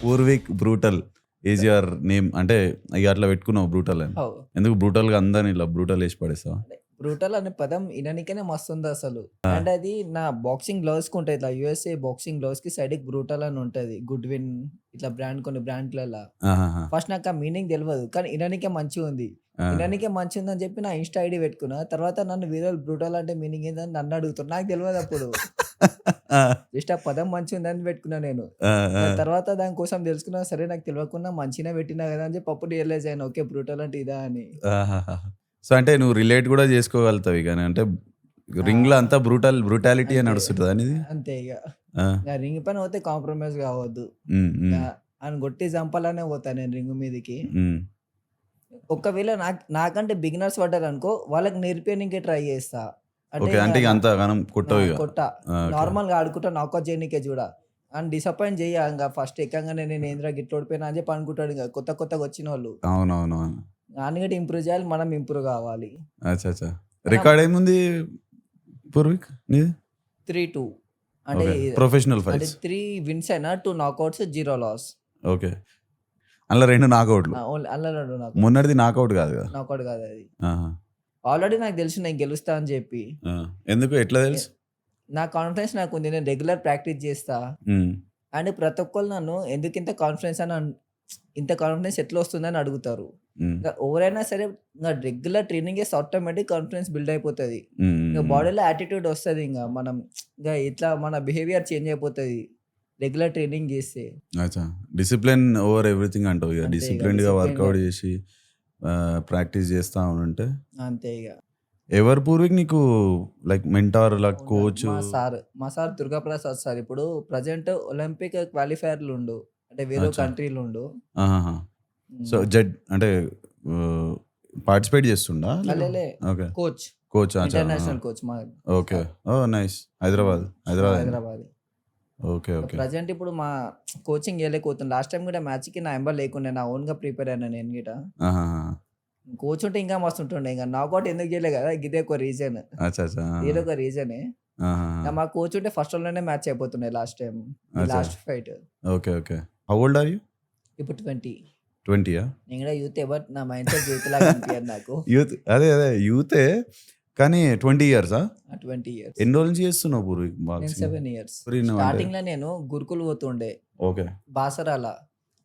Purvik brutal is your name అంటే ఇక అట్లా పెట్టుకున్నావు బ్రూటల్ అని. ఎందుకు బ్రూటల్గా అందరిని ఇలా బ్రూటల్ వేసి పడేస్తావా? బ్రూటల్ అనే పదం విననికనే మస్తు ఉంది అసలు. అండ్ అది నా బాక్సింగ్ గ్లౌస్ కి ఉంటుంది, ఇట్లా యూఎస్ఏ బాక్సింగ్ గ్లౌస్ కి సైడ్ బ్రూటల్ అని ఉంటది, గుడ్ విన్ ఇట్లా బ్రాండ్, కొన్ని బ్రాండ్లలో. ఫస్ట్ నాకు ఆ మీనింగ్ తెలియదు, కానీ విననికే మంచిగా ఉంది. విననికే మంచిగా ఉందని చెప్పి నా ఇన్స్టా ఐడి పెట్టుకున్నా. తర్వాత నన్ను వీరల్ బ్రూటల్ అంటే మీనింగ్ ఏందని నన్ను అడుగుతారు, నాకు తెలియదు అప్పుడు. జస్ట్ ఆ పదం మంచిగా ఉందని పెట్టుకున్నా నేను. తర్వాత దానికోసం తెలుసుకున్నా, సరే నాకు తెలియకుండా మంచిగా పెట్టినా కదా అని చెప్పి అప్పుడు రియలైజ్ అయ్యాను, ఓకే బ్రూటల్ అంటే ఇదా అని. సో అంటే నువ్వు రిలేట్ కూడా చేసుకోగలుగుతావు కానీ అంటే రింగ్ లో అంతా బ్రూటాలిటీ అని నడుస్తుంటుంది అనేది. అంతే ఇక రింగ్ పైన పోతే కాంప్రమైజ్ కావద్దు అని కొట్టి చంపాలనే పోతా నేను రింగ్ మీదకి. ఒకవేళ నాకంటే బిగినర్స్ పడ్డారు అనుకో, వాళ్ళకి నేర్పించడానికి ట్రై చేస్తా. అంటే అంత కొట్ట నార్మల్ గా ఆడుకుంటా, నాకౌట్ చేయడానికే చూడ. అండ్ డిసప్పాయింట్ చెయ్య, ఇంకా ఫస్ట్ ఎక్కగానే నేను ఏంద్రా గిట్ల ఓడిపోయినా అని చెప్పి అనుకుంటాడు ఇంకా కొత్తగా వచ్చిన వాళ్ళు. అవునవునవును, దానికంటే ఇంప్రూవ్ చేయాలి, మనం ఇంప్రూవ్ కావాలి. రికార్డ్ ఏముంది పూర్విక్? 3-2 అంటే ప్రొఫెషనల్ ఫైట్స్. 3 విన్స్ అయినా 2 నాకౌట్స్ 0 లాస్. ఓకే, అలా 2 నాకౌట్లు. మొన్నటిది నాకౌట్ కాదు కదా? నాకౌట్ కాదు అది. ఆల్రెడీ నాకు తెలుసు నేను గెలుస్తా అని చెప్పి. ఎందుకు, ఎట్లా తెలుసు? నా కాన్ఫిడెన్స్ నాకు ఉంది, నేను రెగ్యులర్ ప్రాక్టీస్ చేస్తా. అండ్ ప్రతి ఒక్కరు నన్ను ఎందుకు ఇంత కాన్ఫిడెన్స్ ఇంత కాన్ఫిడెన్స్ ఎట్లా వస్తుందని అడుగుతారు. ఎవరైనా సరే ఇంకా రెగ్యులర్ ట్రైనింగ్ చేస్తే ఆటోమేటిక్ కాన్ఫిడెన్స్ బిల్డ్ అయిపోతుంది. ఇంకా బాడీలో యాటిట్యూడ్ వస్తుంది, ఇంకా మనం ఇంకా ఇట్లా మన బిహేవియర్ చేంజ్ అయిపోతుంది రెగ్యులర్ ట్రైనింగ్ చేస్తే. డిసిప్లిన్ ఓవర్ ఎవ్రీథింగ్ అంటావు. ఇక డిసిప్లిన్ గా వర్కౌట్ చేసి ప్రాక్టీస్ చేస్తా ఉంటే అంతే. ఇక ఎవరు పూర్విక్ నీకు లైక్ మెంటార్ లైక్ కోచ్? మా సార్ దుర్గా ప్రసాద్ సార్. ఇప్పుడు ప్రజెంట్ ఒలింపిక్ క్వాలిఫైర్లు ఉండు, అంటే వేరే కంట్రీలు ఉండు. సో జడ్ అంటే పార్టిసిపేట్ చేస్తుండా? Coach international coach. ఓకే, ఓ నైస్. హైదరాబాద్. ఓకే. ప్రజెంట్ ఇప్పుడు మా కోచింగ్ వెళ్ళలేకపోతుంది. లాస్ట్ టైం కూడా మ్యాచ్ కి నా ఎంబర్ లేకుండా నా ఓన్ గా ప్రిపేర్ అయినా నేను గిట. కోచ్ ఉంటే ఇంకా మస్తు ఉంటుండే. ఇంకా నాకౌట్ ఎందుకు చేయలే కదా, ఇదే ఒక రీజన్. ఏదో ఒక రీజనే. మా కోచ్ ఉంటే ఫస్ట్ లోనే మ్యాచ్ అయిపోతుండే last time, last fight. Okay. How old are you? ఇప్పుడు 20. నేను కూడా యూత్, బట్ నా మైండ్ సెట్ యూత్ లాగా అనిపించదు నాకు. యూత్ అదే యూతే, కానీ 20 years. 20 years. ఎన్ని రోజుల నుంచి చేస్తున్నావు పూర్విక్? 7 years. స్టార్టింగ్ లో నేను గురుకులు పోతుండే. ఓకే. బాసరాల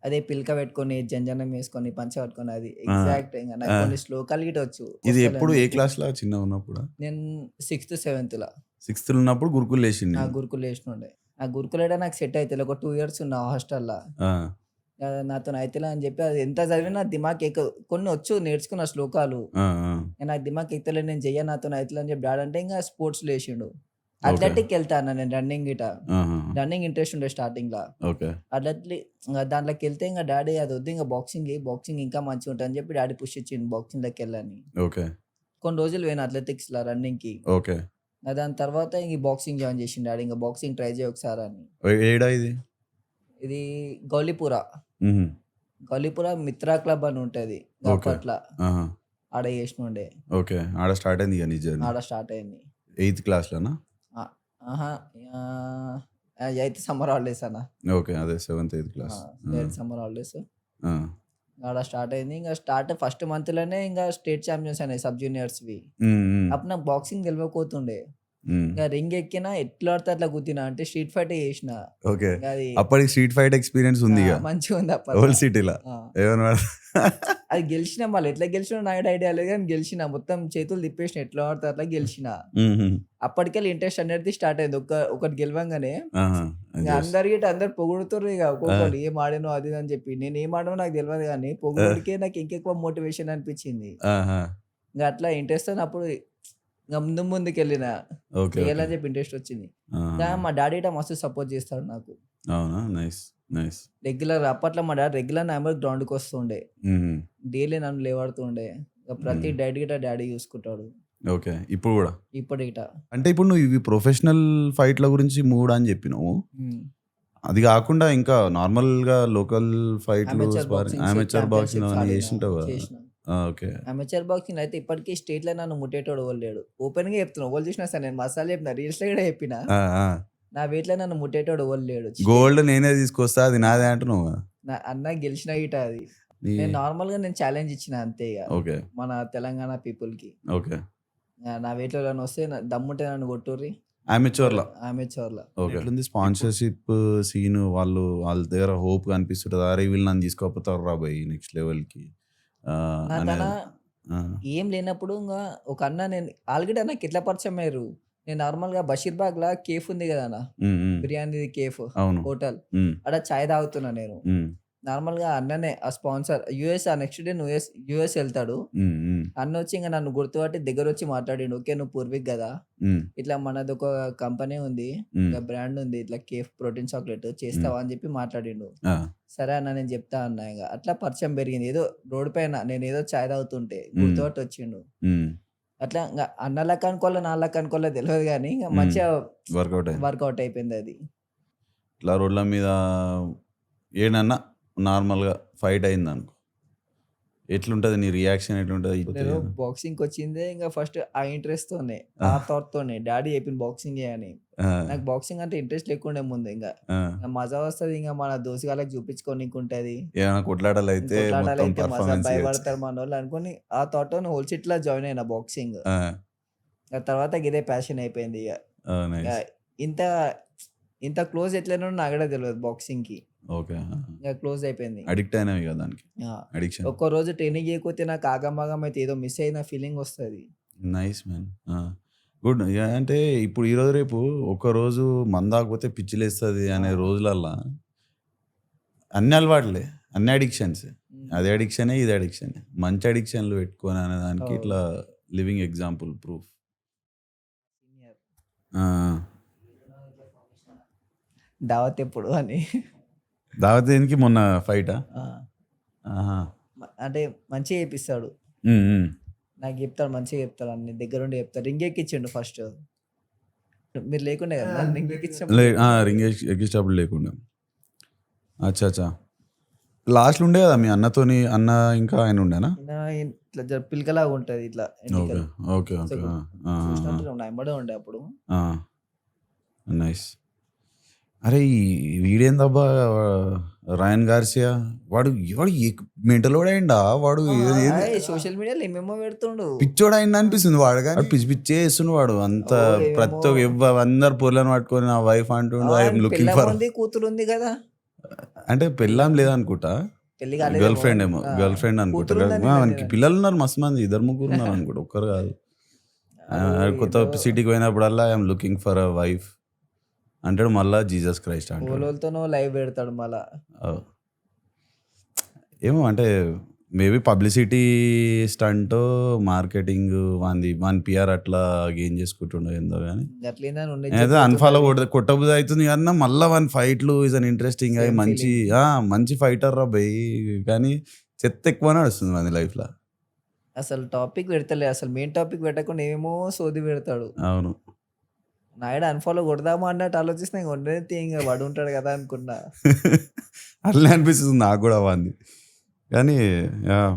అదే పిల్క పెట్టుకొని జంజనం వేసుకొని పంచ పట్టుకొని, అది ఎగ్జాక్ట్ ఇంకా నాకు కొన్ని శ్లోకాలు గిట వచ్చు. ఇది ఎప్పుడు ఏ క్లాస్ లో? చిన్న ఉన్నప్పుడు? నేను 6th 7th లా. 6th ఉన్నప్పుడు గురుకులు వేసింది. గురుకులు వేసినుండే. ఆ గురుకులు నాకు సెట్ అయితే ఒక 2 years ఉన్నా హాస్టల్లో. నాతో అయితే అని చెప్పి అది ఎంత చదివినా దిమాగ్ కొన్ని వచ్చు, నేర్చుకున్న శ్లోకాలు. నాకు దిమాగ్ ఎక్కలే, నేను చెయ్య నాతో అయితే అని చెప్పి డాడీ అంటే ఇంకా స్పోర్ట్స్ లేచిండు. అథ్లెటిక్ వెళ్తాను నేను, రన్నింగ్ గిట. రన్నింగ్ ఇంట్రెస్ట్ ఉండే స్టార్టింగ్ లా. అథ్లెటిక్ దాంట్లోకి వెళ్తే ఇంకా డాడీ అది వద్దు, ఇంకా బాక్సింగ్ ఇంకా మంచిగా ఉంటుంది అని చెప్పి డాడీ పుష్ ఇచ్చిండు బాక్సింగ్ లోకి వెళ్ళని. కొన్ని రోజులు పోయిన అథ్లెటిక్స్ లా రన్నింగ్ కి. దాని తర్వాత ఇంక బాక్సింగ్ జాయిన్ చేసిండు డాడీ. ఇంకా బాక్సింగ్ ట్రై చేయ ఒకసారి అని. ఇది గౌలీపుర మిత్రా క్లబ్ అని ఉంటది అప్పట్లో, ఆడ చేసినుండే. ఓకే, ఆడ స్టార్ట్ అయింది. 8th class లోనా? 8th సమ్మర్ హాలిడేస్ అన్న. ఓకే, అదే 7th 8th class. 8th summer holidays ఆడ స్టార్ట్ అయింది. ఇంకా ఫస్ట్ మంత్ లోనే ఇంకా స్టేట్ ఛాంపియన్స్ అయినాయి సబ్ జూనియర్స్ వి. అప్పుడు నాకు బాక్సింగ్ తెలియకపోతుండే. ఇంకా రింగ్ ఎక్కినా ఎట్లా ఆడితే అట్లా గుద్దినా, అంటే స్ట్రీట్ ఫైట్ చేసిన. అప్పటికి స్ట్రీట్ ఫైట్ ఎక్స్పీరియన్స్ ఉంది, మంచిగా ఉంది ఓల్డ్ సిటీలో. అది గెలిచిన, మళ్ళీ ఎట్లా గెలిచిన నాకు ఐడియా లేదు, కానీ గెలిచిన. మొత్తం చేతులు తిప్పేసిన, ఎట్లా ఆడితే అట్లా గెలిచిన. అప్పటికెళ్ళి ఇంట్రెస్ట్ అనేది స్టార్ట్ అయింది. ఒకటి గెలవంగానే అందరు పొగుడుతారు. ఇక ఒక్కొక్కరు ఏం ఆడానో అది అని చెప్పి, నేను ఏం ఆడానో నాకు తెలియదు, కానీ పొగుడికే నాకు ఇంకెక్కువ మోటివేషన్ అనిపించింది. ఇంకా అట్లా ఇంట్రెస్ట్ అప్పుడు ముందుకు వెళ్ళిన చేయాలని చెప్పి ఇంట్రెస్ట్ వచ్చింది. మా డాడీ మస్తు సపోర్ట్ చేస్తాడు నాకు. రెగ్యులర్ అప్పట్లో మా డాడీ రెగ్యులర్ నా గ్రౌండ్కి వస్తుండే, డైలీ నన్ను లేవాడుతుండే. ప్రతి డైట్ గిట డాడీ చూసుకుంటాడు. ఓకే, ఇప్పుడు కూడా? ఇప్పుడు గిట అంటే ఇప్పుడు నువ్వు ఇవి ప్రొఫెషనల్ ఫైట్ల గురించి 3 అని చెప్పినావు. అది కాకుండా ఇంకా నార్మల్ గా లోకల్ ఫైట్లు, అమెచర్ బాక్సింగ్ చేసింటావు కదా? అమెచర్ బాక్సింగ్ అయితే ఇప్పటికీ స్టేట్ లో నన్ను ముట్టేటోడు ఎవరు లేడు. ఓపెన్ గా చెప్తున్నా, ఎవరు చూసినా సరే నేను మసాలా చెప్పిన, రీల్స్ లో కూడా చెప్పిన, నా వెయిట్ లో నన్ను ముట్టేటోడు ఎవరు లేడు. గోల్డ్ నేనే తీసుకొస్తా, అది నాదే అంటున్నావు. అన్న గెలిచిన గిట అది. నీ నేను నార్మల్‌గా ఛాలెంజ్ ఇచ్చిన అంతే ఇగ. ఓకే. మన తెలంగాణ పీపుల్‌కి. ఓకే. నా వెయిట్‌లో ఎవరైనా వస్తే దమ్ముంటే నన్ను కొట్టుర్రి. అమెచ్యూర్‌లా. అమెచ్యూర్‌లా. ఓకే. ఎట్లుంది స్పాన్సర్‌షిప్ సీన్ వాళ్ళ దగ్గర హోప్ కనిపిస్తుంటదా? అరే! వీళ్ళు నన్ను తీసుకోపోతార్రా భయ్ నెక్స్ట్ లెవెల్‌కి నాకన్నా అనేది. ఆ! ఏం లేనప్పుడు ఒక అన్న నేను ఆల్రెడీ నాకు ఎట్లా పరిచయం అయ్యారు. నేను నార్మల్‌గా బషీర్బాగ్‌ల కేఫ్ ఉంది కదా అన్న. హ్మ్. హ్మ్. బిర్యానీది కేఫ్ అవును. హోటల్. హ్మ్. ఆడ చాయ్ తాగుతున్నా నేను. హ్మ్. నార్మల్‌గా అన్ననే ఆ స్పాన్సర్ ఆ నెక్స్ట్ డే యూఎస్ ఎళ్తాడు. హ్మ్. హ్మ్. అన్నొచ్చి నన్ను గుర్తుపట్టి దగ్గరొచ్చి మాట్లాడిండు. "ఓకే. నువ్వు పూర్విక్ గదా! హ్మ్. ఇట్లా మనదొక కంపెనీ ఉంది. హ్మ్. ఇట్లా బ్రాండ్ ఉంది. ఇట్లా కేఫ్ ప్రోటీన్ చాక్లెట్ హ్మ్. చేస్తావా?" అని చెప్పి మాట్లాడిండు. ఆ! సరే అన్న నేను చెప్తా అన్నా ఇంగ. అట్లా పరిచయం పెరిగింది. ఏదో రోడ్ పైన నేనేదో చాయ్ తాగుతుంటే హ్మ్. గుర్తుపట్టి వచ్చిండు. హ్మ్. అట్లా అన్న లెక్క అనుకోవాలో, నా లెక్క అనుకోవాలో తెలవదు గానీ ఇంగ హ్మ్. మంచిగా వర్కౌట్ అయింది. వర్కౌట్ అయిపోయిందది. ఇట్లా రోడ్ల మీద ఏడన్నా నార్మల్‌గా ఫైట్ అయిందనుకో. ఎట్లుంటది నీ రియాక్షన్ ఎట్లుంటది? నేను బాక్సింగ్‌కొచ్చిందే ఇంగ ఫస్ట్ ఆ ఇంట్రెస్ట్‌తోనే. ఆ! ఆ థాట్‌తోనే డాడీ చెప్పిండు బాక్సింగ్ చేయని. ఆ! నాకు బాక్సింగ్ అంటే ఇంట్రెస్ట్ లేకుండే ముందు ఇంగ. ఆ! మజా వస్తది ఇంగ మన దోస్తుగాళ్ళకి చూపించుకోనీకుంటది. ఏమైనా కొట్లాటలైతే మొత్తం కొట్లాటాలైతే మజా పర్ఫార్మెన్స్ ఇయొచ్చు. భయపడతారు మనోళ్ళు అనుకోని ఆ థాట్‌తోని హోల్‌సిట్‌లో జాయిన్ అయిన బాక్సింగ్. ఆ! ఆ తర్వాత గిదే ప్యాషన్ అయిపోయింది ఇగ. ఓహ్! ఇగ నైస్. ఇంత ఇంత క్లోజ్ ఎట్లైనానో నాకు కూడా తెలవదు బాక్సింగ్‌కి. ఓకే. ఆహా! ఇగ క్లోజ్ అయిపోయింది. అడిక్ట్ అయినావు ఇగ దానికి. ఆ! అడిక్షన్. ఒక్కరోజు ట్రైనింగ్ చేయకపోతే నాకు ఆగమాగం అయితే ఏదో మిస్ అయిన ఫీలింగ్ వస్తది. Nice man. ఆ! గుడ్. అంటే ఇప్పుడు ఈరోజు రేపు ఒక్కరోజు మందాగపోతే పిచ్చిలేస్తది ఆ! అనే రోజులల్లా అన్ని అలవాట్లే. అన్ని అడిక్షన్సే. హ్మ్. అది అడిక్షనే, ఇది అడిక్షనే. మంచి అడిక్షన్‌లు పెట్టుకొని అనే దానికి ఓహ్! ఇట్లా లివింగ్ ఎగ్జాంపుల్ ప్రూఫ్. సీనియర్. ఆ! దావత్ ఎప్పుడు అని. దావత్ దేనికి మొన్న ఫైటా? ఆ! ఆహా! అంటే మంచిగా చేపిస్తాడు. హ్మ్. హ్మ్. నాకు చెప్తాడు మంచిగా చెప్తాడు అన్ని దగ్గరుండి చెప్తాడు. రింగ్ ఎక్కిచ్చిండు ఫస్ట్. మీరు లేకుండే కదా! నన్ను రింగ్ ఎక్కించినప్పుడు ఆ! లేకుండే రింగ్ మీరు. ఎక్కించేటప్పుడు లేకుండే. అచ్చా! అచ్చా! లాస్ట్‌లో ఉండే కదా! మీ అన్నతోని అన్న ఇంకా ఆయన ఉండేనా? ఇట్లా పిలకలాగా ఉంటది ఇట్లా ఓకే. ఎంటికలు. ఓకే. ఓకే. సో, ఆ! ఆ! ఆ! చూసినట్టు నా ఎంబడే ఉండే అప్పుడు. ఆ! నైస్. అరే! వీడేందబ్బా 'రయాన్ గార్సియా' వాడు వాడు మెంటలోడయిండా? వాడు ఏది సోషల్ మీడియాలో ఏమేమో పెడుతుండు. పిచ్చోడయిండా అనిపిస్తుంది వాడు గాని. వాడు పిచ్చి పిచ్చిగా చేస్తుండు వాడు. అంత ఏమేమో ప్రతి అందరు పొరలను పట్టుకొని నా వైఫ్ అంటుండు. ఐ యామ్ ఆయనకి లుకింగ్ ఫర్ పెళ్ళాముంది, కూతురుంది గదా! అంటే పెళ్ళాం లేదనుకుంటా. పెళ్లి గర్ల్ కాలేదేమో ఫ్రెండ్ గానీ ఏమో. గర్ల్ ఫ్రెండ్ అనుకుంటా. కూతురుందని వానికి విన్నా పిల్లలున్నారు మస్తు మంది. ఇద్దరు ముగ్గురు ఉన్నారనుకుంటా. ఒక్కరు కాదు. ఆడు కొత్త ఏదో సిటీకి పోయినప్పుడల్లా I am looking for a wife అంటాడు. మళ్ళా జీసస్ క్రైస్ట్ అంటాడు. ఓలోళ్ళతోనో లైవ్ పెడతాడు మళ్ళా. అవ్ ఏమో అంటే మేబీ పబ్లిసిటీ స్టంటో, మార్కెటింగ్ వాని పీఆర్ అట్లా గెయిన్ చేసుకుంటుండో ఏందో గాని. గట్లేందని ఉన్నది నేనైతే అన్‌ఫాలో చెప్పిపోతుండని కొట్టబుద్ధి అయితుంది కన్నా మళ్ళా వాని ఫైట్‌లు ఈస్ అన్ ఇంట్రెస్టింగ్ సేమ్ మంచి ఫీలింగ్. మంచి ఫైటర్ రా భయ్! కానీ చెత్త ఎక్కువ నడుస్తుంది వాని లైఫ్‌ల. అసలు టాపిక్ పెడతలే. అసలు మెయిన్ టాపిక్ పెట్టకుండా ఏమేమో సోది పెడతాడు. అవును. నాయుడు అన్‌ఫాలో కొడదామా అన్నట్టు ఆలోచిస్తున్నా ఇంక ఉండేది ఇంక పడుంటాడు కదా అనుకున్నా. అట్లే అనిపిస్తుంది నాకు గూడా వానిది. కానీ యాహ్!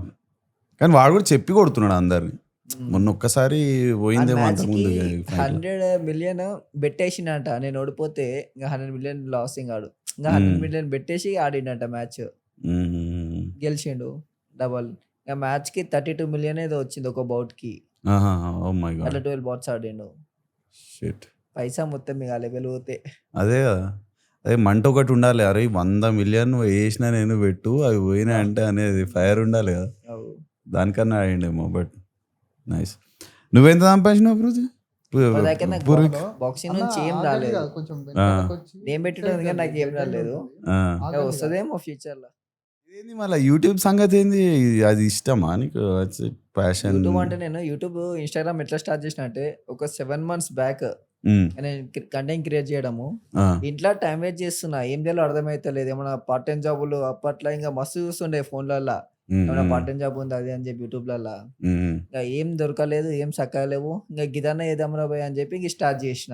కానీ వాడు కూడా చెప్పి కొడుతున్నాడు అందరిని. హ్మ్. మొన్న ఒక్కసారి ఆన్ పోయిందేమో మ్యాచ్‌కి అంతకుముందు ఫైట్‌ల. 100,000,000 బెట్టేసిండంట. నేను ఓడిపోతే ఇంక 100,000,000 లాస్ ఇంగాడు. ఇంగ హ్మ్. 100,000,000 బెట్టేసి ఆడిండంట మ్యాచ్. హుహుహు. గెలిచిండు. డబల్. ఇగ మ్యాచ్‌కి 32,000,000 ఏదో వచ్చింది ఒక బౌట్‌కి. ఆహాహా! ఓహ్ మై అట్లా గాడ్! 12 బౌట్స్ ఆడిండు. షిట్. పైసా మొత్తం ఇగ లెవెల్ పోతే. అదే గదా! అదే మంట ఒకటి ఉండాలి. అరే! 100,000,000 నువ్వేసినా నేను పెట్టు అవి ఆ! పోయినాయంటే అనేది ఫైర్ ఉండాలి గదా! అవు. దానికన్నా ఆడిండేమో బట్ నైస్. నువ్వెంత సంపాదించినావు బ్రోజి? ఇప్పటిదాకా నాకు పూర్విక్? బాక్సింగ్ అన్న నుంచి ఏం ఆగండి ఇక రాలేదు. కొంచెం ఆ! వెనకాలకొచ్చి నేను ఇటు పెట్టడం సైడ్ ఉంది గానీ జరగండి. నాకేం డెడ్ ఎండ్ రాలేదు. ఉంటది. ఆ! ఇగ ఆగండి ఇక. వస్తదేమో ఫ్యూచర్‌ల. ఇదేంది మళ్ళా యూట్యూబ్ సంగతేంది? అది ఇష్టమా నీకు? It's passion. యూట్యూబ్ అంటే నేను యూట్యూబ్, ఇన్‌స్టాగ్రామ్ ఎట్లా స్టార్ట్ చేసినా అంటే ఒక 7 మంత్స్ బ్యాక్ హ్మ్. నేను కంటెంట్ క్రియేట్ చేయడము. ఆ! ఇంట్లో టైం వేస్ట్ చేస్తున్నా. ఏం చేయాలో అర్థమైతలేదు. ఏమన్నా పార్ట్ టైమ్ జాబులు అప్పట్లో ఇంగ మస్తు చూస్తుండే ఫోన్‌లల్ల. హ్మ్. ఏమన్నా హ్మ్. పార్ట్ టైమ్ జాబ్ ఉందా అది అని చెప్పి యూట్యూబ్‌లల్ల. హ్మ్. ఇంగ ఏం దొరకలేదు. ఏం సక్కగా లేవు. ఇంగ గిదన్నా చేద్దాంరా భయ్ అని చెప్పి ఇంక స్టార్ట్ చేసిన.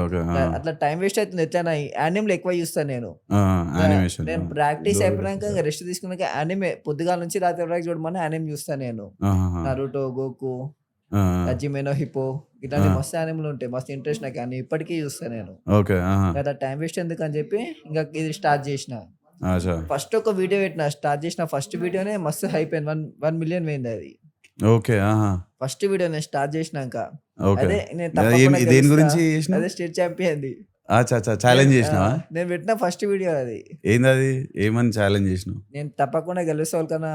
ఓకే. ఇంగ ఆ! అట్లా టైం వేస్ట్ అవుతుంది ఎట్లైనా యానిమ్‌లు ఎక్కువ చూస్తా నేను. ఆ! ఇంగ యానిమేషన్. నేను ఆ! ప్రాక్టీస్ డోర్ అయిపోయినాక పెట్టేసారు. ఇంగ రెస్ట్ తీసుకున్నాక యానిమే పొద్దుగాల నుంచి రాత్రి వరకు చూడమని యానిమే చూస్తా నేను. ఆహాహా! 'నరుటో', 'గోకు', ఆ! ఆ! 'హజిమె నో హిప్పో' ఆ! ఇట్లాంటి మస్తు యానిమేలు ఉంటాయి. మస్తు ఇంట్రెస్ట్ నాకు యానిమే ఇప్పటికి చూస్తా నేను. ఓకే. ఆహా! కదా టైం వేస్ట్ ఎందుకని చెప్పి ఇంక ఇది స్టార్ట్ చేసిన. అచ్చా. ఫస్ట్ ఒక వీడియో పెట్టిన, స్టార్ట్ చేసిన ఫస్ట్ వీడియోనే మస్తు హైప్ అయింది. 1 మిలియన్ పోయింది అది. ఓకే. ఆహా! ఫస్ట్ వీడియో నేను స్టార్ట్ చేసినాక. ఓకే. అదే నేను ఏం తప్పకుండా దేని గెలుస్తా. గురించి చేసినావు? అదే స్టేట్ ఛాంపియన్‌ది. అచ్చా! ఛాలెంజ్ చేసినావా? నేను పెట్టిన ఫస్ట్ వీడియో అది. ఏందది? ఏమని ఛాలెంజ్ చేసినావు? నేను తప్పకుండా గెలుస్తా, ఎవరికన్నా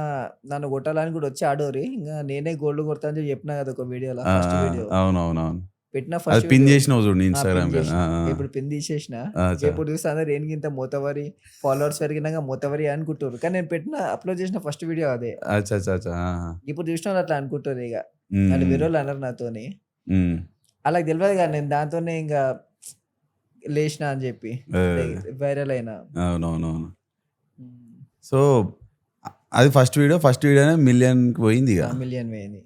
నన్ను కొట్టాలని కూడా వచ్చి ఆడోరి. ఇంక నేనే గోల్డ్ కొడతా అని చెప్పిన కదా ఒక వీడియోలో, ఆ! First video. అవునవునవును. పెట్టిన అది ఫస్ట్ పిన్ వీడియో. చేసినావు చూడు నీ పిన్ ఇన్‌స్టాగ్రామ్ కదా. చేసిన. ఆ! ఇప్పుడు పిన్ తీసేసిన. అచ్చా! ఎప్పుడు చూస్తే అందరు ఏంది ఇంత మోతవరి ఫాలోవర్స్ పెరిగినాక మోతవరి అనుకుంటారు. కానీ నేను పెట్టిన అప్లోడ్ చేసిన ఫస్ట్ వీడియో అదే. అచ్చా! ఆహా! ఇప్పుడు చూసిన వాళ్ళు అట్లా అనుకుంటారు ఇక. అంటే హ్మ్. వేరే వాళ్ళు అన్నారు నాతోని. హ్మ్. వాళ్ళకి తెలియదు కదా నేను దాంతోనే ఇంకా లేచిన అని చెప్పి అదే. వైరల్ అయినా. అవునవునవును. సో, అది ఫస్ట్ వీడియోనే మిలియన్‌కి పోయింది ఇక. మిలియన్ పోయింది.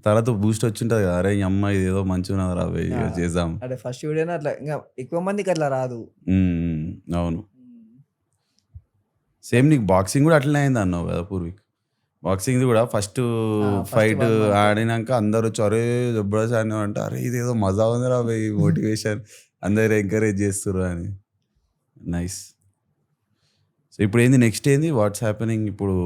తర్వాత బూస్ట్ వచ్చింటది కదా. అరే! ఈ అమ్మ ఇదేదో మంచిగున్నదిరా బే ఆ, చేద్దాం. అంటే ఫస్ట్ వీడియోనే అట్లా ఇంకా ఎక్కువ మందికి అట్లా రాదు. అవును. సేమ్ నీకు బాక్సింగ్ కూడా అట్లనే అయింది అన్నావు కదా పూర్విక్. బాక్సింగ్ది కూడా ఫస్ట్ ఫైట్ 1 month. ఆడినాక అందరు వచ్చి అరే జబర్దస్త్ ఆడినావు అంటే అరే ఇదేదో మజా ఉందిరా బే మోటివేషన్ అందరు ఎంకరేజ్ చేస్తుర్రు అని. నైస్. సో ఇప్పుడు ఏంది నెక్స్ట్ ఏంది వాట్స్ హ్యాపెనింగ్ ఇప్పుడు?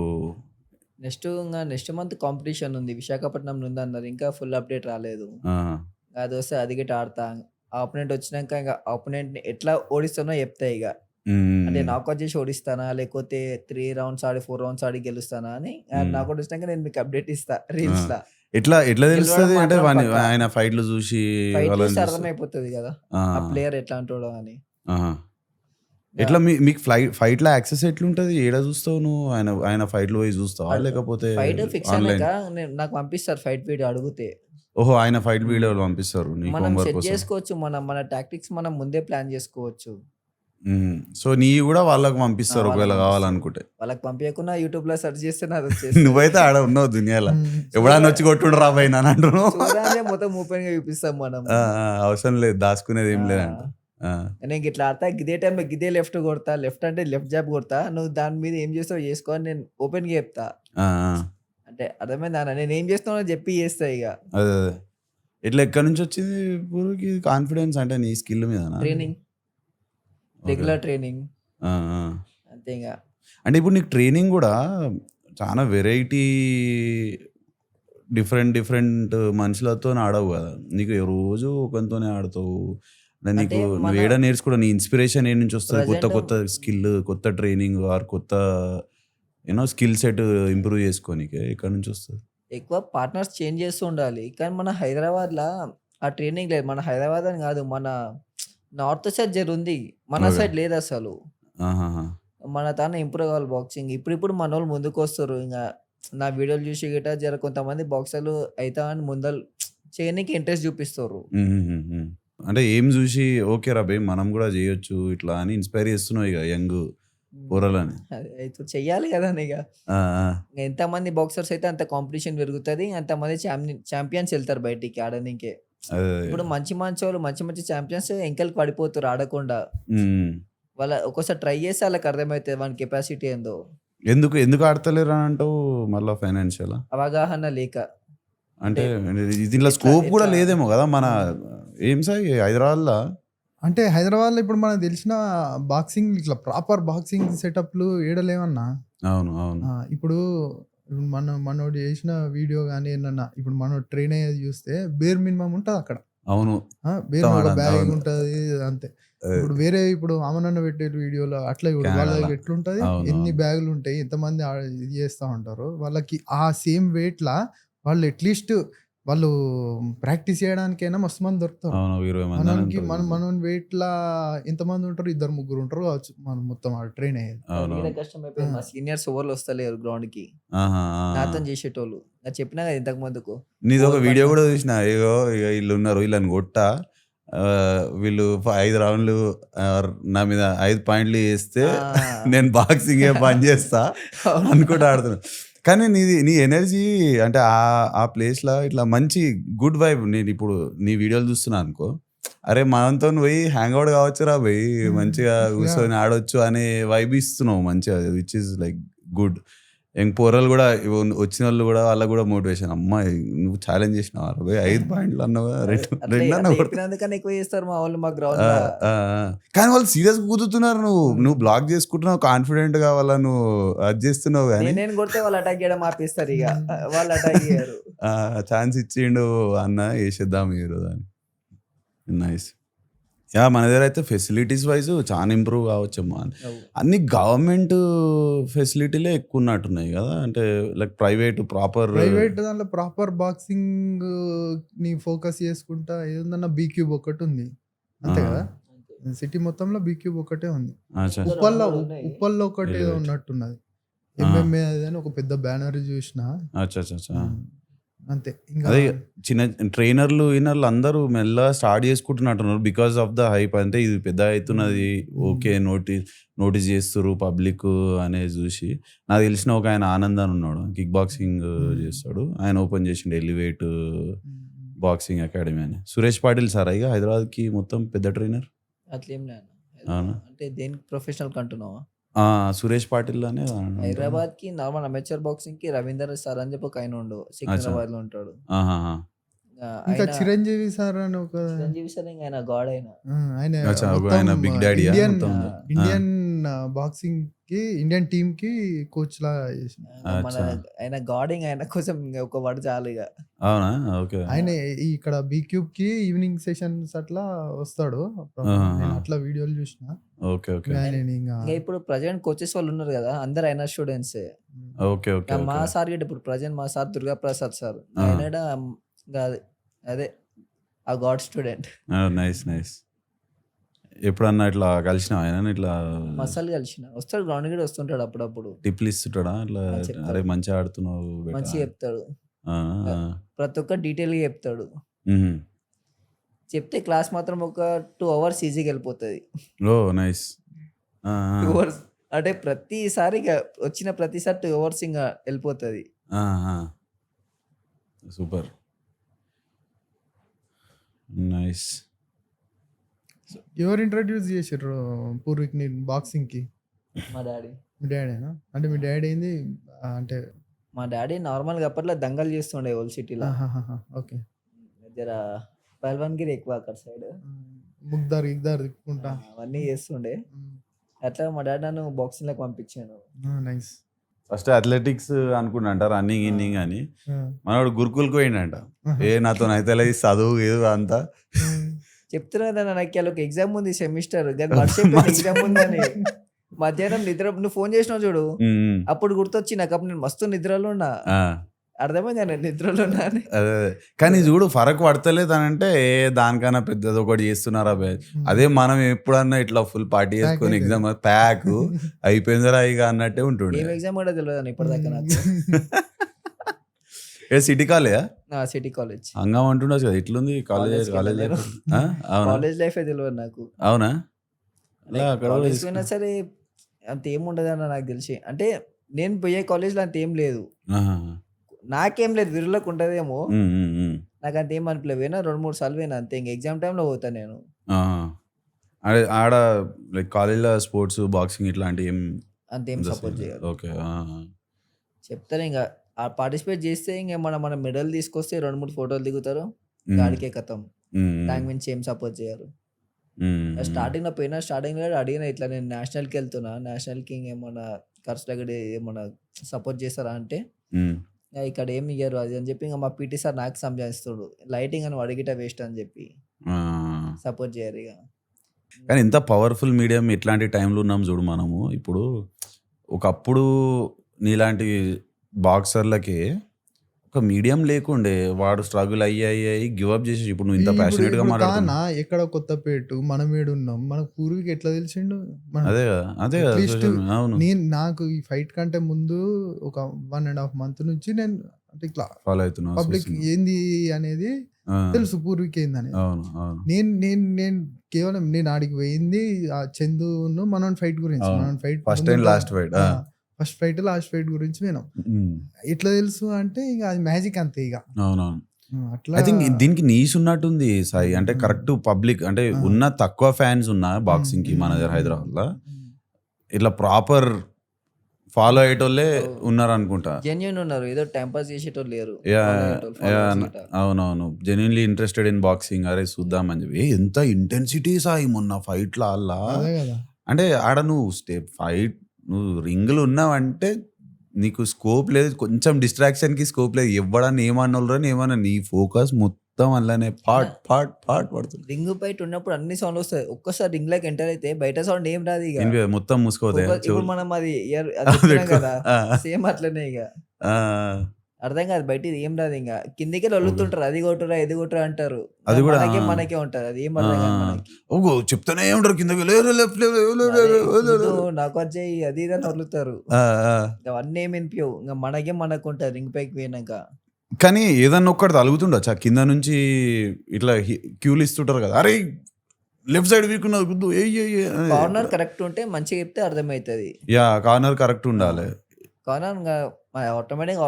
నెక్స్ట్ మంత్ కాంపిటీషన్ ఉంది, విశాఖపట్నం నుండి అన్నారు. ఇంకా ఫుల్ అప్డేట్ రాలేదు. ఆహా. అది వస్తే అది గిట్ట ఆడతా. ఆపోనెంట్ వచ్చినాక ఇంకా ఆపోనెంట్ని ఎట్లా ఓడిస్తానో చెప్తా ఇక. అంటే మ్మ్. నాకౌట్ చేసి ఓడిస్తానా, లేకపోతే 3 రౌండ్స్ ఆడి 4 రౌండ్స్ ఆడి గెలుస్తానా అని. నాకౌట్ వచ్చినాక నేను మీకు అప్డేట్ ఇస్తా రీల్స్ లా. ఎట్లా తెలుస్తుంది అంటే మాత్రం పక్కా. ఆయన ఫైట్లు చూసి ఫైట్ వాళ్ళని చూస్తే చూస్తే అర్థమైపోతుంది కదా ఆ. ఆ ప్లేయర్ ఎట్లా అంటాడో అని. ఆహా. ఎట్లా మీకు ఫైట్లో యాక్సెస్ ఎట్లుంటది? ఏడ చూస్తావు నువ్వు? ఆయన ఫైట్లు పోయి చూస్తావా లేకపోతే ఫైట్ ఫిక్స్ ఆన్లైన్? అయినాక నాకు పంపిస్తారు ఫైట్ వీడియో అడిగితే. ఓహో, ఆయన ఫైట్ వీడియోలు పంపిస్తారు నీకు మనం హోంవర్క్ సెట్ కోసం. చేసుకోవచ్చు, మన టాక్టిక్స్ మనం ముందే ప్లాన్ చేసుకోవచ్చు. సో నీ కూడా వాళ్ళకి పంపిస్తారు వాళ్ళకి ఒకవేళ పంపిస్తారు. కావాలనుకుంటే. వాళ్ళకి పంపించకుండా యూట్యూబ్ లో సెర్చ్ చేస్తే నాది వచ్చేస్తుంది. నువ్వైతే ఆడ ఉన్నావు దునియాలో. ఎవడన్నా వచ్చి కొట్టుడు రాబోయ్ అని అంటున్నావు. చూడాలే మొత్తం ఓపెన్ గా చూపిస్తాం మనం. అవసరం లేదు, దాచుకునేది ఏం లేదంట. నేను ఇట్లా ఆడతా, గిదే టైంలో గిదే లెఫ్ట్ కొడతా, లెఫ్ట్ అంటే లెఫ్ట్ జాబ్ కొడతా, నువ్వు దాని మీద ఏం చేస్తావు చేసుకో అని నేను ఓపెన్ గా చెప్తా. అంటే అర్థమైందా అన్న? నేను ఏం చేస్తానో చెప్పి చేస్తా ఇక. అదే ఇట్లా ఎక్కడి నుంచి వచ్చింది పూర్వకి కాన్ఫిడెన్స్? అంటే నీ స్కిల్ మీద ట్రైనింగ్, రెగ్యులర్ ట్రైనింగ్ అంతే ఇంకా. అంటే ఇప్పుడు నీకు ట్రైనింగ్ కూడా చాలా వెరైటీ డిఫరెంట్ మనుషులతో ఆడవు కదా. నీకు రోజు ఒకరితోనే ఆడతావు. అంటే నీకు నువ్వు ఏడ నేర్చుకోవడం, నీ ఇన్స్పిరేషన్ ఏ నుంచి వస్తుంది? కొత్త స్కిల్, కొత్త ట్రైనింగ్ ఆర్ కొత్త స్కిల్ సెట్ ఇంప్రూవ్ చేసుకోనికి ఎక్కడి నుంచి వస్తుంది? ఎక్కువ పార్ట్నర్స్ చేంజ్ చేస్తూ ఉండాలి. కానీ మన హైదరాబాద్లో ఆ ట్రైనింగ్ లేదు. మన హైదరాబాద్ అని కాదు, మన నార్త్ సైడ్ ఉంది, మన సైడ్ లేదు అసలు. మన తాను ఇంప్రూవ్ అవ్వాలి బాక్సింగ్. ఇప్పుడు మన వాళ్ళు ముందుకు వస్తారు. ఇంకా నా వీడియోలు చూసి గిట్ట జర కొంతమంది బాక్సర్లు అయితే అని ముందలు చేయడానికి ఇంట్రెస్ట్ చూపిస్తారు. అంటే ఏం చూసి ఓకే రాబే మనం కూడా చేయొచ్చు ఇట్లా అని ఇన్స్పైర్ చేస్తున్నావు ఇక యంగ్ పోరలని. అయితే చెయ్యాలి కదా ఇక. ఎంతమంది బాక్సర్స్ అయితే అంత కాంపిటీషన్ పెరుగుతుంది, అంతమంది ఛాంపియన్స్ వెళ్తారు బయటికి ఆడడానికి. ఇప్పుడు మంచి వాళ్ళు మంచి ఛాంపియన్స్ ఎంకల్కి పడిపోతారు ఆడకుండా. వాళ్ళ ఒక్కోసారి ట్రై చేస్తే వాళ్ళకి అర్థమవుతుంది వాని కెపాసిటీ ఏందో. ఎందుకు ఆడతలేరు అని అంటావు? మళ్ళీ ఫైనాన్షియల్ అవగాహన లేక. అంటే దీంట్లో స్కోప్ కూడా లేదేమో కదా మన ఏం సార్ హైదరాబాద్లో. అంటే హైదరాబాద్లో ఇప్పుడు మనకు తెలిసిన బాక్సింగ్ ఇట్లా ప్రాపర్ బాక్సింగ్ సెటప్లు ఏడలేమన్నా. అవును. ఇప్పుడు మనోడు చేసిన వీడియో కానీ ఏమన్నా ఇప్పుడు మనోడు ట్రైన్ అయ్యేది చూస్తే బేర్ మినిమం ఉంటుంది అక్కడ. అవును, బేర్ ఒక బ్యాగ్ ఉంటుంది అంతే. ఇప్పుడు వేరే ఇప్పుడు అమనన్న పెట్టే వీడియోలో అట్లా వాళ్ళకి ఎట్లుంటది, ఎన్ని బ్యాగులు ఉంటాయి, ఎంతమంది ఇది చేస్తూ ఉంటారు, వాళ్ళకి ఆ సేమ్ వెయిట్ లా వాళ్ళు అట్లీస్ట్ వాళ్ళు ప్రాక్టీస్ చేయడానికైనా మస్తు మంది దొరుకుతారు. మనకి మన వెయిట్ లా ఎంతమంది ఉంటారు, 2-3 ఉంటారు కావచ్చు మనం మొత్తం ట్రైన్ అయ్యేది. కష్టం అయిపోయింది. మా సీనియర్స్ ఓవర్లు వస్తలేరు గ్రౌండ్ కి, నాతో చేసేటోళ్ళు. నాకు చెప్పినా కదా ఇంతకు ముందుకు. నీది ఒక వీడియో కూడా చూసిన, ఇగో వీళ్ళు ఉన్నారు, వీళ్ళని కొట్ట వీళ్ళు 5 రౌండ్లు నా మీద 5 పాయింట్లు వేస్తే నేను బాక్సింగ్ పని చేస్తా అనుకుంటా ఆడుతున్నా. కానీ నీ ఎనర్జీ అంటే ఆ ప్లేస్లో ఇట్లా మంచి గుడ్ వైబ్. నేను ఇప్పుడు నీ వీడియోలు చూస్తున్నా అనుకో, అరే మనతో పోయి హ్యాంగ్ అవుట్ కావచ్చురా పోయి మంచిగా కూర్చొని ఆడొచ్చు అనే వైబ్ ఇస్తున్నావు మంచిగా, which is like good. Young పోరలు కూడా వచ్చిన వాళ్ళు కూడా వాళ్ళకి కూడా మోటివేషన్. అమ్మా నువ్వు ఛాలెంజ్ చేసినావు 65 పాయింట్లు అన్నావు కదా, రెండు అన్న కొడతా. చెప్పినందుకన్నా ఎక్కువ చేస్తారు మా వాళ్ళు మా గ్రౌండ్ కానీ వాళ్ళు సీరియస్ కుదురుతున్నారు. నువ్వు బ్లాక్ చేసుకుంటున్నావు, కాన్ఫిడెంట్ గా వాళ్ళ నువ్వు అది చేస్తున్నావు. కానీ నేను కొడితే వాళ్ళు అటాక్ చేయడం ఆపేస్తారు, ఇక వాళ్ళు అటాక్ చేయరు. ఛాన్స్ ఇచ్చిండు అన్న, వేసేద్దాం ఈరోజు అని. నైస్. యా, మన దగ్గర అయితే ఫెసిలిటీస్ వైజ్ చాలా ఇంప్రూవ్ కావచ్చమ్మా. అన్ని గవర్నమెంట్ ఫెసిలిటీలే ఎక్కువ ఉన్నట్టున్నాయి కదా, అంటే లైక్ ప్రైవేట్ దాంట్లో ప్రాపర్ బాక్సింగ్ ని ఫోకస్ చేసుకుంటా ఏదన్నా బీక్యూబ్ ఒకటి ఉంది అంతే కదా. సిటీ మొత్తంలో బీక్యూబ్ ఒకటే ఉంది. ఉప్పల్లో ఒకటి ఏదో ఉన్నట్టున్నది, ఎంఎంఏ అని ఒక పెద్ద బ్యానర్ చూసిన అంతే. అదే చిన్న ట్రైనర్లు విన్నర్లు అందరూ మెల్లగా స్టార్ట్ చేసుకుంటున్నట్టున్నారు బికాస్ ఆఫ్ ద హైప్. అంటే ఇది పెద్ద అవుతున్నది, ఓకే నోటీస్ చేస్తారు పబ్లిక్ అనేది చూసి. నాకు తెలిసిన ఒక ఆయన ఆనంద్ అని ఉన్నాడు, కిక్ బాక్సింగ్ చేస్తాడు, ఆయన ఓపెన్ చేసిండు ఎలివేట్ బాక్సింగ్ అకాడమీ అని. సురేష్ పాటిల్ సార్ ఇక హైదరాబాద్కి మొత్తం పెద్ద ట్రైనర్. అట్లేం లేదు అంటే దేనికి ప్రొఫెషనల్ కంటున్నావా? సురేష్ పాటిల్ అనే హైదరాబాద్ కి నార్మల్ అమెచర్ బాక్సింగ్ కి రవీందర్ సార్ అని చెప్పి ఒక ఆయన ఉండు, సికింద్రాబాద్ లో ఉంటాడు. ఇంకా చిరంజీవి సార్ అని ఒక చిరంజీవి సార్ ఆయన గాడ్ ఆయన బిగ్ డాడీ ఇండియన్ బాక్సింగ్ కి ఇండియన్ టీమ్ కి కోచ్ లా ఆయన గాడింగ్, ఆయన కోసం ఒక వర్డ్ చాలు ఇక. అవునా? ఓకే. ఆయన ఇక్కడ బీక్యూబ్ కి ఈవినింగ్ సెషన్స్ అట్లా వస్తాడు, అట్లా వీడియోలు చూసిన. Okay okay. ఇంకా ఇప్పుడు ప్రజెంట్ కోచెస్ వాళ్ళు ఉన్నారు కదా, అందరు అయినా స్టూడెంట్స్. Okay okay. మా సార్ గిట్ట ఇప్పుడు ప్రజెంట్ మా సార్ దుర్గా ప్రసాద్ సార్, ఆయన అదే ఆ గాడ్ స్టూడెంట్. Nice nice. ఎప్పుడన్నా ఇట్లా కలిసిన ఆయన ఇట్లా మసాలు కలిసిన వస్తాడు, గ్రౌండ్ కూడా వస్తుంటాడు అప్పుడప్పుడు. టిప్లు ఇస్తుంటాడా ఇట్లా, అరే మంచిగా ఆడుతున్నావు, మంచిగా చెప్తాడు, ప్రతి ఒక్క డీటెయిల్ గా చెప్తాడు. చెప్తే క్లాస్ మాత్రం ఒక 2 hours ఈజీగా వెళ్ళిపోతుంది. ఓ నైస్. 2 hours అంటే ప్రతిసారి వచ్చిన ప్రతిసారి 2 hours ఇంకా వెళ్ళిపోతుంది. Super nice. ఎవరు ఇంట్రడ్యూస్ చేసారు పూర్విక్ ని బాక్సింగ్ కి? మా డాడీ. మీ డాడీనా? అంటే మీ డాడీ ఏంది అంటే? మా డాడీ నార్మల్ గా అప్పట్లో దంగల్ చేస్తుండే ఓల్డ్ సిటీలో. ఓకే. జర పల్వన్గిరి ఎక్కువ అక్కడ సైడ్, ముగ్దార్ తిప్పుకుంటా అవన్నీ చేస్తుండే. అట్లా మా డాడీ నన్ను బాక్సింగ్ లోకి పంపించాను. నైస్. ఫస్ట్ అథ్లెటిక్స్ అనుకుంటా, రన్నింగ్ ఇన్నింగ్ అని. మనోడు గురుకుల్కి పోయిండంట. నాతో అయితే చదువు ఏదో అంతా చెప్తున్నా కదా, నాకు ఒక ఎగ్జామ్ ఉంది సెమిస్టర్, ఎగ్జామ్ ఉందని. మధ్యాహ్నం నిద్ర నువ్వు ఫోన్ చేసినావు చూడు, అప్పుడు గుర్తొచ్చి నాకు అప్పుడు నేను మస్తు నిద్రలో ఉన్నా. అర్థమైంది నేను నిద్రలో ఉన్నా అని. అదే కానీ చూడు ఫరక్ పడతలేదు అని అంటే దానికన్నా పెద్దది ఒకటి చేస్తున్నారా బే. అదే మనం ఎప్పుడన్నా ఇట్లా ఫుల్ పార్టీ చేసుకొని ఎగ్జామ్ ప్యాక్ అయిపోయిందిరా ఇక అన్నట్టే ఉంటుండే. ఎగ్జామ్ కూడా తెలియదు ఇప్పటిదాకా నాకు. సిటీ కాలేజా? City college. హంగామా అంటుండొచ్చు కదా, ఇట్లుంది కాలేజ్ లైఫ్ తెలియదు నాకు. అవునా? అయినా సరే అంత ఏముండదు అన్న నాకు తెలిసి. అంటే నేను పోయే కాలేజ్ లో అంత ఏం లేదు, నాకేం లేదు, విరులకు ఉంటదేమో, నాకు అంత ఏం అనిపించలేదు. పోయినా 2-3 సార్లు పోయినా అంతే, ఇంక ఎగ్జామ్ టైంలో పోతా నేను. ఆడ లైక్ కాలేజ్లో స్పోర్ట్స్ బాక్సింగ్ ఇట్లాంటి అంతేం సపోర్ట్ చేయాలి. ఓకే. చెప్తారు ఇంకా పార్టిసిపేట్ చేస్తే ఇంకా మన మెడల్ తీసుకొస్తే 2-3 ఫోటోలు దిగుతారు, గాడికే కథం. దాని గురించి ఏం సపోర్ట్ చేయరు. స్టార్టింగ్ లో పోయినా, స్టార్టింగ్ లో అడిగిన ఇట్లా నేను నేషనల్కి వెళ్తున్నా, నేషనల్కి ఏమన్నా ఖర్చు దగ్గర ఏమన్నా సపోర్ట్ చేస్తారా అంటే ఇక్కడ ఏమి ఇయ్యరు అది అని చెప్పి ఇంకా మా పీటీ సార్ నాకు సంజాయిస్తాడు, లైటింగ్ అని అడిగిట వేస్ట్ అని చెప్పి సపోర్ట్ చేయరు ఇక. కానీ ఎంత పవర్ఫుల్ మీడియం ఇట్లాంటి టైంలో ఉన్నాం చూడు మనము. ఇప్పుడు ఒకప్పుడు నీలాంటి బాక్సర్లకి ఒక మీడియం లేకుండే, వాడు స్ట్రగుల్ అయ్యాయి గివ్ అప్ చేసి ఇప్పుడు నువ్వు ఇంత ప్యాషనేట్ గా మాట్లాడుతున్నా. ఎక్కడ కొత్తపేట మనం ఏడున్నాం, మనకు పూర్వీకి ఎట్లా తెలిసిండు? అదే కదా. నాకు ఈ ఫైట్ కంటే ముందు ఒక 1.5 months నుంచి నేను అంటే ఇట్లా ఫాలో అవుతున్నా, పబ్లిక్ ఏంది అనేది తెలుసు, పూర్వీకి ఏందని. నేను కేవలం నేను ఆడికి పోయింది ఆ చందును మనం ఫైట్ గురించి, మనం fight first and last fight, first fight last fight గురించి విన్నాం. ఎట్లా తెలుసు అంటే ఇక అది మ్యాజిక్ అంతే ఇక. అట్లా ఐ థింక్ దీనికి నీష్ ఉన్నట్టుంది సాయి. అంటే కరెక్ట్ పబ్లిక్ అంటే ఉన్న తక్కువ ఫ్యాన్స్ ఉన్న బాక్సింగ్ కి మన దగ్గర హైదరాబాద్ లో ఇట్లా ప్రాపర్ ఫాలో అయ్యేటోళ్ళే ఉన్నారు అనుకుంటా. జెన్యున్ ఉన్నారు, ఏదో టైం పాస్ చేసేటోళ్ళు లేరు. యా Follow అయ్యేటోళ్ళు, followers గిట్ట. అవునవును, జెన్యున్లీ ఇంట్రెస్టెడ్ ఇన్ బాక్సింగ్. అరే చూద్దామని చెప్పి ఎంత ఇంటెన్సిటీ సాయి మొన్న ఫైట్ల అలా. అదే కదా. అంటే ఆడ నువ్వు ఫైట్ నువ్వు రింగులు ఉన్నావంటే నీకు స్కోప్ లేదు, కొంచెం డిస్ట్రాక్షన్ కి స్కోప్ లేదు. ఇవ్వడాన్ని ఏమన్నా ఏమన్నా నీ ఫోకస్ మొత్తం అలానే పాట్ పడుతుంది. రింగ్ బయట ఉన్నప్పుడు అన్ని సౌండ్ వస్తాయి, ఒక్కసారి రింగ్ లోకి ఎంటర్ అయితే బయట సౌండ్ ఏం రాదు ఇక. మొత్తం మూసుకోతాయి ఇప్పుడు మనం అది పెట్టినాం కదా, సేమ్ అట్లనే ఇక అర్థం కాదు, బయట ఇది ఏం రాదు. ఇంకా కిందికి వదులుతుంటారు, అది కొట్టురా ఇది కొట్టురా అంటారు. అది కూడా మనకే ఉంటది, అది ఏం అర్థం కాదు మనకి. చెప్తానే ఉంటారు కిందకి నాకు వచ్చాయి అది ఇది అని వదులుతారు, అవన్నీ ఏమి వినిపించవు. ఇంకా మనకే మనకు ఉంటది రింగ్ పైకి పోయినాక. కానీ ఏదన్నా ఒక్కటి తలుగుతుండొచ్చు ఆ కింద నుంచి ఇట్లా క్యూలు ఇస్తుంటారు కదా, అరే లెఫ్ట్ సైడ్ వీకున్నది కార్నర్ కరెక్ట్ ఉంటే మంచిగా చెప్తే అర్థమవుతుంది. యా కార్నర్ కరెక్ట్ ఉండాలి. కార్నర్ ఆటోమేటిక్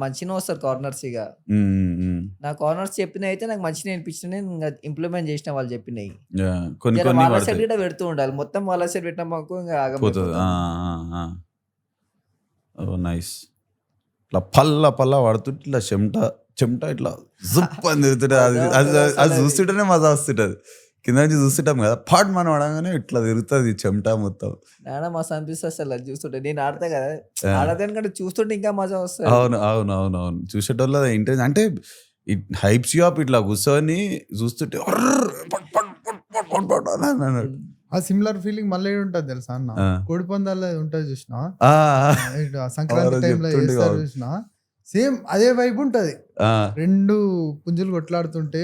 మంచిగా వస్తారు కార్నర్స్. ఇక నా కార్నర్స్ చెప్పినవి అయితే నాకు మంచిగా అనిపించినాయి, ఇంకా ఇంప్లిమెంట్ చేసిన వాళ్ళు చెప్పినాయి. కొన్ని వాళ్ళ సైడ్ కూడా పెడుతూ ఉండాలి, మొత్తం వాళ్ళ సైడ్ పెట్టిన మాకు ఇంకా పోతుంది. నైస్. ఇట్లా పల్ల పడుతుంటే ఇట్లా చెమట ఇట్లా జుప్ అని తిరుగుతుంటే అది చూస్తుంటేనే మజా వస్తుంటది. కింద నుంచి చూస్తుంటాం కదా, పాట్ మనం ఆడగానే ఇట్లా తిరుగుతుంది చెమట మొత్తం. నాన్న మస్తు అనిపిస్తుంది అసలు అది చూస్తుంటే. నేను ఆడతా కదా, ఆడదానికంటే చూస్తుంటే ఇంకా మజా వస్తుంది. అవును చూసేటోళ్ళ ఇంట్రెస్ట్ అంటే ఇట్ హైప్స్ యూ అప్. ఇట్లా కూర్చొని చూస్తుంటే ఆ సిమిలర్ ఫీలింగ్ మళ్ళీ ఉంటుంది తెలుసా అన్న, కోడి పందాలు ఉంటుంది చూసినా, సంక్రాంతి టైంలో చేస్తారు చూసినా, సేమ్ అదే వైబ్ ఉంటది. రెండు పుంజులు కొట్లాడుతుంటే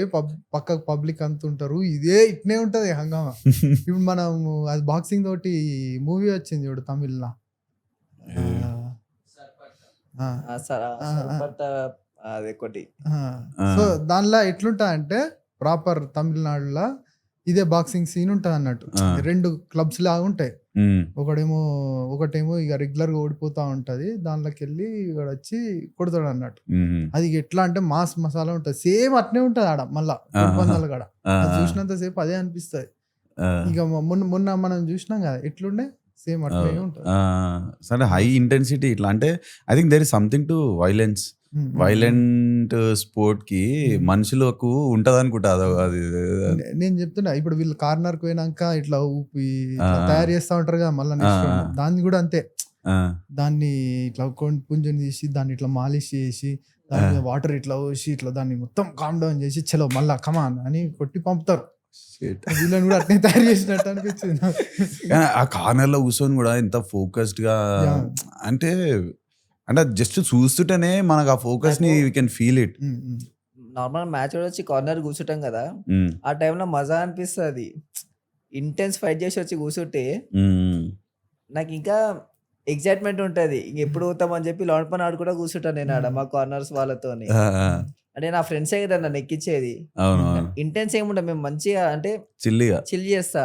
పక్కకు పబ్లిక్ అంత ఉంటారు, ఇదే ఇట్నే ఉంటది హంగామా. ఇప్పుడు మనం అది బాక్సింగ్ తోటి మూవీ వచ్చింది ఇప్పుడు తమిళ్లో, అదొకటి. సో దానిలో ఎట్లుంటా అంటే ప్రాపర్ తమిళనాడులో ఇదే బాక్సింగ్ సీన్ ఉంటది అన్నట్టు. రెండు క్లబ్స్ లాగా ఉంటాయి, ఒకటేమో ఇక రెగ్యులర్ గా ఓడిపోతా ఉంటది, దానిలోకి వెళ్ళి ఇక్కడ వచ్చి కొడతాడు అన్నట్టు. అది ఎట్లా అంటే మాస్ మసాలా ఉంటది, సేమ్ అట్నే ఉంటది ఆడ. మళ్ళా పందాలు కాడ చూసినంత సేపు అదే అనిపిస్తుంది. ఇక మొన్న మనం చూసినాం కదా ఎట్లుండే, సేమ్ అట్లనే ఉంటది. సరే హై ఇంటెన్సిటీ ఇట్లా అంటే I think there is something to violent sport కి మనుషులకు ఉంటది అనుకుంటా. అది నేను చెప్తున్నా, ఇప్పుడు వీళ్ళు కార్నర్ కి పోయినాక ఇట్లా ఊపి తయారు చేస్తా ఉంటారు కదా, మళ్ళీ దాన్ని కూడా అంతే. దాన్ని ఇట్లా పుంజుని తీసి దాన్ని ఇట్లా మాలిష్ చేసి దాని మీద వాటర్ ఇట్లా పోసి ఇట్లా దాన్ని మొత్తం కామ్ డౌన్ చేసి చలో మళ్ళా కమాన్ అని కొట్టి పంపుతారు. వీళ్ళని కూడా అట్నే తయారు చేసినట్టు అనిపించింది. ఆ కార్నర్ లో కూర్చొని కూడా ఎంత ఫోకస్డ్ గా అంటే జస్ట్ చూస్తుంటేనే మనకు ఆ ఫోకస్ ని we can feel it. Normal match వచ్చి కార్నర్ కూర్చుంటాం కదా, ఆ టైంలో మజా అనిపిస్తుంది. ఇంటెన్స్ ఫైట్ చేసి వచ్చి కూర్చుంటే నాకు ఇంకా ఎగ్జైట్మెంట్ ఉంటది. ఎప్పుడు పోతామని చెప్పి లాన్ పని ఆడు కూడా కూర్చుంటాను నేను ఆడ మా కార్నర్స్ వాళ్ళతోని. అంటే నా ఫ్రెండ్సే కదా నన్ను ఎక్కించేది. ఇంటెన్స్ ఏముంటా, మేము మంచిగా అంటే చిల్ చేస్తా,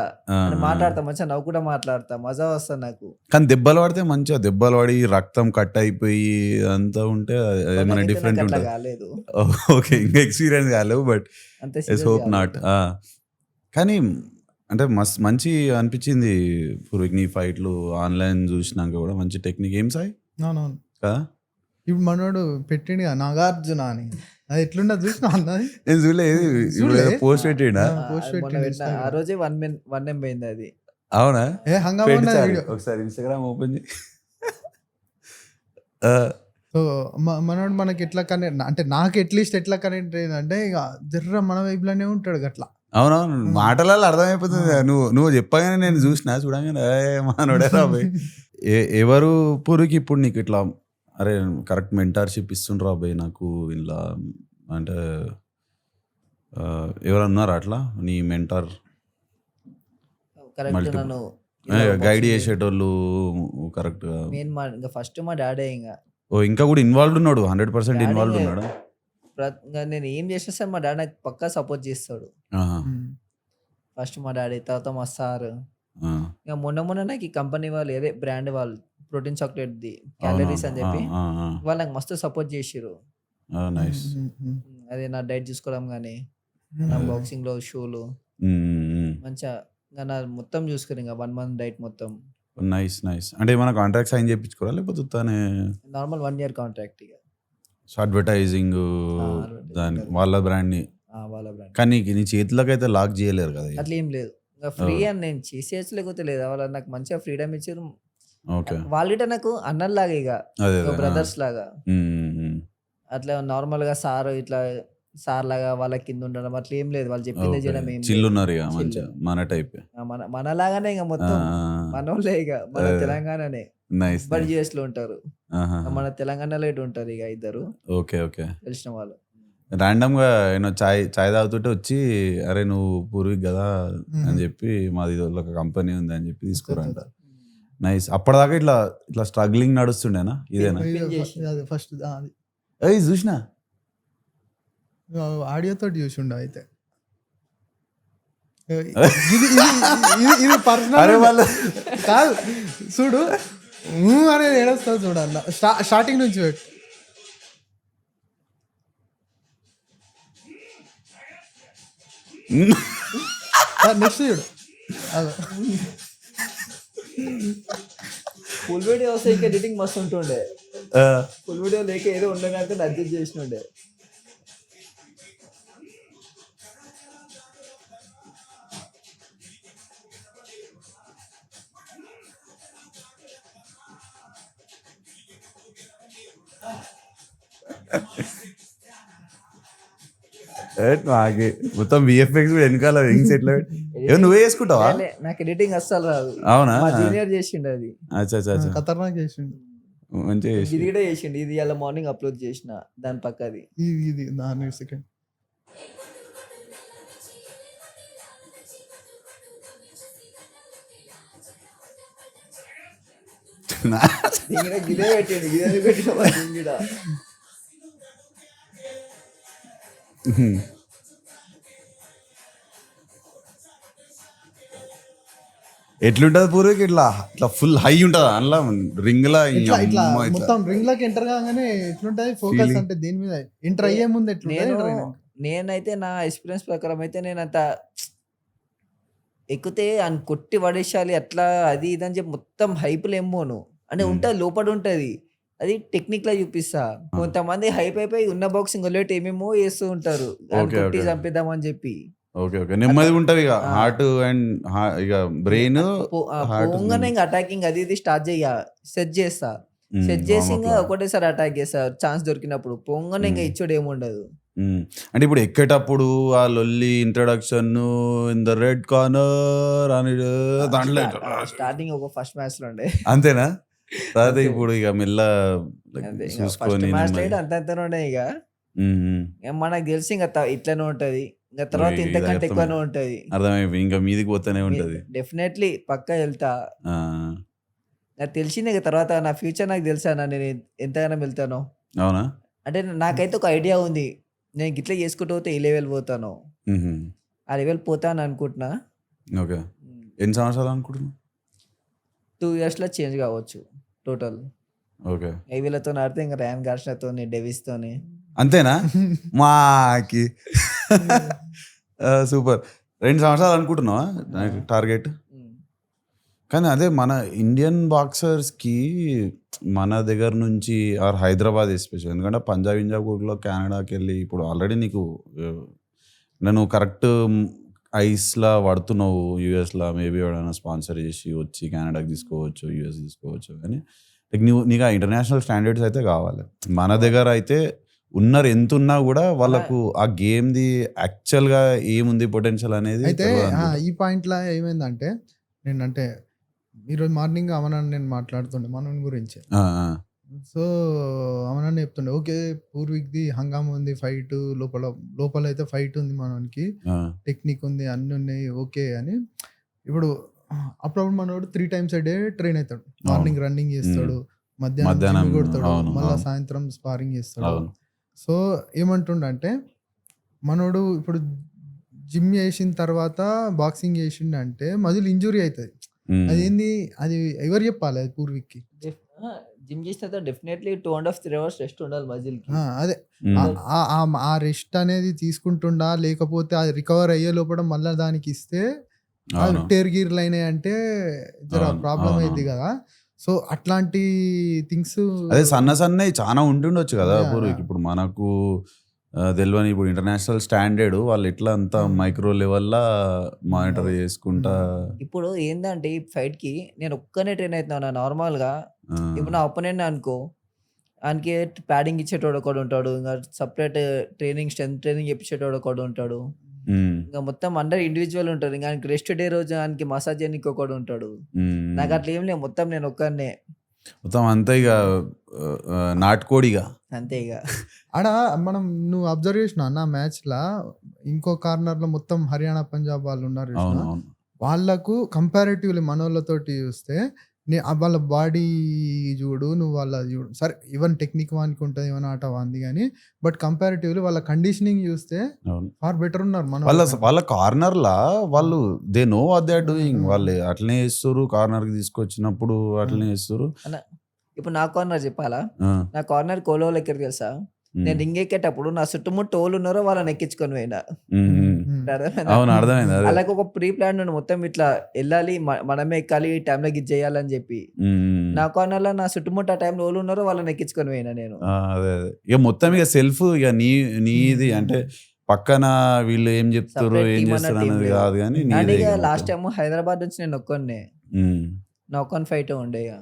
మాట్లాడతా, మంచిగా నవ్వు కూడా మాట్లాడతా, మజా వస్తుంది నాకు. కానీ దెబ్బలు పడితే మంచిగా దెబ్బలు పడి రక్తం కట్ అయిపోయి అంతా ఉంటే ఏమైనా డిఫరెంట్ ఉంటుంది. కాలేదు, ఓకే, ఇంకా ఎక్స్పీరియన్స్ కాలేవు, బట్ హోప్ నాట్. కానీ అంటే మంచి అనిపించింది నీ ఫైట్లు ఆన్లైన్ చూసినాక కూడా. మంచి టెక్నిక్. ఏం సాయి కదా ఇప్పుడు మనోడు పెట్టిండు నాగార్జున అని, అది ఎట్లుండదు చూసినా అన్నది. నేను చూడలేదు, పోస్ట్ పెట్టిండా? ఆ రోజే 1M పోయింది అది. అవునా? ఒకసారి ఇన్స్టాగ్రామ్ ఓపెన్ చేయి. సో మనోడు మనకి ఎట్లా కనెక్ట్ అంటే నాకు అట్లీస్ట్ ఎట్లా కనెక్ట్ అయిందంటే ఇక జర్ర మన వైపులోనే ఉంటాడు అట్లా. అవునవును, మాటలలో అర్థమైపోతుంది. నువ్వు చెప్పగానే నేను చూడగానే మనోడే రాబోయ్. ఎవరు పూరికి ఇప్పుడు నీకు ఇట్లా అరే కరెక్ట్ మెంటార్షిప్ ఇస్తుండ్రా బాయ్ నాకు ఇలా అంటే ఎవరన్నా ఉన్నారా అట్లా నీ మెంటార్, గైడ్ చేసేటోళ్ళు కరెక్ట్? ఫస్ట్ మా డాడీ. ఇంకా కూడా ఇన్వాల్వ్ ఉన్నాడు, 100% ఇన్వాల్వ్ ఉన్నాడు. నేను ఏం చేసేస్తాను మా డాడీ నాకు పక్కా సపోర్ట్ చేస్తాడు. ఫస్ట్ మా డాడీ, తర్వాత మా సార్. ఇంకా మొన్న నాకు ఈ కంపెనీ వాళ్ళు ఏదే బ్రాండ్ వాళ్ళు ప్రోటీన్ చాక్లెట్ ది క్యాలరీస్ అని చెప్పి వాళ్ళు నాకు మస్తు సపోర్ట్ చేసిర్రు. అదే నా డైట్ చూసుకోవడం కానీ, నా బాక్సింగ్ లో షూలు మంచిగా నా మొత్తం చూసుకుని ఇంకా 1 month డైట్ మొత్తం నైస్ నైస్. అంటే ఏమైనా కాంట్రాక్ట్ సైన్ చేయించుకోరా లేకపోతే ఉత్తానే నార్మల్ 1 ఇయర్ కాంట్రాక్ట్ ఇక. అడ్వర్టైజింగ్ దాని వాళ్ళ బ్రాండ్ని? వాళ్ళ బ్రాండ్. కానీ నీ చేతులకు అయితే లాక్ చేయలేరు కదా. అట్లా ఏం లేదు. ఇంకా ఫ్రీ అని నేను చేసేయచ్చు, లేకపోతే లేదు. వాళ్ళు నాకు మంచిగా ఫ్రీడమ్ ఇచ్చారు. ఓకే. వాళ్ళిట నాకు అన్నల్లాగా ఇక, అదే బ్రదర్స్ లాగా. అట్లా నార్మల్ గా సార్ ఇట్లా సార్ లాగా వాళ్ళ కింద ఉండడం అట్లా ఏం లేదు. వాళ్ళు చెప్పింది చేయడం ఏం చిల్లు లేదు. ఉన్నారు ఇక మంచిగా మన టైప్. మనలాగానే ఇక మొత్తం మనోళ్ళే ఇక, మన తెలంగాణనే. నైస్. బట్ జిఎస్ లో ఉంటారు, మన తెలంగాణలో ఇటు ఉంటారు ఇక ఇద్దరు ఓకే ఓకే. తెలిసిన వాళ్ళు. ర్యాండమ్ గా ఏమో చాయ్ తాగుతుంటే వచ్చి అరే నువ్వు పూర్వీక్ కదా అని చెప్పి మాది ఒక కంపెనీ ఉంది అని చెప్పి తీసుకురంట. నైస్. అప్పటిదాకా ఇట్లా ఇట్లా స్ట్రగ్లింగ్ నడుస్తుండేనా? ఇదేనా ఫస్ట్ అయ్యి చూసినా ఆడియోతో చూసిండు అయితే. ఇది పర్సనల్ కాదు చూడు అనేది ఏడొస్తుంది చూడన్న స్టార్టింగ్ నుంచి పెట్టు. నెక్స్ట్ చూడు. ఫుల్ వీడియో వస్తే ఇంకా ఎడిటింగ్ మస్తు ఉంటుండే. ఫుల్ వీడియో లేక ఏదో ఉండగానే అడ్జస్ట్ చేసినుండే. నాకే మొత్తం విఎఫ్ఎక్స్ కూడా వెనకాల రింగ్స్ ఎట్లా ఏమో నువ్వే చేసుకుంటావా? నాకు ఎడిటింగ్ అస్సలు రాదు. అవునా? మా జూనియర్ చేసిండు అది. ఖతర్నాక్ చేసిండు, మంచిగా ఇది కూడా చేసిండు. ఇది ఇలా మార్నింగ్ అప్లోడ్ చేసిన దాని పక్కది. ఇది దాని సెకండ్ గిదే పెట్టిండు, గిదే పెట్టిన. ఎట్లుంటది పూర్వీక్? ఇట్లా ఇట్లా ఫుల్ హై ఉంటదా అందులో రింగ్ లా? మొత్తం రింగ్ లోకి ఎంటర్ కాగానే ఎట్లుంటది ఫోకస్ అంటే దేని మీద ఎంటర్ అయ్యే ముందు ఎట్లుంటది? నేనైతే నా ఎక్స్పీరియన్స్ ప్రకారం అయితే నేను అంత ఎక్కితే అని కొట్టి పడేసాలి అట్లా అది ఇది అని చెప్పి మొత్తం హైపులు ఏమోను అంటే ఉంటుంది, లోపల ఉంటది. అది టెక్నిక్ లా చూపిస్తా. కొంతమంది హైప్ అయిపోయి ఉన్న బాక్సింగ్ ఒలేట్ ఏమేమో చేస్తూ ఉంటారు కొట్టి చంపేద్దాం అని చెప్పి. Okay okay. నెమ్మది ఉంటది ఇక హార్ట్ అండ్ ఇక బ్రెయిన్ పోగానే ఇంకా అటాకింగ్ అది ఇది స్టార్ట్ చేయ సెట్ చేస్తా. సెట్ చేసి ఇంకా ఒకటేసారి అటాక్ చేస్తా ఛాన్స్ దొరికినప్పుడు. పోగానే ఇంకా ఇచ్చోడు ఏముండదు. అంటే ఇప్పుడు ఎక్కేటప్పుడు ఆ లొల్లి introduction in the red corner అని దాంట్లో స్టార్టింగ్ ఒక ఫస్ట్ మ్యాచ్ లో ఉండే అంతేనా? తర్వాత ఇప్పుడు ఇక మెల్ల చూసుకొని అంత ఉండే ఇక మనకు తెలిసి ఇంకా ఇట్లనే ఉంటది. ఇంకా తర్వాత ఇంతకంటే ఎక్కువనే ఉంటది. అర్థమైపోయి ఇంకా మీదికి పోతూనే ఉంటది. డెఫినెట్లీ పక్కా వెళ్తా. నాకు తెలిసింది ఇక తర్వాత నా ఫ్యూచర్ నాకు తెలుసా నేను ఎంతగానో వెళ్తాను. అవునా? అంటే నాకైతే ఒక ఐడియా ఉంది, నేను గిట్లా చేసుకుంటూ పోతే ఏ లెవెల్ పోతాను, ఆ లెవెల్ పోతాను అనుకుంటున్నా. ఓకే. ఎన్ని సంవత్సరాలు అనుకుంటున్నా? 2 years లో చేంజ్ కావచ్చు టోటల్. ఓకే. వీళ్ళతో ఆడితే ఇంకా ర్యాన్ గార్షన్తో డెవిస్ తోని. అంతేనా? మాకి సూపర్. 2 సంవత్సరాలు అనుకుంటున్నావా టార్గెట్? కానీ అదే మన ఇండియన్ బాక్సర్స్కి మన దగ్గర నుంచి ఆర్ హైదరాబాద్ ఎస్పెషల్, ఎందుకంటే పంజాబ్ ఇంజాబ్లో కెనడాకి వెళ్ళి ఇప్పుడు ఆల్రెడీ నీకు నేను కరెక్ట్ ఐస్లా పడుతున్నావు యూఎస్లో. మేబీ ఎవరైనా స్పాన్సర్ చేసి వచ్చి కెనడాకి తీసుకోవచ్చు, యూఎస్ తీసుకోవచ్చు. కానీ నీకు ఆ ఇంటర్నేషనల్ స్టాండర్డ్స్ అయితే కావాలి. మన దగ్గర అయితే ఉన్నారు ఎంత ఉన్నా కూడా వాళ్ళకు ఆ గేమ్ది యాక్చువల్గా ఏముంది పొటెన్షియల్ అనేది. అయితే ఈ పాయింట్లో ఏమైందంటే నేనంటే ఈరోజు మార్నింగ్ అమనాన్ని నేను మాట్లాడుతుండే మనోని గురించి. సో అమనాన్ని చెప్తుండే ఓకే పూర్వీక్ది హంగామా ఉంది, ఫైట్ లోపల అయితే ఫైట్ ఉంది, మనోనికి టెక్నిక్ ఉంది, అన్ని ఉన్నాయి ఓకే అని. ఇప్పుడు అప్పుడప్పుడు మనోడు 3 times a day ట్రైన్ అవుతాడు. మార్నింగ్ రన్నింగ్ చేస్తాడు, మధ్యాహ్నం కొడతాడు, మళ్ళీ సాయంత్రం స్పారింగ్ చేస్తాడు. సో ఏమంటుండంటే మనోడు ఇప్పుడు జిమ్ చేసిన తర్వాత బాక్సింగ్ చేసిండంటే మజిల్ ఇంజురీ అవుతుంది. అదేంది అది ఎవరు చెప్పాలి అది పూర్వీక్కి? జిమ్ చేసిన డెఫినెట్లీ 2.5-3 hours రెస్ట్ ఉండాలి మజిల్ కి. అదే ఆ రెస్ట్ అనేది తీసుకుంటుండా, లేకపోతే అది రికవర్ అయ్యే లోపల మళ్ళీ దానికి ఇస్తే అవును. టేర్ గీర్లు అయినాయి అంటే జర అవును. ప్రాబ్లం అవును. అయింది కదా. సో అట్లాంటి థింగ్స్ అదే సన్నయి చాలా ఉంటుండొచ్చు కదా Yeah, పూర్వీకి. yeah. ఇప్పుడు మనకు తెలియని ఇప్పుడు ఇంటర్నేషనల్ స్టాండర్డ్ వాళ్ళు ఎట్లా అంతా మైక్రో లెవెల్లా మానిటర్ చేసుకుంటా. ఇప్పుడు ఏందంటే ఈ ఫైట్‌కి నేను ఒక్కనే ట్రైన్ అయితున్నా నార్మల్‌గా. ఆ, ఇప్పుడు నా ఒపోనెంట్ అనుకో, ఆనికి ప్యాడింగ్ ఇచ్చేటోడు ఒకడుంటాడు. ఇంగ సెపరేట్ స్ట్రెంత్ ట్రైనింగ్ చేపించేటోడు ఒకడుంటాడు. ఉమ్, ఇంక మొత్తం అందరూ ఇండివిడ్యువల్ ఉంటారు. ఇంక ఆయనకి రెస్ట్ డే రోజు ఆయనకి మసాజ్ చేయనీకి ఒకడుంటాడు. ఉమ్. నాకు అట్లా ఏం లేదు. మొత్తం నేను ఒక్కడినే. మొత్తం అంతా ఇక నాటుకోడిగా. అంతే ఇగ. ఆడ మనం నువ్వు అబ్జర్వ్ చేసినావు అన్న మ్యాచ్‌లా ఇంకో కార్నర్‌లో మొత్తం హర్యానా, పంజాబ్ వాళ్ళు ఉన్నారు అవును చూసినావా? అవును. వాళ్ళకు కంపారిటివ్‌లీ మనోళ్ళతోటి చూస్తే వాళ్ళ బాడీ చూడు, నువ్వు వాళ్ళ చూడు. సరే ఈవెన్ టెక్నిక్ వానికి ఉంటుంది, ఏమైనా ఆట వాంది కానీ బట్ కంపారిటివ్‌లీ వాళ్ళ కండిషనింగ్ చూస్తే అవును. ఫార్ బెటర్ ఉన్నారు వాళ్ళ మనోళ్ళ. వాళ్ళ కార్నర్లా వాళ్ళు they know what they are doing. వాళ్ళు అట్లనే చేస్తారు. కార్నర్కి తీసుకొచ్చినప్పుడు అట్లనే చేస్తారు. అన్న ఇప్పుడు నా కార్నర్ చెప్పాలా? ఆ, నా కార్నర్ కోలోళ్ళు ఎక్కడికి తెలుసా? నేను రింగ్ ఎక్కేటప్పుడు నా చుట్టుముట్టు ఎవరున్నారో వాళ్ళని ఎక్కించుకొని పోయినా. ఉమ్, ఉమ్. ఇప్పుడు అర్థమైందా? అవును అర్థమైంది. అదే. అలాగ ఒక ప్రీ ప్లాన్ ఉండి మొత్తం ఇట్లా వెళ్ళాలి, మనమే ఎక్కాలి, ఈ టైంలో ఇది చేయాలని చెప్పి. ఉమ్. నా కార్నర్‌లో నా చుట్టుముట్టు ఆ టైంలో ఎవరు ఉన్నారో వాళ్ళని ఎక్కించుకొని పోయినా నేను. అదే అదే ఇక మొత్తం ఇక సెల్ఫ్ ఇక నీది అంటే పక్కన వీళ్ళు ఏం చెప్తారు Separate ఏం team అన్న చేస్తారు team అన్నది లేదు. కాదు కానీ అండ్ నీదే ఇక ఇక లాస్ట్ మొత్తం. టైం హైదరాబాద్ నుంచి నేను ఒక్కడినే. ఉమ్. నా ఒక్కని ఫైట్ ఉండే ఇక.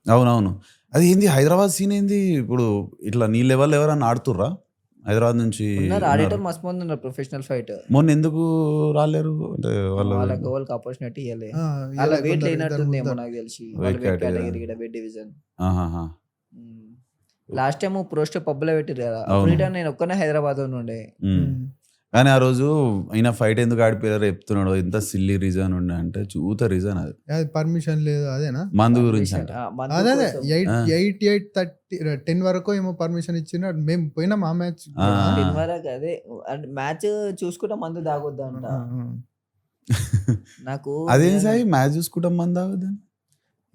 అవునవును. అది ఏంది హైదరాబాద్ సీన్ ఏంది ఇప్పుడు ఇట్లా నీ లెవెల్ ఎవరన్నా ఆడుతుర్రా హైదరాబాద్ నుంచి? ఉన్నారు ఉన్నారు. ఆడిటర్ మస్తు మంది ఉన్నారు ప్రొఫెషనల్ ఫైట్. మొన్న ఎందుకు రాలేరు అంటే వాళ్ళకి ఎవరికి ఆపర్చునిటీ ఇవ్వలే. ఆ, అలా ఇలా వెయిట్ కొందరు లేనట్టుందేమో ఇద్దరు నాకు తెలిసి. Weight వాళ్ళ వెయిట్ category. కేటగిరీ ఇక్కడ వెయిట్ డివిజన్. ఆహాహా. లాస్ట్ టైం ప్రోస్టో పబ్లో పెట్టారు కదా. అవును. అప్పుడు ఇటా నేను ఒక్కనే హైదరాబాద్ ఉండే. ఉమ్. కానీ ఆ రోజు ఈయన ఫైట్ ఎందుకు ఆడిపోయారో చెప్తున్నాడు. ఎంత సిల్లీ రీజన్ ఉండే అంటే చూత రీజన్ అది అది పర్మిషన్ లేదు అదేనా? మందు గురించి అంట. అదే అదే కోసం. 8:30 వరకు ఏమో పర్మిషన్ ఇచ్చిన. మేము పోయినాం ఆ మ్యాచ్. ఆ. 10 వరకు అదే మ్యాచ్ చూసుకుంటే మందు తాగొద్దు అంట. నాకు అదేం సాయి మ్యాచ్ చూసుకుంటాం మంది తాగొద్దని?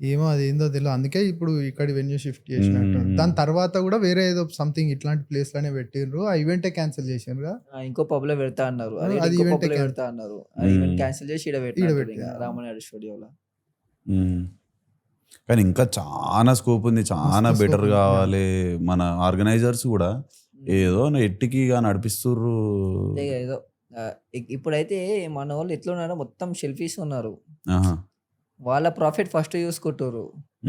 ఏమో అది ఏందో తెలియదు. అందుకే ఇప్పుడు ఇక్కడ వెన్యూ షిఫ్ట్ చేసినట్టు. దాని తర్వాత కూడా వేరే ఏదో సంథింగ్ ఇట్లాంటి ప్లేస్ లోనే పెట్టిండ్రు. ఆ ఈవెంటే క్యాన్సిల్ చేసిండ్రు. ఇంకో పబ్ లో పెడతా అన్నారు. అది ఇంకో event పబ్ లో can- పెడతా అన్నారు. ఆ ఈవెంట్ క్యాన్సిల్ చేసి ఈడ పెట్టినారు పెట్టినారు. రామనాయుడు స్టూడియోలో. కానీ ఇంకా చాలా స్కోప్ ఉంది. చాలా మస్తు scope బెటర్ ఉంది. కావాలి. మన ఆర్గనైజర్స్ కూడా ఏదో ఎట్టికిగా నడిపిస్తుర్రు. అంతే ఏదో ఇప్పుడైతే మన వాళ్ళు ఎట్లా ఉన్నారో మొత్తం సెల్ఫీస్ ఉన్నారు. ఆహా. వాళ్ళ ప్రాఫిట్ ఫస్ట్ చూసుకుంటారు.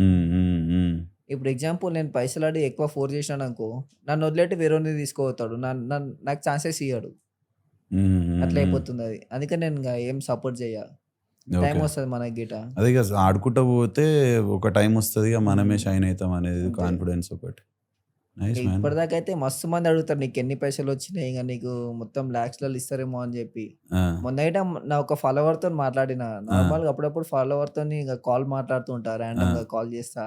ఉమ్, ఉమ్, ఉమ్. ఇప్పుడు ఎగ్జాంపుల్ నేను పైసలు ఆడి ఎక్కువ ఫోర్ చేసినాను అనుకో, నన్ను వదిలేటి వేరే తీసుకోతాడు. నాకు ఛాన్సెస్ ఇయ్యాడు. ఉమ్, ఉమ్, అట్లా ఉమ్. అయిపోతుంది అది. అందుకని నేను ఇంకా ఏం సపోర్ట్ చేయ. Time okay. వస్తుంది మనకి గిట. అదే ఇక ఆడుకుంటా పోతే ఒక టైం వస్తుంది ఇక మనమే షైన్ అవుతాం అనేది అంతే. కాన్ఫిడెన్స్ ఒకటి. Nice man. ఇప్పటిదాకా అయితే మస్తు మంది అడుగుతారు నీకు ఎన్ని పైసలు వచ్చినాయి, ఇంకా నీకు మొత్తం లాక్స్లలో ఇస్తారేమో అని చెప్పి. మొన్న నా ఒక ఫాలోవర్ తో మాట్లాడిన. నార్మల్ గా అప్పుడప్పుడు ఫాలోవర్ తో ఇంకా కాల్ మాట్లాడుతూ ఉంటా, ర్యాండమ్ గా కాల్ చేస్తా.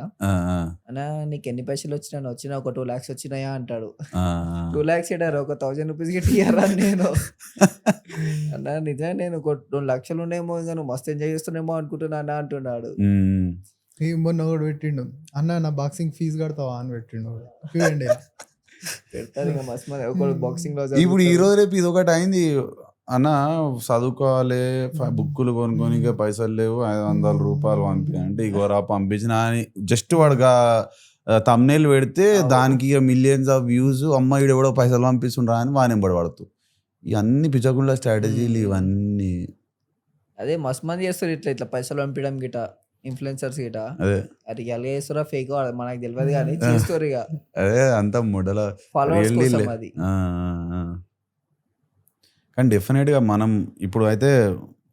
అన్నా నీకు ఎన్ని పైసలు వచ్చినా వచ్చినా ఒక 2 lakhs వచ్చినాయా అంటాడు. 2 lakhs ఇడారు, ఒక 1000 రూపీస్ గిట్ ఇయ్యారా నేను. అన్నా నిజంగా నేను ఒక 2 లక్షలు ఉండేమో, ఇంకా నువ్వు మస్తు ఎంజాయ్ చేస్తున్నామో అనుకుంటున్నా అన్న అంటున్నాడు. మొన్న ఒకటి పెట్టిండు, అన్న నా బాక్సింగ్ ఫీజు కడతావా అని పెట్టిండు. చూడండి పెడతారు ఇంకా మస్తు మంది. ఒక బాక్సింగ్ లో ఇప్పుడు ఈ రోజు రేపు ఇది ఒకటి అయింది అన్న. చదువుకోవాలి, బుక్కులు కొనుక్కొని పైసలు లేవు, 500 రూపాయలు పంపి అంటే ఇగోరా పంపించిన అని జస్ట్ వాడుగా తమ్నేల్ పెడితే దానికి ఇక మిలియన్స్ ఆఫ్ వ్యూస్. అమ్మ ఈడ కూడా పైసలు పంపిస్తుండ్రా అని వానెంబడి పడుతూ ఇవన్నీ పిచ్చగుళ్ళ స్ట్రాటజీలు ఇవన్నీ. అదే మస్తు మంది చేస్తారు ఇట్లా ఇట్లా పైసలు పంపించడం గిట. ఇన్ఫ్లుయెన్సర్స్ గిట అదే అది ఎలా చేస్తారో ఫేక్ మనకు తెలియదు కానీ చేస్తారు ఇక అదే అంత ముడల ఫాలోవర్స్ really కోసం లే. అది. కానీ డెఫినెట్గా మనం ఇప్పుడు అయితే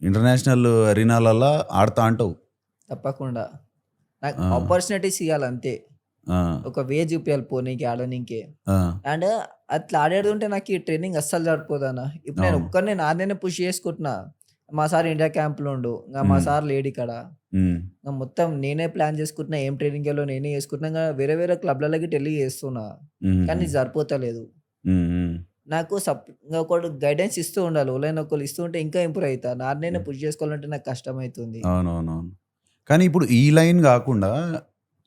ఇంటర్నేషనల్ అరీనాలలో ఆడుతా అంటావు. తప్పకుండా నాకు ఆపర్చునిటీస్ ఇవ్వాలి అంతే. ఒక వే చూపించాలి పోనీకి ఆడనీకే. అండ్ అట్లా ఆడేది ఉంటే నాకు ఈ ట్రైనింగ్ అస్సలు సరిపోదన్న. ఇప్పుడు నేను ఒక్కరిని నాదేనే పుష్ చేసుకుంటున్నా. మా సార్ ఇండియా క్యాంప్లో ఉండు, ఇంకా మా సార్ లేడు ఇక్కడ. ఇంకా మొత్తం నేనే ప్లాన్ చేసుకుంటున్నా, ఏం ట్రైనింగ్ వెళ్ళో నేనే చేసుకుంటున్నా. ఇంకా వేరే వేరే క్లబ్లకి వెళ్ళి చేస్తున్నా, కానీ సరిపోతలేదు నాకు. ఇంకా ఒకటి గైడెన్స్ ఇస్తూ ఉండాలి. ఓలైన ఒకళ్ళు ఇస్తూ ఉంటే ఇంకా ఇంప్రూవ్ అవుతా. నాన్నే పుష్ చేసుకోవాలంటే నాకు కష్టం అవుతుంది. అవునవునవును. కానీ ఇప్పుడు ఈ లైన్ కాకుండా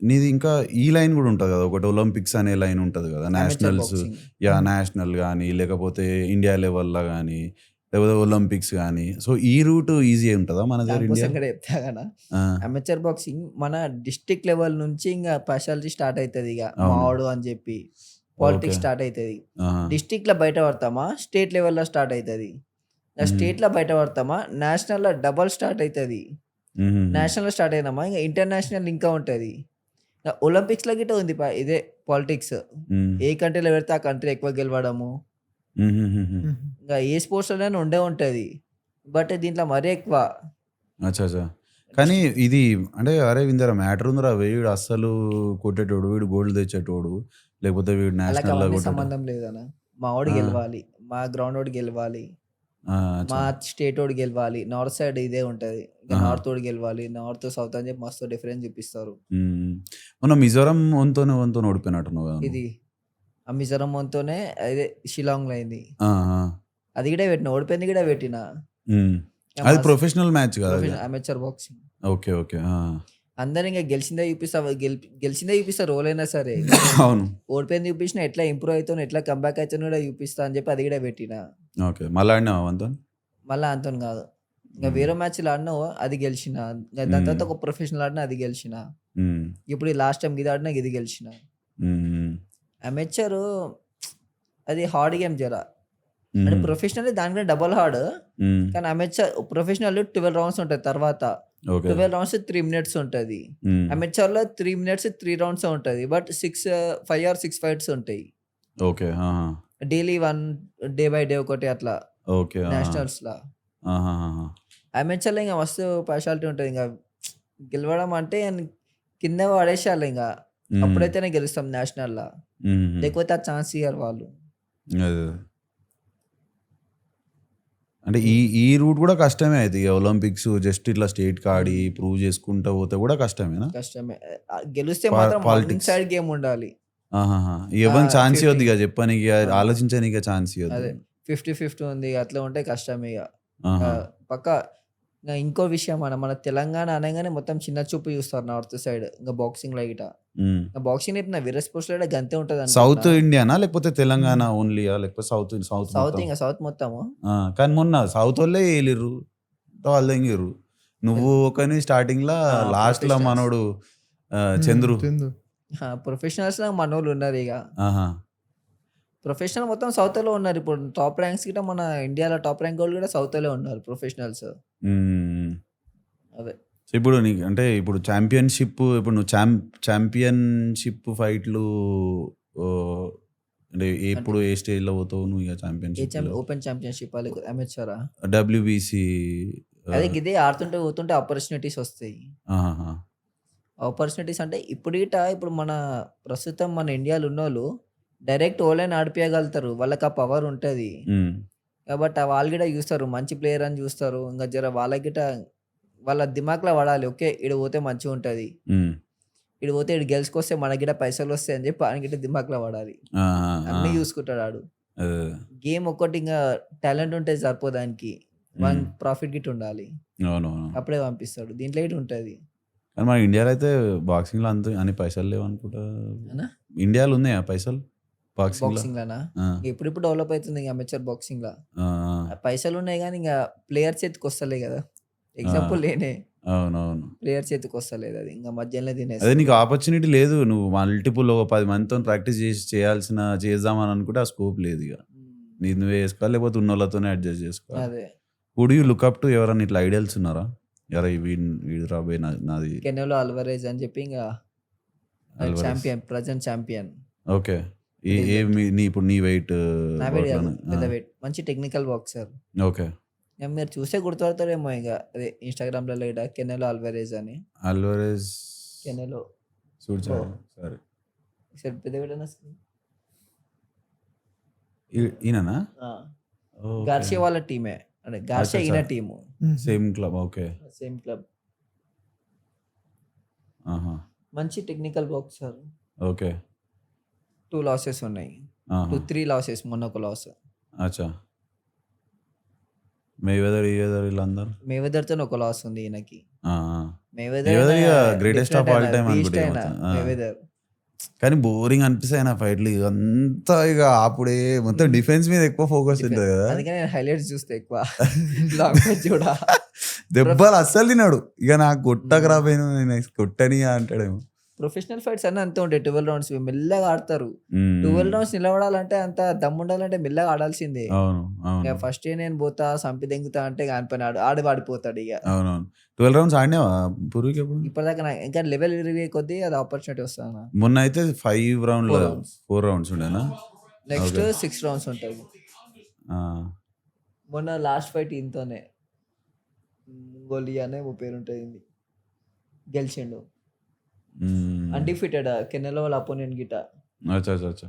నీది ఇంకా ఈ లైన్ కూడా ఉంటుంది కదా, ఒకటి ఒలింపిక్స్ అనే లైన్ ఉంటుంది కదా, నేషనల్స్. నేషనల్ కానీ లేకపోతే ఇండియా లెవెల్లో కానీ లేకపోతే ఒలింపిక్స్ కానీ. సో ఈ రూట్ ఈజీ ఉంటుందా మన దగ్గర దానికోసం ఇండియా? కూడా చెప్తా కదా, అమెచర్ బాక్సింగ్ మన డిస్ట్రిక్ట్ లెవెల్ నుంచి ఇంకా స్పెషాలిటీ స్టార్ట్ అవుతుంది, ఇక అవును. మావాడు అని చెప్పి ఓకే. పాలిటిక్స్ స్టార్ట్ అవుతుంది. ఆహా. డిస్ట్రిక్ట్లో బయట పడతామా, స్టేట్ లెవెల్లో స్టార్ట్ అవుతుంది. స్టేట్లో బయట పడతామా, నేషనల్లో డబల్ స్టార్ట్ అవుతుంది. నేషనల్లో స్టార్ట్ అయినామా ఇంకా ఇంటర్నేషనల్ ఇంకా ఉంటుంది. ఒలింపిక్స్లో గిట్ట ఉంది ఇదే పాలిటిక్స్. ఏ కంట్రీలో పెడితే ఆ కంట్రీ ఎక్కువ గెలవడము, ఇంకా ఏ స్పోర్ట్స్లోనే ఉండే ఉంటుంది. బట్ దీంట్లో మరీ ఎక్కువ అచ్చా అచ్చా. కానీ ఇది అంటే అరే వీందర మ్యాటర్ ఉందిరా, వీడు అస్సలు కొట్టేటోడు, వీడు గోల్డ్ తెచ్చేటోడు, లేకపోతే వీడు అలాగే నేషనల్లో అవన్నీ కొట్టేటోడు. సంబంధం లేదన్న. మా వాడు ఆ. గెలవాలి, మా గ్రౌండ్ వాడు గెలవాలి, అచ్చా. మా స్టేట్ వాడు గెలవాలి. నార్త్ సైడ్ ఇదే ఉంటుంది, ఇంకా ఆహా. నార్త్ వాడు గెలవాలి, నార్త్ సౌత్ అని చెప్పి మస్తు డిఫరెన్స్ చూపిస్తారు. మొన్న మిజోరం వంతోనే ఓడిపోయినట్టున్నావు కదా నువ్వు. ఇది ఆ మిజోరం వంతోనే అదే షిలాంగ్లో అయింది. ఆ, ఆ. అది కూడా పెట్టిన, ఓడిపోయింది కూడా పెట్టిన. అది ప్రొఫెషనల్ మ్యాచ్ కదా అది. Armature boxing okay okay. అందరు ఇంకా గెలిచిందే చూపిస్తారు, గెలిచిందే చూపిస్తారు రోలైనా సరే. అవును. ఓడిపోయింది చూపించిన, ఎట్లా ఇంప్రూవ్ అవుతాను, ఎట్లా కంబ్యాక్ అవుతాను కూడా చూపిస్తా అని చెప్పి అది కూడా పెట్టిన. ఓకే. మళ్ళీ ఆడినావా వంతో? మళ్ళీ అంతో కాదు, ఇంకా వేరే మ్యాచ్లు ఆడినావు అది గెలిచిన, దాని తర్వాత ఒక ప్రొఫెషనల్ ఆడినా అది గెలిచిన, ఇప్పుడు లాస్ట్ టైం ఇది ఆడినా ఇది గెలిచిన. అమెచర్ అది హార్డ్ గేమ్ జరా, అంటే ప్రొఫెషనల్ దానికంటే డబల్ హార్డ్. కానీ అమెచర్ ప్రొఫెషనల్ 12 రౌండ్స్ ఉంటుంది, తర్వాత 12 రౌండ్స్ 3 minutes ఉంటుంది. అమెచర్లో 3 minutes 3 rounds ఉంటుంది, బట్ 5 or 6 ఫైట్స్ ఉంటాయి. Okay. Daily 1 day by day ఒకటి అట్లా ఓకే. నేషనల్స్లో. అమెచర్లో ఇంకా మస్తు స్పెషాలిటీ ఉంటుంది, ఇంకా గెలవడం అంటే కింద పడేసాలి, ఇంకా అప్పుడైతేనే గెలుస్తాం నేషనల్లో, లేకపోతే ఆ ఛాన్స్ ఇయ్యారు వాళ్ళు. అంటే ఈ రూట్ కూడా కష్టమే అయితే, ఒలింపిక్స్ జస్ట్ ఇట్లా స్టేట్ ఆడి ప్రూవ్ చేసుకుంటా పోతే కూడా కష్టమేనా? కష్టమే. గెలిస్తే మాత్రం politics. సైడ్ గేమ్ ఉండాలి. ఎవరిని ఛాన్స్ 50. ఇవ్వద్దు ఇక, చెప్పనికి ఆలోచించడానికి ఛాన్స్ ఇవ్వద్దు. అదే 50-50 ఉంది, అట్లా ఉంటే కష్టమే ఇక. పక్క ఇంకా ఇంకో విషయం, మన తెలంగాణ అనగానే మొత్తం చిన్న చూపు చూస్తారు నార్త్ సైడ్, ఇంకా బాక్సింగ్ లో గిట. బాక్సింగ్ అయిపోయిన వేరే స్పోర్ట్స్ లో గంతే ఉంటది. సౌత్ ఇండియానా లేకపోతే తెలంగాణ ఓన్లీయా లేకపోతే సౌత్ సౌత్ సౌత్, ఇంకా సౌత్ మొత్తము. కానీ మొన్న సౌత్ వాళ్ళే వేయలేరు, వాళ్ళు ఎంగిరు. నువ్వు ఒకని స్టార్టింగ్ లా, లాస్ట్ లా professionals. మనోడు చంద్రు. ప్రొఫెషనల్స్ లో మనోళ్ళు ఉన్నారు ఇక. ప్రొఫెషనల్ మొత్తం సౌత్ లో ఉన్నారు. ఇప్పుడు టాప్ ర్యాంక్స్ గిట మన ఇండియాలో టాప్ ర్యాంక్ వాళ్ళు కూడా సౌత్ లో ఉన్నారు ప్రొఫెషనల్స్. అదే ఇప్పుడు నీకు అంటే ఇప్పుడు ఛాంపియన్షిప్, ఇప్పుడు నువ్వు ఛాంపియన్షిప్ ఫైట్లు అంటే ఎప్పుడు ఏ స్టేజ్ లో పోతావు నువ్వు ఇక ఛాంపియన్షిప్? ఓపెన్ ఛాంపియన్షిప్ అమెచరా, WBC అదే ఇదే ఆడుతుంటే పోతుంటే ఆపర్చునిటీస్ వస్తాయి. ఆపర్చునిటీస్ అంటే ఇప్పుడు మన ప్రస్తుతం మన ఇండియాలో ఉన్న వాళ్ళు డైరెక్ట్ ఓన్లైన్ ఆడిపియగలుగుతారు, వాళ్ళకి ఆ పవర్ ఉంటుంది కాబట్టి వాళ్ళు కూడా చూస్తారు, మంచి ప్లేయర్ అని చూస్తారు. ఇంకా జర వాళ్ళకి వాళ్ళ దిమాక్లో పడాలి, ఓకే ఇడు పోతే మంచిగా ఉంటుంది, ఇడు పోతే ఇడు గెలుచుకొస్తే మనకి గిట పైసలు వస్తాయి అని చెప్పి ఆయన గిట్ట దిమాక్లో పడాలి. అన్నీ చూసుకుంటాడు ఆడు. గేమ్ ఒక్కటి ఇంకా టాలెంట్ ఉంటే సరిపోదానికి, వన్ ప్రాఫిట్ గిట్ ఉండాలి, అప్పుడే పంపిస్తాడు. దీంట్లో ఇటు ఉంటుంది. కానీ మన ఇండియాలో అయితే బాక్సింగ్ లో అంత అన్ని పైసలు లేవు అనుకుంటా. ఇండియాలో ఉన్నాయా పైసలు బాక్సింగ్ లోనా? ఇప్పుడు డెవలప్ అవుతుంది అమెచర్ బాక్సింగ్ లా, పైసలు ఉన్నాయి కానీ ఇంకా ప్లేయర్ చేతికి వస్తలే కదా. ఎగ్జాంపుల్ నేనే, అవునవును, ప్లేయర్ చేతికి వస్తలేదు, అది ఇంకా మధ్యలో అదే తినేసి. నీకు ఆపర్చునిటీ లేదు. నువ్వు మల్టిపుల్ ఒక 10 మందితో ప్రాక్టీస్ చేద్దామని అనుకుంటే ఆ స్కోప్ లేదు ఇక. నువ్వే వేసుకోవాలి, లేకపోతే ఉన్న వాళ్ళతోనే అడ్జస్ట్ చేసుకోవాలి. అదే would you look up to ఎవరన్నా ఇట్లా ఐడియల్స్ ఉన్నారా? ఎవరా వీడు రాబోయే నాది? కెనెలో ఆల్వారెజ్ అని చెప్పి, ఇంకా ఛాంపియన్, ప్రజెంట్ ఛాంపియన్. ఓకే. ఇప్పుడు నీ వెయిట్? పెద్ద వెయిట్, మంచి టెక్నికల్ బాక్సర్. ఓకే. మీరు చూసే గుర్తుపడతారేమో ఇక, అదే ఇన్స్టాగ్రామ్ లో లేడా కెనెలో ఆల్వారెజ్ అని. ఆల్వారెజ్ కెనెలో సరే పెద్ద పెట్టనా ఈయననా? గార్షియా వాళ్ళ టీమే, అంటే గార్షియా ఈయన team, same club. Okay, same club. మంచి టెక్నికల్ బాక్సర్. ఓకే. 2 losses ఉన్నాయి, 2-3 losses, మొన్న ఒక లాస్. అచ్చా. మేవెదర్ వీళ్ళందరూ? మేవెదర్ తో ఒక లాస్ ఉంది ఈయనకి. Mayweather greatest of all time అనుకుంటా. మేవెదర్ కానీ బోరింగ్ అనిపిస్తాయి నా ఫైట్లు అంతా ఇక అప్పుడే మొత్తం డిఫెన్స్ మీద ఎక్కువ ఫోకస్ ఉంటుంది కదా. అందుకే నేను హైలైట్స్ చూస్తే ఎక్కువ లాంగ్ మ్యాచ్ కూడా. దెబ్బలు అస్సలు తిన్నాడు ఇక నాకు కొట్టకు రాబోయిన నేను కొట్టని అంటాడేమో. ప్రొఫెషనల్ ఫైట్స్ అన్నీ అంతే ఉంటాయి. 12 రౌండ్స్ మెల్లగా ఆడతారు. 12 రౌండ్స్ నిలబడాలంటే అంత దమ్ము ఉండాలంటే మెల్లగా ఆడాల్సిందే. అవును అవును ఫస్ట్ నేను పోతా సంపి దెంగుతా అంటే కానిపోయినాడు ఆడి వాడిపోతాడు ఇక. అవునవును 12 రౌండ్స్ ఆడినావా పూర్వీకి ఎప్పుడు? ఇప్పటిదాకా ఇంకా లెవెల్ ఇరిగే కొద్దీ అది ఆపర్చునిటీ వస్తాను. మొన్న అయితే 5 రౌండ్ల 4 rounds. 4 రౌండ్స్ ఉండేనా? నెక్స్ట్ 6 రౌండ్స్ ఉంటుంది. ఆ, మొన్న లాస్ట్ ఫైట్ ఇంతోనే గోలియానే ఓ పేరు ఉంటుంది గెలిచిండు. మ్మ్. అన్డిఫీటెడ్ కెనెలో వాళ్ళ అపోనెంట్ గిట. అచ్చా అచ్చా అచ్చా.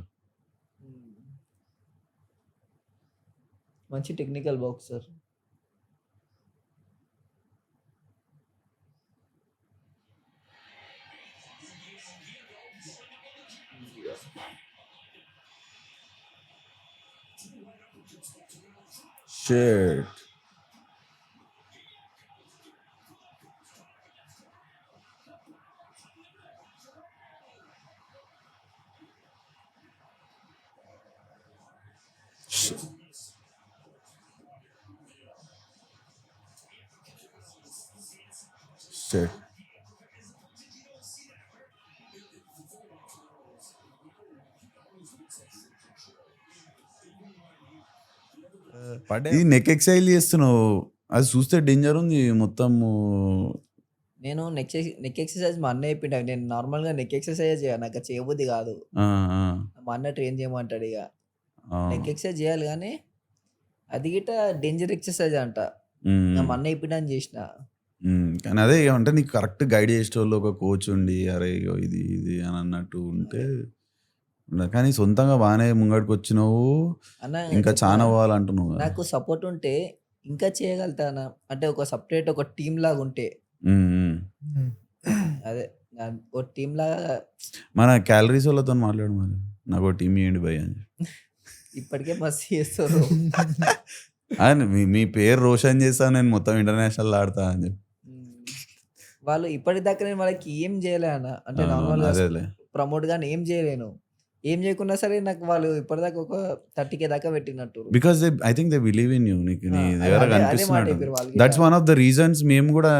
మంచి టెక్నికల్ బాక్సర్. Shit. Shit. ఈ నెక్ ఎక్సైల్ చేస్తున్నావు అది చూస్తే డేంజర్ ఉంది మొత్తము. నేను నెక్ ఎక్సర్సైజ్ మా అన్న చెప్పిండు. నేను నార్మల్గా నెక్ ఎక్సర్సైజ్ చేయాలి, నాకు చేయబుద్ధి కాదు. ఆ, ఆ, మా అన్న ట్రైన్ చేయమంటాడు ఇక. అవును. నెక్ ఎక్సర్సైజ్ చేయాలి కానీ అది గిట డేంజర్ ఎక్సర్సైజ్ అంట. మ్మ్. మా అన్న చెప్పిండని చేసిన. కానీ అదే అంటే నీకు కరెక్ట్ గైడ్ చేసేటోళ్ళు ఒక కోచ్ ఉండి అరే ఇగో ఇది ఇది అని అన్నట్టు ఉంటే కానీ సొంతంగా బాగానే ముంగడికి వచ్చినావు అన్న ఇంకా చెప్పనా, చాలా పోవాలంటున్నావు కదా. నాకు సపోర్ట్ ఉంటే ఇంకా చేయగలుగుతానా అంటే ఒక సపరేట్ ఒక టీం లాగా ఉంటే. మ్మ్. అదే ఒక టీం లాగా. మన క్యాలరీస్ వాళ్ళతో మాట్లాడు మరి నాకు టీం ఇవ్వండి భయ్ అని చెప్పి. ఇప్పటికే మస్తు చేస్తారు. ఆయన మీ పేరు రోషన్ చేస్తాను నేను మొత్తం ఇంటర్నేషనల్ ఆడతా అని చెప్పి. వాళ్ళు ఇప్పటిదాకా నేను వాళ్ళకి ఏం చేయలే అన్న. అంటే నార్మల్గా అదేలే ప్రమోట్ గానీ ఏం చేయలేను. ఏం చేయకున్నా సరే నాకు వాళ్ళు ఇప్పటిదాకా ఒక 30K దాకా పెట్టినట్టు. Because I think they believe in you. నీకు నీ దగ్గర అదే మాట కనిపిస్తున్నాడు. చెప్పారు వాళ్ళకి. That's one of the reasons మేము కూడా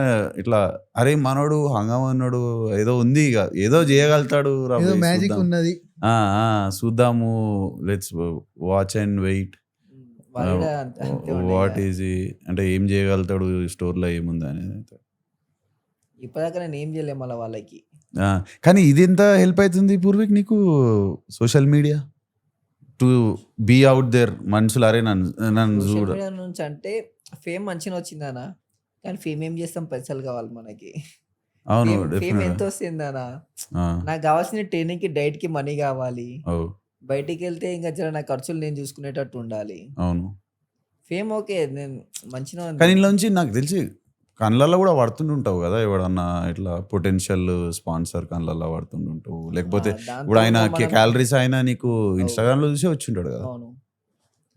ఇట్లా అరే మనోడు హంగామా ఉన్నాడు ఏదో ఉంది ఇక ఏదో చేయగలుగుతాడు రా ఏదో భయ్, మ్యాజిక్ చూద్దాం. ఉన్నది. చూద్దాము లెట్స్ వాచ్ అండ్ వెయిట్ వాళ్ళు కూడా అంతే ఉండే వాట్ ఇక. ఈజీ అంటే ఏం చేయగలుగుతాడు స్టోర్లో ఏముంది అనేది. ఇప్పటిదాకా నేను ఏం చేయలేము మళ్ళీ వాళ్ళకి. కానీ ఇది ఎంత హెల్ప్ అవుతుంది పూర్వీక్ నీకు social media to be out there మనుషులు అరే నన్ను సోషల్ చూడ. మీడియా నుంచి అంటే ఫేమ్ మంచిగా వచ్చిందనా, కానీ ఫేమ్ ఏం చేస్తాం, పైసలు కావాలి మనకి. అవును ఫేమ్ ఎంత డెఫినెట్. వస్తుందనా, నాకు కావాల్సిన ట్రైనింగ్ కి డైట్ కి మనీ కావాలి. బయటికి వెళ్తే ఇంకా జర నా ఖర్చులు నేను చూసుకునేటట్టు ఉండాలి. అవును ఫేమ్ ఓకే నేను మంచిగా ఉంది. కానీ ఇందులో నుంచి నాకు తెలిసి కళ్ళల్లో కూడా పడుతుంటుంటావు కదా ఎవడన్నా ఇట్లా పొటెన్షియల్ స్పాన్సర్ కళ్ళల్లో పడుతుంటుంటావు లేకపోతే దాంతో ఇప్పుడు ఆయన మనం క్యాలరీస్ అయినా నీకు ఇన్స్టాగ్రామ్ లో చూసి వచ్చింటాడు కదా. అవును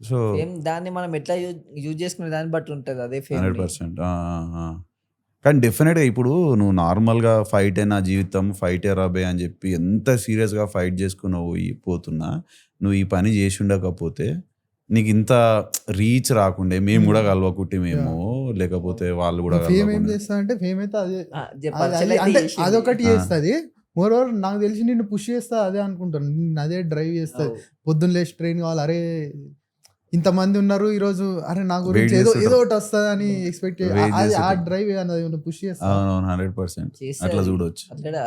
సో ఫేమ్ దాన్ని మనం ఎట్లా యూజ్ చేసుకునే దాన్ని బట్టి ఉంటుంది అదే ఫేమ్. 100%. కానీ డెఫినెట్గా ఇప్పుడు నువ్వు నార్మల్గా ఫైట్ నా జీవితం ఫైట్ రాబే అని చెప్పి ఎంత సీరియస్గా ఫైట్ చేసుకున్నావు పోతున్నా నువ్వు ఈ పని చేసి ఉండకపోతే నీకు ఇంత రీచ్ రాకుండే మేము కూడా కలవకుంటే మేము లేకపోతే వాళ్ళు కూడా ఫేమ్ ఏం కలవకుండే. చేస్తా అంటే ఫేమ్ అయితే అదే పరిచయం అయితే అంటే చేసింది. అదొకటి ఆ. చేస్తుంది. మోర్ ఓవర్ నాకు తెలిసి నిన్ను పుష్ చేస్తా అదే అనుకుంటాను. నిన్ను అదే డ్రైవ్ చేస్తుంది. అవు. పొద్దున్న లేచి ట్రైన్ కావాలి, అరే ఇంతమంది ఉన్నారు ఈ రోజు, అరే నా గురించి Wait ఏదో చేస్తుంటారు. ఏదో ఒకటి వస్తుంది అని ఎక్స్పెక్ట్ Wait ఆ చేస్తుంటారు. డ్రైవ్ అన్నది పుష్ చేస్తా. అవునవును 100% చేస్తే అట్లా అది చూడవచ్చు. అట్లా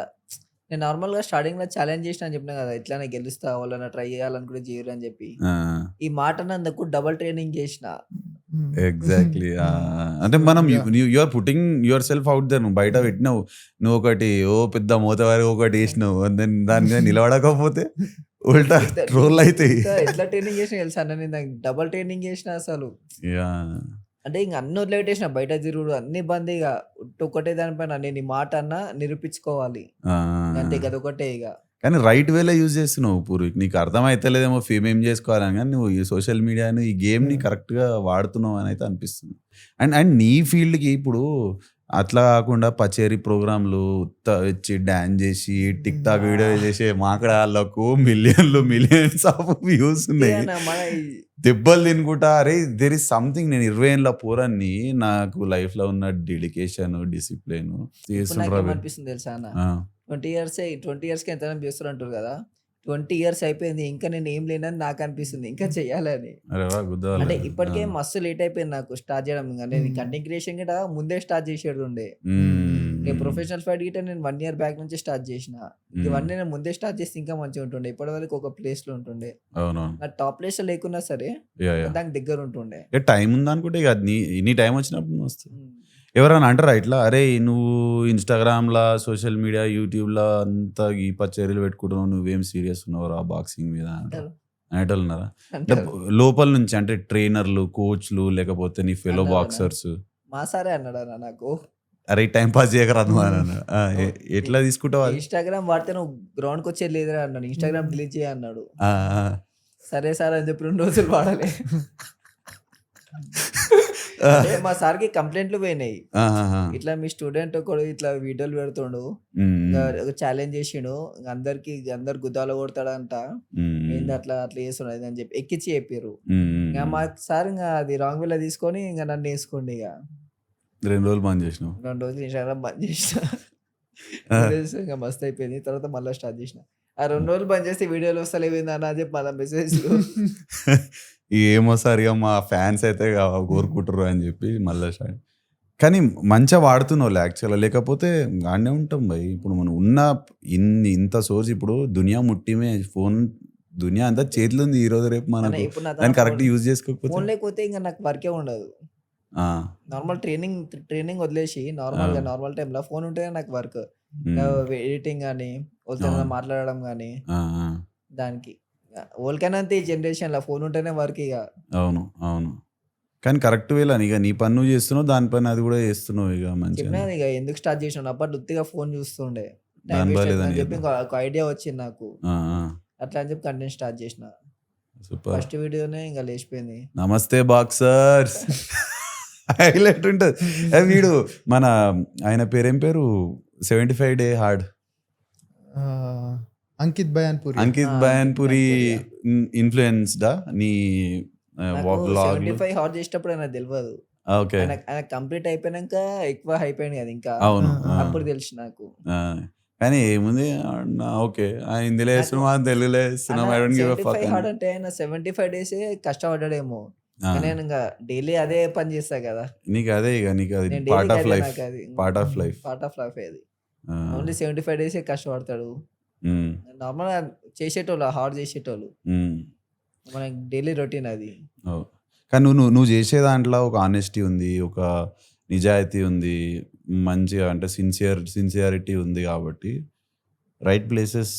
నేను నార్మల్గా స్టార్టింగ్ లో ఛాలెంజ్ చేసిన అని చెప్పిన కదా, ఇట్లానే గెలుస్తా వాళ్ళని ట్రై చేయాలనుకుంటే చేయరు అని చెప్పి. ఈ మాట నందుకు డబల్ ట్రైనింగ్ చేసిన. ఎగ్జాక్ట్లీ అంటే మనం you are putting yourself out there. నువ్వు బయట పెట్టినావు నువ్వు ఒకటి ఓ పెద్ద మోతవారి ఒకటి వేసినావు దెన్ దాని మీద నిలబడకపోతే ఉల్టా ట్రోల్ అవుతాయి. ఎట్లా ట్రైనింగ్ చేసిన తెలుసా అన్న, నేను డబల్ ట్రైనింగ్ చేసిన అసలు. అంటే ఇంక అన్ని వదిలిపెట్టేసిన, బయట తిరుగుడు అన్ని బంద్. ఇక ఒక్కటే దానిపైన నేను ఈ మాట అన్నా నిరూపించుకోవాలి అంతే కదా ఒకటే ఇక. కానీ రైట్ వేలో యూజ్ చేస్తున్నావు పూర్వీక్. నీకు అర్థమైతలేదేమో ఫేమ్ ఏం చేసుకోవాలని, కానీ నువ్వు ఈ సోషల్ మీడియాను ఈ గేమ్ని కరెక్ట్గా వాడుతున్నావు అని అయితే అనిపిస్తుంది. అండ్ నీ ఫీల్డ్కి ఇప్పుడు అట్లా కాకుండా పచేరీ ప్రోగ్రాంలు వచ్చి డాన్స్ చేసి టిక్ టాక్ వీడియో చేసే మాకడాళ్ళకు మిలియన్స్ ఆఫ్ వ్యూస్ ఉన్నాయి. మన దెబ్బలు తినుకుంటా అరే దెర్ ఇస్ సంథింగ్. నేను 20 ఏళ్ళ పూరాన్ని నాకు లైఫ్ లో ఉన్న డెడికేషన్ డిసిప్లిన్ అనిపిస్తుంది తెలుసా అన్న, 20 years ఎంత చేస్తారు అంటారు కదా, 20 years అయిపోయింది ఇంకా నేను ఏం లేనని నాకు అనిపిస్తుంది, ఇంకా చెయ్యాలని. అంటే ఇప్పటికే మస్తు లేట్ అయిపోయింది నాకు స్టార్ట్ చేయడం. ఇంకా నేను కంటెంట్ క్రియేషన్ గిట ముందే స్టార్ట్ చేసేది ఉండే. నేను ప్రొఫెషనల్ ఫైట్ గిట నేను 1 year బ్యాక్ నుంచి స్టార్ట్ చేసిన. ఇవన్నీ నేను ముందే స్టార్ట్ చేస్తే ఇంకా మంచిగా ఉంటుండే. ఇప్పటి వరకు ఒక ప్లేస్ లో ఉంటుండే, నా టాప్ ప్లేస్ లో లేకున్నా సరే దానికి దగ్గర ఉంటుండే. టైం ఉందనుకుంటే ఇక నీ టైం వచ్చినప్పుడు నువ్వు వస్తుంది. ఎవరైనా అంటారా ఇట్లా అరే నువ్వు ఇన్స్టాగ్రామ్లో సోషల్ మీడియా యూట్యూబ్లో అంతా ఈ పచ్చేరీలు పెట్టుకుంటున్నావు, నువ్వేం సీరియస్ ఉన్నావు ఆ బాక్సింగ్ మీద అనేటోళ్ళు ఉన్నారా? అంటే లోపల నుంచి, అంటే ట్రైనర్లు, కోచ్లు, లేకపోతే నీ ఫెలో బాక్సర్స్? మా సారే అన్నాడు అన్న నాకు, అరే టైం పాస్ చేయకరాదు అన్నాను. ఎట్లా తీసుకుంటావు? ఇన్స్టాగ్రామ్ వాడితే నువ్వు గ్రౌండ్కి వచ్చేది లేదురా అన్నాడు, ఇన్స్టాగ్రామ్ డిలీట్ చేయ అన్నాడు. సరే సార్ అని చెప్పి 2 రోజులు వాడాలి. మా సార్కి కంప్లైంట్లు పోయినాయి, ఇట్లా మీ స్టూడెంట్ కూడా ఇట్లా వీడియోలు పెడుతుండు, ఛాలెంజ్ చేసిండు, అందరు గుద్దాలు కొడతాడంట, ఏంది అట్లా చేస్తున్నాడు అని చెప్పి ఎక్కించి చెప్పారు. ఇంకా మా సార్ ఇంకా అది రాంగ్ వేలో తీసుకొని ఇంకా నన్ను వేసుకోండి. ఇక 2 రోజులు బంద్ చేసిన, 2 రోజులు ఇన్స్టాగ్రామ్ బంద్ చేసిన. ఇంకా మస్తు అయిపోయింది. తర్వాత మళ్ళీ స్టార్ట్ చేసిన. ఆ 2 రోజులు బంద్ చేస్తే వీడియోలు వస్తలేవు అన్న అని చెప్పి మన మెసేజ్లు. ఏమో సార్ ఇక మా ఫ్యాన్స్ అయితే కోరుకుంటారు అని చెప్పి మళ్ళీ స్టార్ట్. కానీ మంచిగా వాడుతున్నావు యాక్చువల్గా, లేకపోతే ఆడనే ఉంటాం భయ్. ఇప్పుడు మనం ఉన్న ఇంత సోర్స్, ఇప్పుడు దునియా ముట్టిమే, ఫోన్ దునియా అంతా చేతిలో ఉంది ఈ రోజు రేపు. మనం దాన్ని కరెక్ట్ యూజ్ చేసుకోకపోతే, ఫోన్ లేకపోతే ఇంకా నాకు వర్కే ఉండదు. నార్మల్ ట్రైనింగ్ వదిలేసి నార్మల్ టైంలో ఫోన్ ఉంటేనే నాకు వర్క్, ఎడిటింగ్ కానీ వాళ్ళతో మాట్లాడడం కానీ, దానికి వాళ్ళకైనా అంతే ఈ జనరేషన్లో ఫోన్ ఉంటేనే వర్క్. ఇక అవును అవును, కానీ కరెక్ట్ వేలా ఇక నీ పని నువ్వు చేస్తున్నావు, దానిపైన అది కూడా చేస్తున్నావు. ఇక మంచిగా ఇక ఎందుకు స్టార్ట్ చేసినావు, అప్పట్లో ఉత్తిగా ఫోన్ చూస్తుండే అని చెప్పి ఒక ఐడియా వచ్చింది నాకు, అట్లా అని చెప్పి కంటెంట్ స్టార్ట్ చేసిన. ఫస్ట్ వీడియోనే ఇంకా లేచిపోయింది. నమస్తే బాక్సర్స్ హైలైట్ ఉంటుంది. వీడు మన ఆయన పేరేం పేరు, 75 Day Hard, అంకిత్ బయాన్పురి ఇన్ఫ్లుయెన్స్డా నీ వ్లాగ్? 75 హార్డ్ చేసేటప్పుడు ఆయన తెలియదు. ఓకే, ఆయన కంప్లీట్ అయిపోయినాక ఎక్కువ అయిపోయింది కదా, ఇంకా అవును అప్పుడు తెలుసు నాకు. కానీ ఏముంది ఓకే, హిందీలో వేస్తున్నాం, తెలుగులో వేస్తున్నాం. 75 హార్డ్ అంటే ఆయన 75 days కష్టపడ్డాడేమో, నేను ఇంకా డైలీ అదే పని చేస్తా కదా. నీకు అదే ఇక నీకు అది పార్ట్ ఆఫ్ లైఫ్ అది. Only 75 days కష్టపడతాడు. నార్మల్ చేసేటోళ్ళు, హార్డ్ చేసేటోళ్ళు, మనకి డైలీ రొటీన్ అది. కానీ నువ్వు చేసే దాంట్లో ఒక ఆనెస్టీ ఉంది, ఒక నిజాయితీ ఉంది, మంచిగా అంటే సిన్సియారిటీ ఉంది. కాబట్టి right places,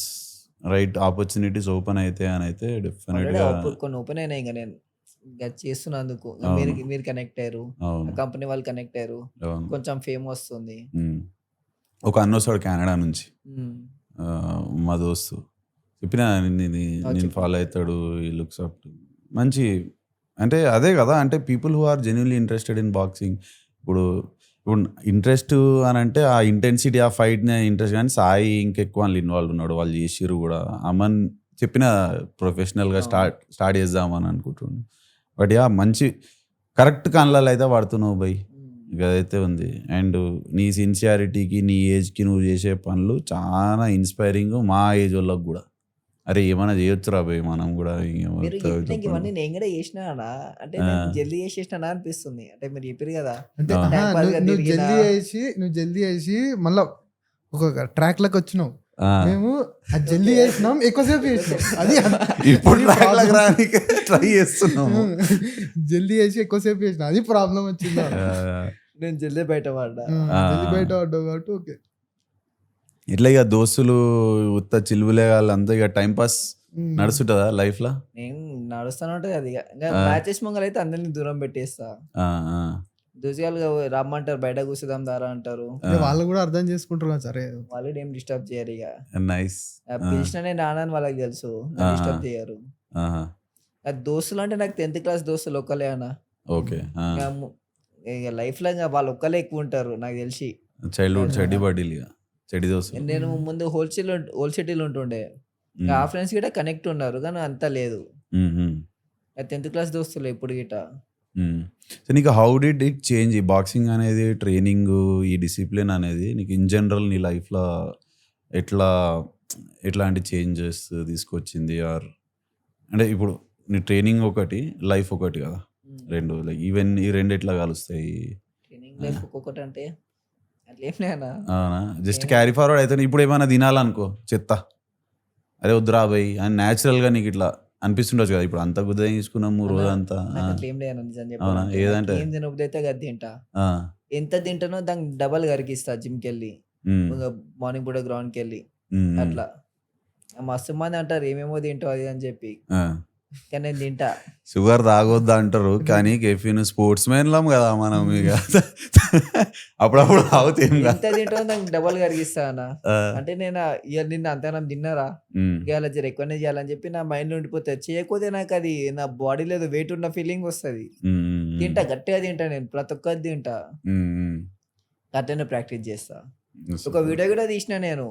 right opportunities open అయితే అని అయితే డెఫినెట్గా కొన్ని ఓపెన్ అయినాయి. ఇంకా నేను చేస్తున్నందుకు మీరు కనెక్ట్ అయ్యారు, కంపెనీ వాళ్ళు కనెక్ట్ అయ్యారు, కొంచెం ఫేమ్ వస్తుంది. ఒక అన్నోసాడు కెనడా నుంచి, మా దోస్తు చెప్పిన నేను ఫాలో అవుతాడు, ఈ లుక్స్ అప్ మంచి. అంటే అదే కదా, అంటే people who are genuinely interested in boxing. ఇప్పుడు ఇంట్రెస్ట్ అని అంటే ఆ ఇంటెన్సిటీ, ఆ ఫైట్ని ఇంట్రెస్ట్. కానీ సాయి ఇంకెక్కువ వాళ్ళు ఇన్వాల్వ్ ఉన్నాడు, వాళ్ళు చేసిర్రు కూడా. అమన్ చెప్పిన ప్రొఫెషనల్గా స్టార్ట్ చేద్దామని అనుకుంటున్నాను. బట్ యా మంచి కరెక్ట్ కన్లలో అయితే పడుతున్నావు బై, ఇక అదైతే ఉంది. అండ్ నీ సిన్సియారిటీకి, నీ ఏజ్కి నువ్వు చేసే పనులు చాలా ఇన్స్పైరింగ్. మా ఏజ్ వాళ్ళకి కూడా అరే ఏమైనా చేయొచ్చురా బై మనం కూడా. ఇవన్నీ నేను కూడా చేసినా అంటే జల్దీ చేసేసినా అనిపిస్తుంది. అంటే మీరు చెప్పారు కదా, నువ్వు జల్దీ చేసి మళ్ళా ఒక ట్రాక్ లకు వచ్చినావు. మేము జల్దీ చేసినాం, ఎక్కువసేపు చేసినాం. అది ఇప్పుడు ట్రై చేస్తున్నాము, జల్దీ చేసి ఎక్కువసేపు చేసినాం, అది ప్రాబ్లం వచ్చిందా. నేను జల్దీ బయట పడ్డా కాబట్టి ఓకే. ఇట్లా ఇక దోస్తులు ఉత్త చిలువులే వాళ్ళంతా ఇక టైం పాస్ నడుస్తుంటదా లైఫ్ లో? నేను నడుస్తాను ఉంటుంది అది. మ్యాచెస్ ముంగల్ అయితే అందరినీ దూరం పెట్టేస్తా. దోసిగాలుగా రమ్మంటారు, బయట కూర్చుదాం దారా అంటారు. వాళ్ళు కూడా అర్థం చేసుకుంటున్నారు, సరే వాళ్ళు ఏం డిస్టర్బ్ చేయరు. ఇక నైస్ పిలిచిననే నానని వాళ్ళకి తెలుసు, డిస్టర్బ్ చేయరు. దోస్తులు అంటే నాకు 10th class దోస్తులు ఒకలే అన్న. ఓకే, ఇక లైఫ్‌లో ఇంగ వాళ్ళు ఒక్కళ్ళే ఎక్కువ ఉంటారు నాకు తెలిసి. చైల్డ్‌హుడ్ చెడ్డీ బడ్డీలు ఇక. చెడ్డీ దోస్తులు. నేను ముందు హోల్ సిటీలో ఉంటుండే. ఇక ఆ ఫ్రెండ్స్ గిట్ట కనెక్ట్ ఉన్నారు. కానీ అంత లేదు. 10th క్లాస్ దోస్తులే ఇప్పుడు గిట్ట. సో నీకు హౌ డిడ్ ఇట్ చేంజ్ ఈ బాక్సింగ్ అనేది, ట్రైనింగ్, ఈ డిసిప్లిన్ అనేది నీకు ఇన్ జనరల్ నీ లైఫ్‌లో ఎట్లా ఎట్లాంటి చేంజెస్ తీసుకొచ్చింది? ఆర్ అంటే ఇప్పుడు నీ ట్రైనింగ్ ఒకటి, లైఫ్ ఒకటి కదా! హ్మ్. 2 లైక్ ఈవెన్ ఈ 2 ఎట్లా కలుస్తాయి? ట్రైనింగ్ లైఫ్ ఒక్కొక్కటంటే అట్లేం లేదన్నా. అవునా? జస్ట్ నేను క్యారీ ఫార్వర్డ్ అయితే ఇప్పుడు ఏమైనా తినాలనుకో చెత్త. అరే వద్దురా భయ్ అని న్యాచురల్‌గా నీకు ఇట్లా అనిపిస్తుండొచ్చు కదా! ఇప్పుడు అంత గుద్ద తీసుకున్నాము అన్నా రోజంతా. నాకు అట్లేం లేదన్నా నిజం అవునా? చెప్పాలంటే. ఏదంటే నాకేం తినబుద్దయితే అది తింటా. ఆ! ఎంత తింటానో దానికి డబల్ కరిగిస్తా జిమ్‌కెళ్ళి. హ్మ్. ఇంగ మార్నింగ్ పూట గ్రౌండ్‌కెళ్ళి. హ్మ్. హ్మ్. అట్లా. మస్తు మంది అంటారు ఏమేమో తింటావు అది అని చెప్పి. ఆ! కానీ నేను తింటా. షుగర్ తాగొద్దు అంటారు. కానీ కెఫీన్ స్పోర్ట్స్ మెన్‌లం కదా మనం ఇగ. అప్పుడప్పుడు తాగితే ఏం ఎంత కాదు. తింటానో దానికి డబల్ కరిగిస్తా అన్న. ఆ! అంటే నేను ఇయాల నిన్న అంతగనం తిన్నారా? హ్మ్. ఇయాల జర ఎక్కువనే చేయాలని చెప్పి నా మైండ్‌లో ఉండిపోతది. చేయకపోతే నాకది నా బాడీలో ఏదో వెయిట్ ఉన్న ఫీలింగ్ వస్తది. హ్మ్. హ్మ్. హ్మ్. తింటా గట్టిగా తింటా నేను. ప్రతి ఒక్కటి తింటా. హ్మ్. హ్మ్. అట్లనే ప్రాక్టీస్ చేస్తా. ఒక సూపర్. వీడియో కూడా తీసినా నేను.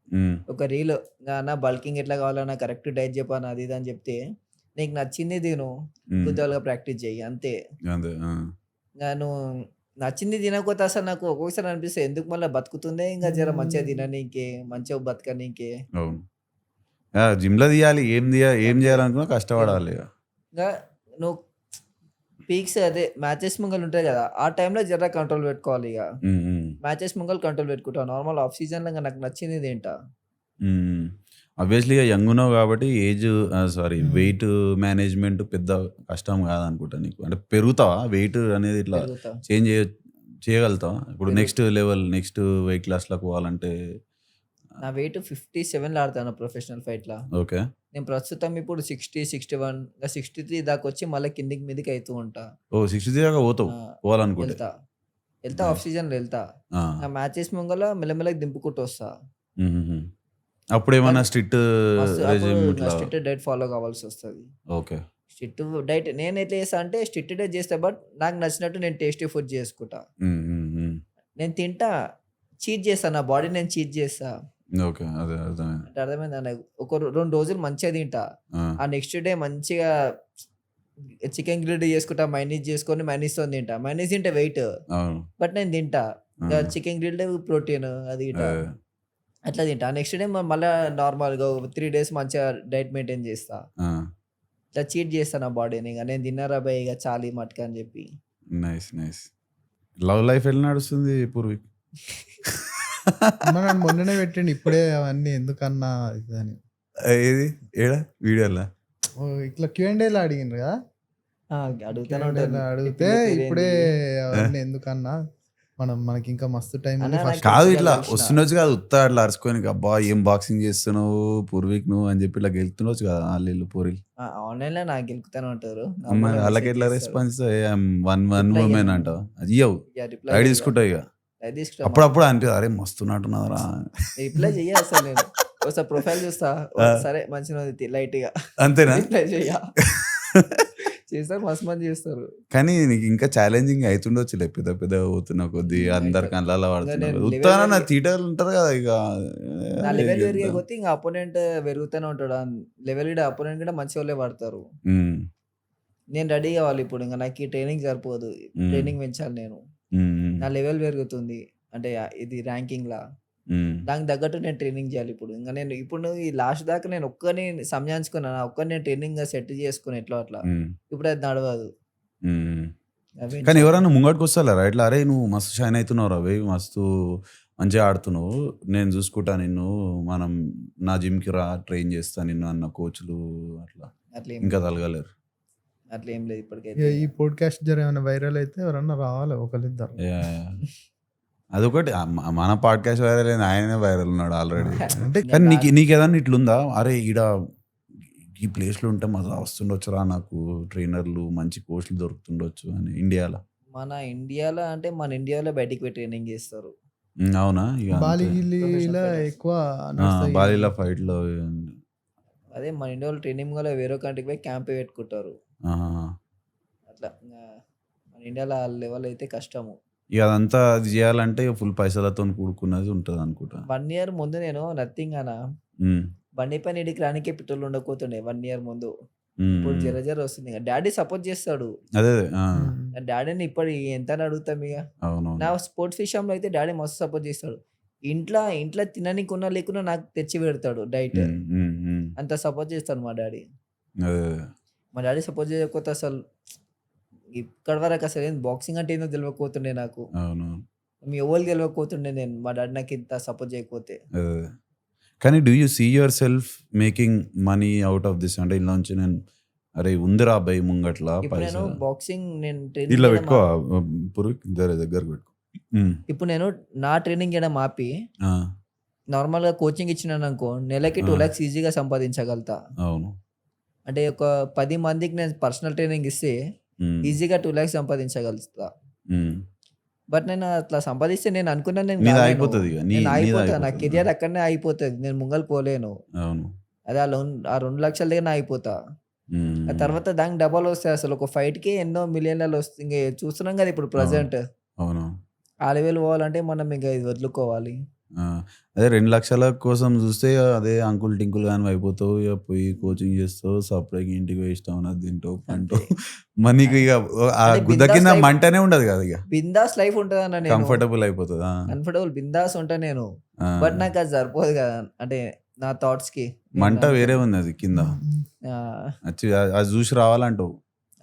హ్మ్. ఒక రీల్ అన్న బల్కింగ్ ఎట్లా కావాలన్నా కరెక్ట్ డైట్ చెప్పను అది ఇది అని చెప్తే, నీకు నచ్చింది తిను. హ్మ్. కుతూహలంగా ప్రాక్టీస్ చెయ్యి అంతే. అదే. ఆ! నేను నచ్చింది తినకపోతే అసలు నాకు ఒక్కొక్కసారి అనిపిస్తది ఎందుకు మళ్ళా బతుకుతుందే ఇంకా జర మంచిగా తిననీకే, మంచిగా బతకనీకే. అవును. ఆ! జిమ్‌లో తీయాలి. ఏం అంతే. చేయాలనుకున్నా ఇగ కష్టపడాలి ఇగ. ఇంగా నువ్వు పీక్స్ అదే మ్యాచెస్ ముంగల ఉంటాయి కదా! ఆ టైంలో జర కంట్రోల్ పెట్టుకోవాలి ఇగ. హ్మ్. హ్మ్. మ్యాచెస్ ముంగల కంట్రోల్ పెట్టుకుంటా. నార్మల్ ఆఫ్ సీజన్‌లో ఇంగ నాకు నచ్చింది తింటా. హ్మ్. ఆబ్వియస్‌లీ యంగ్ ఉన్నావు కాబట్టి సారీ హ్మ్. వెయిట్ మేనేజ్‌మెంట్ పెద్ద కష్టం కాదనుకుంటా నీకు. అంటే పెరుగుతావా? వెయిట్ అనేది ఇట్లా పెరుగుతా. చేంజ్ చేయగలుగుతావా? ఇప్పుడు నెక్స్ట్ పెరుగుతా. లెవెల్, నెక్స్ట్ వెయిట్ క్లాస్‌లోకి పోవాలంటే నా వెయిట్ 57లో ఆడతాను ప్రొఫెషనల్ ఫైట్‌ల. ఓకే. నేను ప్రస్తుతం ఇప్పుడు 60, 61 ఇంకా 63 దాకొచ్చి మళ్ళా కిందికి మీదికి అయితూ ఉంటా. ఓహ్! 63 దాకా పోతావు ఆ! పోవాలనుకుంటే. ఎళ్తా. ఎళ్తా ఆఫ్ నైస్. సీజన్‌లో ఎళ్తా. ఆ! ఆ మ్యాచెస్ ముంగల మెల్లమెల్లగా దింపుకుంటూ వస్తా. హుహుహు. అప్పుడేమన్నా కానీ స్ట్రిక్ట్ మస్తు అప్పుడు రెజిమ్ ఇంగ ఇట్లా స్ట్రిక్ట్ డైట్ ఫాలో కావాల్సొస్తది. ఓకే. స్ట్రిక్ట్ డైట్ నేనెట్లా చేస్తా అంటే స్ట్రిక్ట్ డైట్ చేస్తా. బట్ నాకు నచ్చినట్టు నేను టేస్టీ ఫుడ్ చేసుకుంటా. హ్మ్. హ్మ్. హ్మ్. నేను తింటా. చీట్ చేస్తా. నా బాడీని నేను చీట్ చేస్తా. ఓకే. అదే అర్థమైంది. అంటే అర్థమైందా నాకు? ఒక 2 రోజులు మంచిగా తింటా. ఆ! ఆ నెక్స్ట్ డే మంచిగా చికెన్ గ్రిల్డ్ చేసుకుంటా. మయోనీస్ చేసుకొని మయోనీస్‌తోని తింటా. మయోనీస్ తింటే వెయిట్. అవును. బట్ నేను తింటా. ఆ! ఇంగ చికెన్ గ్రిల్డ్ ప్రోటీన్ అది ఇట. అదే. అట్లా తింటా. నెక్స్ట్ డే మళ్ళా నార్మల్‌గా 3 డేస్ మంచిగా డైట్ మెయింటైన్ చేస్తా. ఆ! ఇట్లా చీట్ చేస్తా నా బాడీని. ఇగ నేను తిన్నారా బయ్ ఇగ చాలు ఈ మటుకు అని చెప్పి. నైస్. నైస్. లవ్ లైఫ్ ఎట్లా నడుస్తుంది పూర్విక్? అమ్మ నన్ను మొన్ననే పెట్టిండు ఇప్పుడే అవన్నీ ఎందుకన్నా ఇదని. ఏది? ఏడ? వీడియోలా? ఓహ్! ఇట్లా క్యూఎండ్ఏలో అడిగిండ్రు కదా! ఆ! అడుగుతానే ఉంటారు. క్యూఎండ్ఏలో నీ అడిగితే పిల్ల ఇప్పుడే పేరేంది? ఆ! అవన్నీ ఎందుకన్నా మనకింకా మస్తు టైం అన్న ఉంది నాకు ఫస్ట్. కాదు ఇన్‌స్టా‌లో ఇట్లా చూసిన. వస్తుండొచ్చు కాదు ఉత్తా అట్లా అరుచుకోనికి అబ్బా ఏం బాక్సింగ్ చేస్తున్నావు పూర్విక్ నువ్వు అని చెప్పి ఇట్లా గెలుతుండొచ్చు కదా ఆళ్ళు పోరీలు. ఆ! ఆన్‌లైన్‌లో నాకు గెలుకుతానే ఉంటారు. మరి నార్మల్‌గా వాళ్ళకి మెసేజ్ ఎట్లా చేస్తారు. రెస్పాన్స్ వన్ రిప్లై ఇయ్యను ఉమెన్ నేను. అంటావు అది ఇయ్యవు రిప్లై లైట్ ఇయ్య ఇగ. తీసుకుంటావు ఇక లైట్ తీసుకుంటా అప్పుడప్పుడు అనిపిస్తుంది అరే మస్తున్నట్టున్నదిరా రిప్లై చెయ్య అసలు నేను. ఒకసారి ప్రొఫైల్ చూస్తా. ఆ, సరే మంచిగానే ఉంది లైట్‌గా. అంతేనా? రిప్లై చెయ్య. చేస్తారు మస్తు మంది చేస్తారు. కానీ నీకు ఇంకా ఛాలెంజింగ్ అవుతుండొచ్చులే పెద్ద పెద్ద పోతున్న కొద్దీ అందరి అయితది. కళ్ళల్లో ఇంగ పడుతున్నా నేను కొద్దీ లెవెల్ ఉత్తాన నా పెరిగే తీటలు ఉంటారు కదా ఇక నా అరే లెవెల్ పెరిగే గెలుద్దాం. కొద్దీ ఇంగ అపోనెంట్ పెరుగుతూనే ఉంటాడు. లెవెల్ కూడా అపోనెంట్ కూడా మంచోళ్ళే పడతారు. ఉమ్, నేను రెడీ కావాలి ఇప్పుడు. ఇంగ నాకు ఈ ట్రైనింగ్ సరిపోదు. ఉమ్, ట్రైనింగ్ పెంచాలి నేను. ఉమ్, నా లెవెల్ పెరుగుతుంది. అంటే ఇది ర్యాంకింగ్‌లా. ఉమ్, దానికి తగ్గట్టు నేను ట్రైనింగ్ చేయాలి ఇప్పుడు. నేను ఇప్పుడు ఈ లాస్ట్ దాకా నేను ఒక్కడిని సంజాయించుకున్నా. నా ఒక్కడిని నేను ట్రైనింగ్ సెట్ చేసుకున్నా ఎట్లో అట్లా. ఉమ్, ఇప్పుడు అది నడవదు. ఉమ్. కానీ పెంచాలి. ఎవరన్నా ముంగటికి వస్తారా ఇట్లా అరే నువ్వు మస్తు షైన్ అవుతున్నావు రవి మస్తు మంచిగా ఆడుతున్నావు నేను చూసుకుంటా నిన్ను మనం నా జిమ్కి రా ట్రైన్ చేస్తా నిన్ను అన్న కోచ్లు అట్లా అట్లా ఏం ఇంకా లేదు. తలగలేరు. అట్లా ఏం లేదు ఇక ఇప్పటికైతే ఈ ఇగ. పోడ్కాస్ట్ జర ఏమైనా వైరల్ అయితే ఎవరన్నా రావాలి ఒకళ్ళిద్దరు. అదొకటి మన పాడ్కాస్ట్ వైరల్ అయింది ఆయనే వైరల్ ఉన్నాడు ఆల్రెడీ. అంటే కానీ నేను నీకు ఏదన్నా ఇట్లుందా అరే ఈడ ఈ ప్లేస్లో ఉంటే మజా వస్తుండొచ్చురా నాకు ట్రైనర్లు మంచి కోచ్లు దొరుకుతుండొచ్చు అని ఇండియాలో. మన ఇండియాలో బయటికి పోయి ట్రైనింగ్ చేస్తారు. అవునా ఇక బాలి అంతే. ప్రొఫెషనల్ గిల్లీలా ఫైటర్స్. ఎక్కువ నడుస్తాయి. బాలీలో ఫైట్లో అదే మన ఇండియాలో ట్రైనింగ్ వల్ల వేరే కంట్రీకి పోయి క్యాంప్ పెట్టుకుంటారు. అట్లా మన ఇండియాలో ఆ లెవెల్ అయితే కష్టము. ఇక అదంతా అది చేయాలంటే ఫుల్ పైసలతో కూడుకున్నది ఉంటుంది అనుకుంటా. 1 ఇయర్ ముందు నేను నథింగ్ అన్న. ఉమ్, బండి పైన ఈడికి రానికే పెట్రోల్ ఉండకపోతుండే 1 ఇయర్ ముందు. ఉమ్, ఇప్పుడు ఉమ్. జర జర వస్తుంది. ఇక డాడీ సపోర్ట్ చేస్తాడు. అదే అదే, ఆ, డాడీని ఇప్పుడు ఎంత అని అడుగుతాం ఇక. అవునవును. నా స్పోర్ట్స్ విషయంలో అయితే డాడీ మస్తు సపోర్ట్ చేస్తాడు. ఇంట్లో తిననీకున్నా లేకున్నా నాకు తెచ్చి పెడతాడు డైట్. ఉమ్, ఉమ్, ఉమ్. అంత సపోర్ట్ చేస్తాడు మా డాడీ. అదే అదే. మా డాడీ సపోర్ట్ చేయకపోతే అసలు ఇక్కడి వరకు అసలు ఏం బాక్సింగ్ అంటే ఏందో తెలియకపోతుండే నాకు. అవును. మీ ఎవరికి తెలియకపోతుండే నేను మా డాడీ నాకు ఇంత సపోర్ట్ చేయకపోతే. అదే. కానీ do you see yourself making money out of this? అంటే ఇలా నుంచి నేను అరే ఉందిరా అబ్బాయి ముంగట్లా ఇప్పుడు నేను పైసా బాక్సింగ్ నేను ఇట్లా ట్రైనింగ్ పెట్టుకో పురుగు దగ్గర పెట్టుకో. ఉమ్, ఇప్పుడు నేను నా ట్రైనింగ్ చేయడం ఆపి ఆ, నార్మల్గా కోచింగ్ ఇచ్చినాను అనుకో నెలకి 2 lakhs ఈజీగా సంపాదించగలుగుతా. అవును. అంటే ఒక 10 మందికి నేను పర్సనల్ ట్రైనింగ్ ఇస్తే ఉమ్, ఈజీగా 2 lakhs సంపాదించగలుగుతా. ఉమ్. బట్ నేను అట్లా సంపాదిస్తే నేను అనుకున్నాను నేను నీది కాలేను. అయిపోతుంది ఇక నేను అయిపోతా. నా అయిపోతుంది. కెరియర్ అక్కడనే అయిపోతుంది. నేను ముంగల్ పోలేను. అవును. అదే ఆ 2 లక్షల దగ్గర అయిపోతా. ఉమ్, ఆ తర్వాత దానికి డబల్ వస్తాయి. అసలు ఒక ఫైట్కి ఎన్నో మిలియన్లలో వస్తుంది. ఇంక చూస్తున్నాం కదా ఇప్పుడు ప్రజెంట్ అవును. ఆ లెవెల్ పోవాలంటే మనం ఇంకా ఇది వదులుకోవాలి. ఆ, అదే 2 లక్షల కోసం చూస్తే అదే అంకుల్ టింకుల్ కానీ అయిపోతావు. ఇక పోయి కోచింగ్ చేస్తావు, సపరేట్ ఇంటికి పోయి ఇష్టం ఉన్నది తింటావు పంటావు. మనకి ఇక ఆ అంటే గుద్ద బిందాస్ కింద లైఫ్ మంటనే ఉండదు కదా, ఇక బిందాస్ లైఫ్ ఉంటుంది అన్న. నేను కంఫర్టబుల్ అయిపోతుంది. కంఫర్టబుల్ బిందాస్ ఉంటా నేను. బట్ నాకు అది సరిపోదు కదా, అంటే నా థాట్స్ కి. మంట వేరే ఉంది అది కింద ఆ, వచ్చి అది చూసి రావాలంటావు.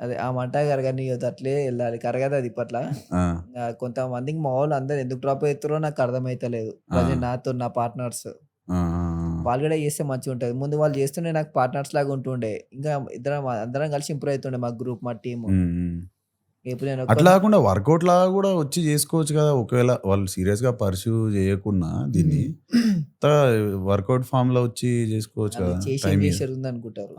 అదే ఆ మంట కరగని అట్లే వెళ్ళాలి. కరగదు అది ఇప్పట్లా. ఆ, కొంతమందికి మా వాళ్ళు అందరు ఎందుకు డ్రాప్ అవుతారో నాకు అర్థమైతలేదు. ప్రజెంట్ నాతో నా పార్ట్నర్స్ ఆ, వాళ్ళు కూడా చేస్తే మంచిగా ఉంటుంది. ముందు వాళ్ళు చేస్తుండే నాకు పార్ట్నర్స్ లాగా ఉంటుండే. ఇంకా అందరం కలిసి ఇంప్రూవ్ అవుతుండే మా గ్రూప్ మా టీమ్. ఉమ్, ఉమ్. ఇప్పుడు నేను అట్లా కాకుండా వర్కౌట్ లాగా కూడా వచ్చి చేసుకోవచ్చు కదా, ఒకవేళ వాళ్ళు సీరియస్ గా పర్సూ చేయకుండా దీన్ని వర్కౌట్ ఫామ్ లో వచ్చి చేసుకోవచ్చు కదా. చేసి టైం చేసేది అనుకుంటారు.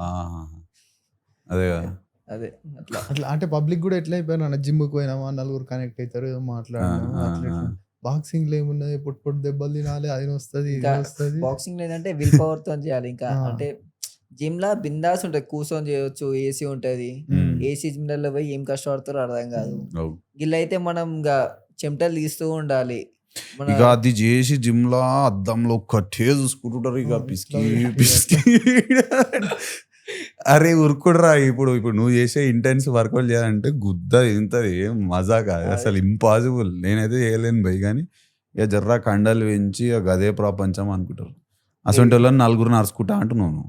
అదే కదా. అదే అట్లా అట్లా అంటే పబ్లిక్ కూడా ఎట్లా అయిపోయినా జిమ్కి పోయినామా నలుగురు కనెక్ట్ అవుతారు ఏదో మాట్లాడినాము అట్లా. బాక్సింగ్ లో ఏమున్నది పొట్టు దెబ్బలు తినాలి అది వస్తుంది ఇది ఇంకా వస్తుంది. బాక్సింగ్ ఏంటంటే విల్ పవర్ తో చేయాలి. ఇంకా అంటే జిమ్ లా బిందాస్ ఉంటది, కూర్చొని చేయొచ్చు, ఏసీ ఉంటది. ఏసీ జిమ్ లలో పోయి ఏం కష్టపడతారో అర్థం కాదు. గిల్ అయితే మనం ఇంకా చెమటలు తీస్తూ ఉండాలి. ఇక అది చేసి జిమ్ లా అద్దంలో ఒక్కటే చూసుకుంటుంటారు ఇక పిసికి పిసికి. అరే ఉరుకుడురా. ఇప్పుడు నువ్వు చేసే ఇంటెన్స్ వర్కౌట్ చేయాలంటే గుద్ద ఇంతది ఏం మజా కాదు అసలు, ఇంపాసిబుల్. నేనైతే చేయలేను భయ్. కానీ ఇక జర్రా కండలు పెంచి ఇక గదే ప్రపంచం అనుకుంటారు. అసలు వాళ్ళని నలుగురు నడుచుకుంటా అంటున్నాను.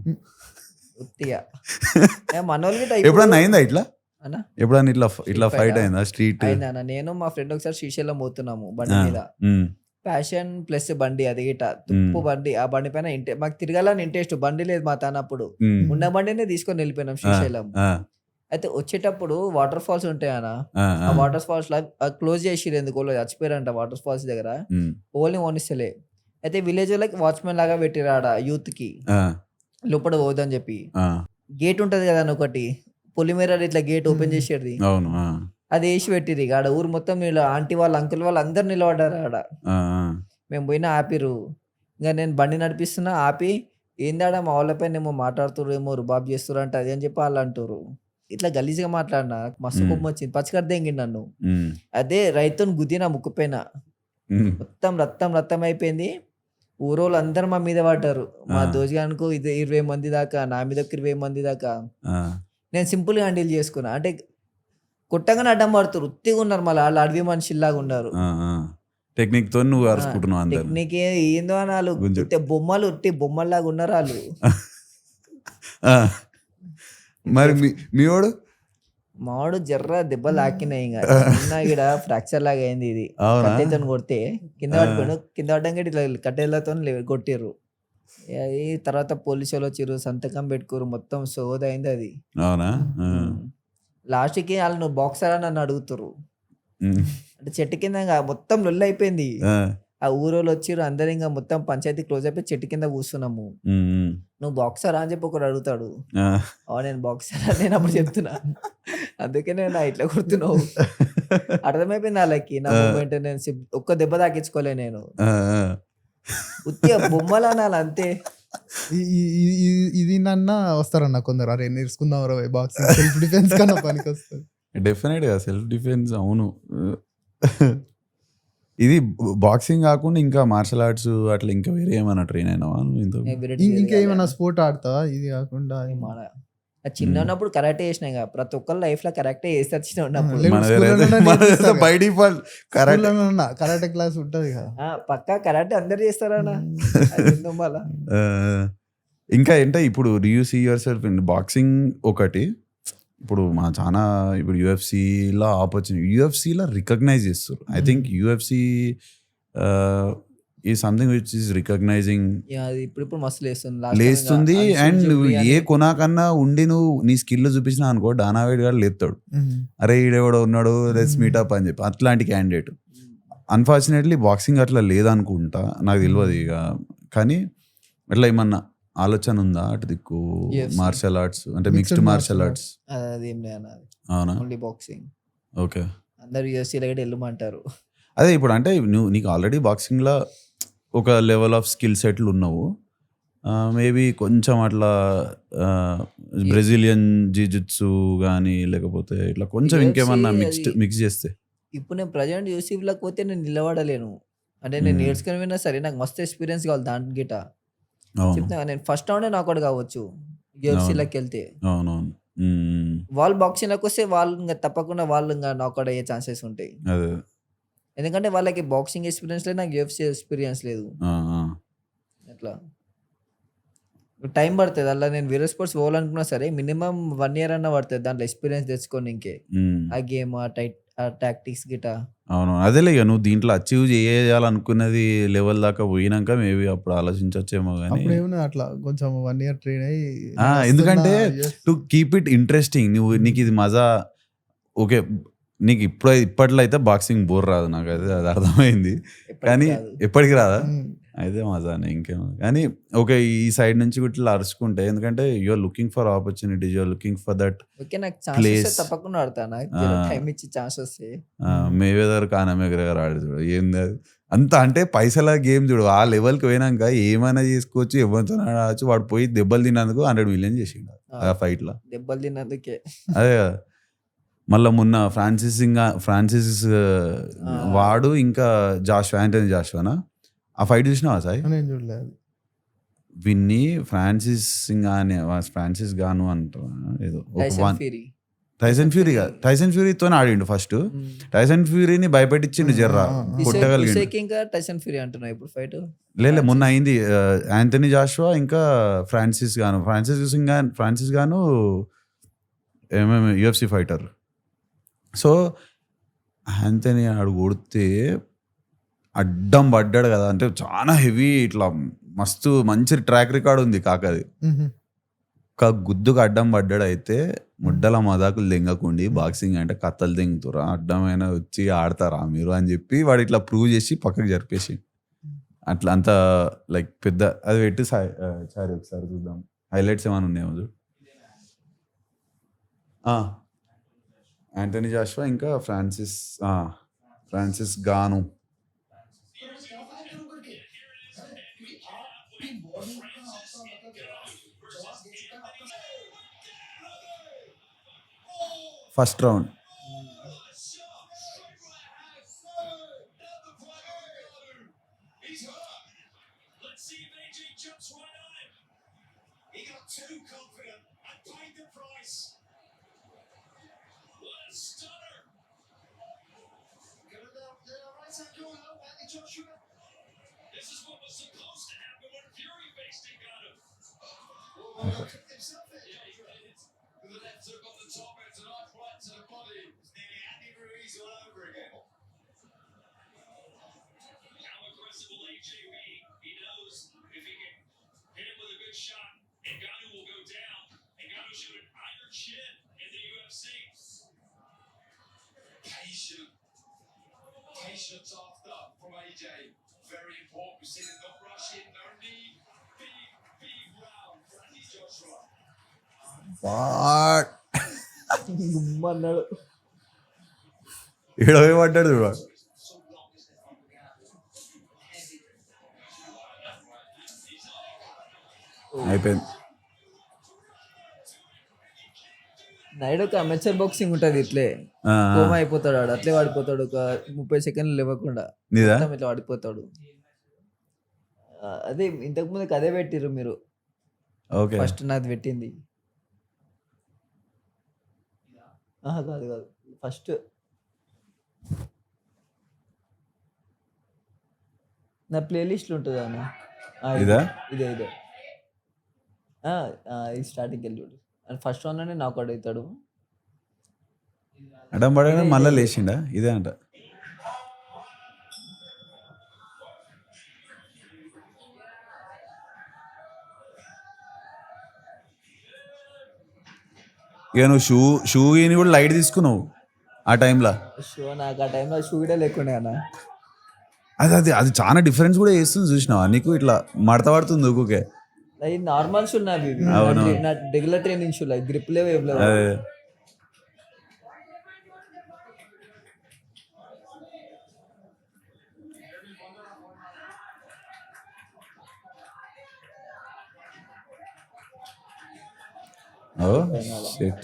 ఎప్పుడన్నా అయిందా ఇట్లా? ఎప్పుడన్నా ఇట్లా ఫైట్ అయిందా స్ట్రీట్? నేను మా ఫ్రెండ్ ఒకసారి శ్రీశైలం పోతున్నాము బండి మీద. ప్యాషన్ ప్లస్ బండి అది గిట తుప్పు బండి. ఆ బండి పైన మాకు తిరగాలని ఇంట్రెస్ట్. బండి లేదు మా తానప్పుడు. ఉన్న బండినే తీసుకొని వెళ్ళిపోయినాం శ్రీశైలం. అయితే వచ్చేటప్పుడు వాటర్ ఫాల్స్ ఉంటాయి అన్న. ఆ వాటర్ ఫాల్స్ లా క్లోజ్ చేసిరు, ఎందుకో చచ్చిపోయారంట వాటర్ ఫాల్స్ దగ్గర. ఓన్లీ ఓనిస్తలే. అయితే విలేజ్ వాళ్ళకి వాచ్మెన్ లాగా పెట్టిరు ఆడ యూత్ కి లోపల పోదని చెప్పి. గేట్ ఉంటది కదా అని ఒకటి పొలిమేర ఇట్లా గేట్ ఓపెన్ చేసేది, అది వేసి పెట్టిరు. ఆడ ఊరు మొత్తం ఆంటీ వాళ్ళు అంకుల్ వాళ్ళు అందరు నిలబడ్డారు ఆడ. మేము పోయినా ఆపిరు. ఇంకా నేను బండి నడిపిస్తున్నా ఆపి ఏందాడ మా వాళ్ళపైన ఏమో మాట్లాడుతుర్రు, ఏమో రుబాబ్ చేస్తుర్రు అంటే అది అని చెప్పి వాళ్ళు అంటారు. ఇట్లా గలీజ్గా మాట్లాడినా మస్తు కోపం వచ్చింది. పచ్చికర్ దెంగి నన్ను. అదే రైతుని గుద్దిన ముక్కు పైన మొత్తం రక్తం అయిపోయింది. ఊరోళ్ళు అందరు మా మీద పడ్డారు. మా దోజిగానికి 20 మంది దాకా, నా మీద 20 మంది దాకా. నేను సింపుల్ గా హ్యాండిల్ చేసుకున్నా. అంటే కొట్టగానే అడ్డం పడుతురు, ఉత్తిగా ఉన్నారు. మళ్ళీ వాళ్ళు అడవి మనిషిలాగా ఉన్నారు. టెక్నిక్ తో నువ్వు అరుచుకుంటున్నావు. టెక్నిక్ ఏందో అని వాళ్ళు బొమ్మలు బొమ్మల్లాగా ఉన్నారు వాళ్ళు. మరి మీ వాడు మావాడు జర్ర దెబ్బలు తాకినాయి. ఇంకా ఇక్కడ ఫ్రాక్చర్ లాగా అయింది. ఇది కట్టెతో కొడితే కింద పడిపోయాడు. కింద పడ్డానికి ఇట్లా కట్టెలతో కొట్టిర్రు. అది తర్వాత పోలీసు వాళ్ళు వచ్చిర్రు, సంతకం పెట్టుకోరు, మొత్తం సోదైంది అది. అవునా? లాస్ట్కి వాళ్ళు నువ్వు బాక్సర్ అని నన్ను అడుగుతారు. అంటే చెట్టు కింద మొత్తం లొల్లి అయిపోయింది. ఆ ఊరోళ్ళు వచ్చిర్రు, అందరు ఇంకా మొత్తం పంచాయతీ క్లోజ్ అయిపోయి చెట్టు కింద కూర్చున్నాము. నువ్వు బాక్సర్ అని చెప్పి ఒకరు అడుగుతాడు. నేను బాక్సర్ అని నేను అప్పుడు చెప్తున్నా. అందుకే నేను ఇట్లా కొడుతున్నావు అర్థమైపోయింది వాళ్ళకి. నా మూమెంట్ నేను ఒక్క దెబ్బ తాకించుకోలే నేను. ఉత్తిగా బొమ్మలు అనాలి అంతే. ఇది నన్న వస్తారన్న కొందరు, అరే నేర్చుకుందాం రా బాక్సింగ్, సెల్ఫ్ డిఫెన్స్ కన్నా పనికి వస్తుంది. డెఫినెట్గా సెల్ఫ్ డిఫెన్స్ అవును. ఇది బాక్సింగ్ కాకుండా ఇంకా మార్షల్ ఆర్ట్స్ అట్లా ఇంకా వేరే ఏమైనా ట్రైన్ అయినావా నువ్వు ఇంతకు? ఇంకా ఏమైనా స్పోర్ట్ ఆడతావా ఇది కాకుండా? చిన్న ఉన్నప్పుడు కరాటే చేసిన ఇక ప్రతి ఒక్కరు లైఫ్ లో కరాటే చేసి వచ్చిన ఉన్నప్పుడు లేదు, మన స్కూల్లోనే దగ్గర అయితే- మన దగ్గర నేర్పిస్తారు by default karate. Karate class ఉంటది కదా. పక్కా కరాటే అందరు చేస్తారన్నా. అది ఎందుకు మళ్ళా? ఇంకా ఏంటో ఇప్పుడు you see yourself in boxing ఒకటి. ఇప్పుడు మా చాలా ఇప్పుడు యూఎఫ్సీలో ఆపర్చునిటీ, యూఎఫ్సీలో రికగ్నైజ్ చేస్తారు. ఐ థింక్ యూఎఫ్సీ ఈ సంథింగ్ విచ్ ఈస్ రికగ్నైజింగ్ అది ఇప్పుడు మస్తు లేస్తుంది లేస్తుంది. అండ్ నువ్వు ఏ కొనాకన్నా ఉండి నువ్వు నీ స్కిల్ చూపించినా అనుకో, డానావేడ్ గారు లేస్తాడు, అరే ఈడెవడో ఉన్నాడు లెట్స్ మీటప్ అని చెప్పి, అట్లాంటి క్యాండిడేట్. అన్ఫార్చునేట్లీ బాక్సింగ్ అట్లా లేదనుకుంటా, నాకు తెలియదు ఇక. కానీ అట్లా ఏమన్నా ఆలోచన ఉందా అటు దిక్కు? UFC. మార్షల్ ఆర్ట్స్ అంటే మిక్స్డ్ మార్షల్ ఆర్ట్స్. అదేం లేదు అవునా? Only boxing. ఓకే. అందరు యూఎఫ్సీలో కూడా వెళ్ళమంటారు. అదే ఇప్పుడు అంటే నీకు ఆల్రెడీ బాక్సింగ్లో ఒక లెవెల్ ఆఫ్ స్కిల్ సెట్లు ఉన్నావు. మేబీ కొంచెం అట్లా బ్రెజిలియన్ జిజిట్సు కానీ లేకపోతే ఇట్లా కొంచెం UFC ఇంకేమన్నా అది- మిక్స్ చేస్తే. ఇప్పుడు నేను ప్రజెంట్ యూసీఫ్లోకి పోతే నేను నిలబడలేను. అంటే నేను నేర్చుకుని విన్నా సరే నాకు మస్తు ఎక్స్పీరియన్స్ కావాలి దాని గిట. అవును చెప్తున్నా కదా, నేను ఫస్ట్ రౌండే నాకౌట్ కావచ్చు యూఎఫ్సీలోకి వెళ్తే. అవునవును. వాళ్ళు బాక్సింగ్లోకి వస్తే వాళ్ళు ఇంకా తప్పకుండా వాళ్ళు ఇంకా నాకౌట్ అయ్యే ఛాన్సెస్ ఉంటాయి. అదే. ఎందుకంటే వాళ్ళకి బాక్సింగ్ ఎక్స్పీరియన్స్ లేదు, నాకు యూఎఫ్సీ ఎక్స్పీరియన్స్ లేదు. అట్లా టైం పడుతుంది. అలా నేను వేరే స్పోర్ట్స్ పోవాలనుకున్నా సరే మినిమం 1 year అన్న పడుతుంది దాంట్లో ఎక్స్పీరియన్స్ తెచ్చుకొని ఇంకే ఆ గేమ్ ఆ టాక్టిక్స్ గిట. అవును అదేలే. ఇక నువ్వు దీంట్లో అచీవ్ చేయాలనుకున్నది లెవెల్ దాకా పోయినాక మేబీ అప్పుడు ఆలోచించవచ్చేమో కానీ, అప్పుడు ఏమన్నా అట్లా కొంచెం 1 year ట్రైన్ అయ్యి ఎందుకంటే టు కీప్ ఇట్ ఇంట్రెస్టింగ్, నీకు ఇది మజా. ఓకే, నీకు ఇప్పట్లో అయితే బాక్సింగ్ బోర్ రాదు, నాకు అయితే అది అర్థమైంది. కానీ ఎప్పటికి రాదా? అయితే మజానే ఇంకేమో. కానీ ఓకే, ఈ సైడ్ నుంచి ఇట్లా అరుచుకుంటే, ఎందుకంటే you're looking for opportunities, you're looking for that okay నాకు ఛాన్స్ తప్పకుండా ఆడతాను. టైం ఇచ్చి ఛాన్స్ వస్తే మేవేదర్ కానా మెగ్రెగర్ ఆడు చూడు, ఏంది అది అంత అంటే పైసల గేమ్ చూడు. ఆ లెవెల్కి పోయినాక ఏమైనా చేసుకోవచ్చు, ఎవరితో ఆడవచ్చు. వాడు పోయి దెబ్బలు తిన్నందుకు 100 million చేసిండు ఆ ఫైట్లో. దెబ్బలు తిన్నందుకే. అదే కదా. మళ్ళీ మొన్న ఫ్రాన్సిస్ వాడు ఇంకా యాంటనీ జాషువానా ఆ ఫైట్ చూసినావా సాయి? నేను చూడలేదు. విన్ని ఫ్రాన్సిస్ గాను అంటారు ఏదో టైసన్ ఫ్యూరీతో ఆడిండు ఫస్ట్. టైసన్ ఫ్యూరీని భయపెట్టించిండు జర్రా, కొట్టగలిగిండు. టైసన్ ఫ్యూరీ అంటున్నా ఇప్పుడు ఫైట్ లేదు మొన్న అయింది. యాంటనీ జాషువా ఇంకా ఫ్రాన్సిస్ గాను యూఎఫ్సీ ఫైటర్. సో యాంటనీ ఆడు కొడితే అడ్డం పడ్డాడు కదా, అంటే చాలా హెవీ, ఇట్లా మస్తు మంచి ట్రాక్ రికార్డ్ ఉంది కాకది. ఒక గుద్దుకు అడ్డం పడ్డాడు. అయితే ముడ్డల మదాకులు దెంగకుండి బాక్సింగ్ అంటే కత్తలు దెంగుతురా, అడ్డమైన వచ్చి ఆడతారా మీరు అని చెప్పి వాడు ఇట్లా ప్రూవ్ చేసి పక్కకు జరిపేసి, అట్లా అంతా లైక్ పెద్ద అది పెట్టి సారీ ఒకసారి చూద్దాం హైలైట్స్ ఏమైనా ఉన్నాయేమో చూడు. యాంటనీ జాషువా ఇంకా ఫ్రాన్సిస్ గాను. ఫస్ట్ రౌండ్ అన్నాడు. ఏడవే పడ్డాడు చూడ. అయిపోయింది. నైట్ ఒక అమెచర్ బాక్సింగ్ ఉంటది ఇట్లే ఆ, ఆ. కోమా అయిపోతాడు ఆడు అట్లే పడిపోతాడు ఒక 30 సెకండ్లు లేవకుండా నీదా మొత్తం ఇట్లా పడిపోతాడు. అదే ఇంతకు ముందుకు అదే పెట్టిర్రు మీరు ఓకే ఫస్ట్ నాది పెట్టింది. కాదు కాదు ఫస్ట్ నా ప్లేలిస్ట్లో ఉంటుంది అన్న. ఇదా? ఇదే ఇదే ఇది స్టార్టింగ్కి వెళ్ళి చూడు అండ్ ఫస్ట్ వన్లోనే నాకు అవుతాడు. అడం పడగానే మళ్ళీ లేచిండా ఇదే అంట. ఇక నువ్వు షూ ఈని కూడా లైట్ తీసుకున్నావు ఆ టైంలో. షూ నాకు ఆ టైంలో షూ కూడా లేకుండే అన్న. అది చాలా డిఫరెన్స్ కూడా చేస్తుంది చూసినావా నీకు ఇట్లా మడత పడుతుంది ఊకే. అది నార్మల్ షూ నాది నా regular training shoe like grip లేవు ఏం లేవు. అదే ఓ షిట్.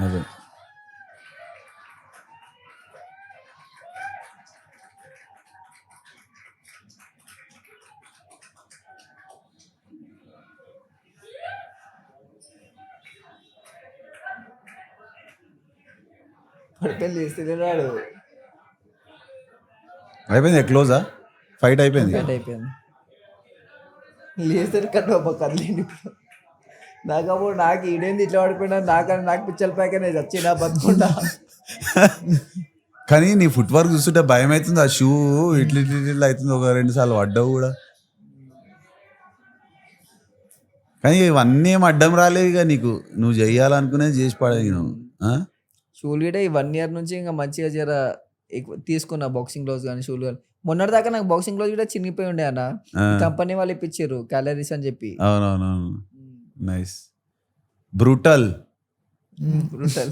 అదే పడిపోయి లేస్తేనే రాడు. అయిపోయింది క్లోజా ఫైట్ అయిపోయింది. Fight అయిపోయింది. లేస్తే కట్ట కదలేండి ఇప్పుడు. నాకు అప్పుడు నాకు ఈడేంది ఇట్లా పడిపోయినా నాకు పిచ్చల ప్యాకనే చచ్చినా బతుకుండా. కానీ నీ ఫుట్ వర్క్ చూస్తుంటే భయం అవుతుంది. ఆ షూ ఇట్లా ఇట్లా ఇట్లా అవుతుంది. ఒక 2 సార్లు పడ్డావు కూడా. కానీ ఇవన్నీ ఏం అడ్డం రాలేదు ఇక నీకు. నువ్వు చెయ్యాలనుకునేది చేసి పడేది నువ్వు. షూలు కూడా ఈ 1 year నుంచి ఇంకా మంచిగా జర ఎక్కువ తీసుకున్నా బాక్సింగ్ గ్లౌస్ కానీ షూలు కానీ. మొన్నటి దాకా నాకు బాక్సింగ్ గ్లౌస్ కూడా చినిగిపోయి ఉండే అన్న. కంపెనీ వాళ్ళు ఇప్పించారు క్యాలరీస్ అని చెప్పి. అవునవునవును నైస్. బ్రూటల్ బ్రూటల్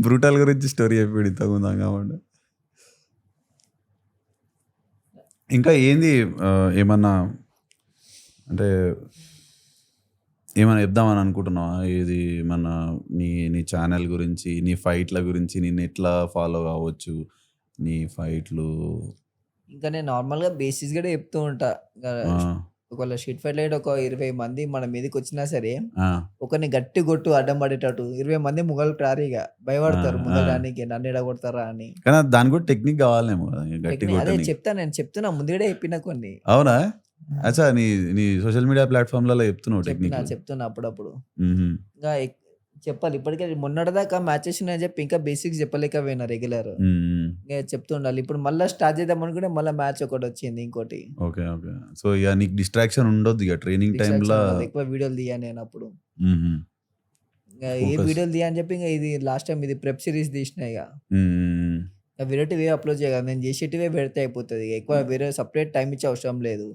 బ్రూటల్ గురించి స్టోరీ చెప్పాడు ఇంతకుముందు కాకుండా. ఇంకా ఏంది ఏమన్నా అంటే ఏమైనా చెప్దామని అనుకుంటున్నావా? ఇది మన నీ ఛానల్ గురించి, నీ ఫైట్ల గురించి, నేను ఎట్లా ఫాలో కావచ్చు నీ ఫైట్లు? ఇంకా నేను నార్మల్గా బేసిస్ కూడా చెప్తూ ఉంటా. ఒకవేళ షీట్ ఫైట్ లైట్ ఒక 20 మంది మన మీదకి వచ్చినా సరే ఒకరిని గట్టి కొట్టు అడ్డం పడేటట్టు 20 మంది ముగలు ప్రారీగా భయపడతారు ముగలానికి నన్ను ఎడగొడతారా అని. కానీ దాని కూడా టెక్నిక్ కావాలేమో గట్టి అదే చెప్తున్నా ముందుగా చెప్పిన కొన్ని. అవునా? అచ్చా నీ సోషల్ మీడియా ప్లాట్ఫామ్లలో చెప్తున్నావు టెక్నిక్? చెప్తున్నా అప్పుడప్పుడు. ఇంకా చెప్పాలి. ఇప్పటికే మొన్నటిదాకా మ్యాచెస్ ఉన్నాయని చెప్పి ఇంకా బేసిక్స్ చెప్పలేకపోయినా రెగ్యులర్. ఇంకా చెప్తుండాలి. ఇప్పుడు మళ్ళీ స్టార్ట్ చేద్దాం అనుకుంటే మళ్ళీ మ్యాచ్ ఒకటి వచ్చింది ఇంకోటి. Okay okay. సో ఇక నీకు డిస్ట్రాక్షన్ ఉండొద్దు ఇక ట్రైనింగ్ టైంలో. ఎక్కువ వీడియోలు తీయా నేను అప్పుడు. ఇంకా ఏ వీడియోలు తీయా అని చెప్పి ఇంకా ఇది లాస్ట్ టైం ఇది ప్రెప్ సిరీస్ తీసిన ఇక వేరేటివే అప్లోడ్ చేయగా నేను చేసేటివే పెడితే అయిపోతుంది. ఎక్కువ వేరే సపరేట్ టైం ఇచ్చే అవసరం లేదు.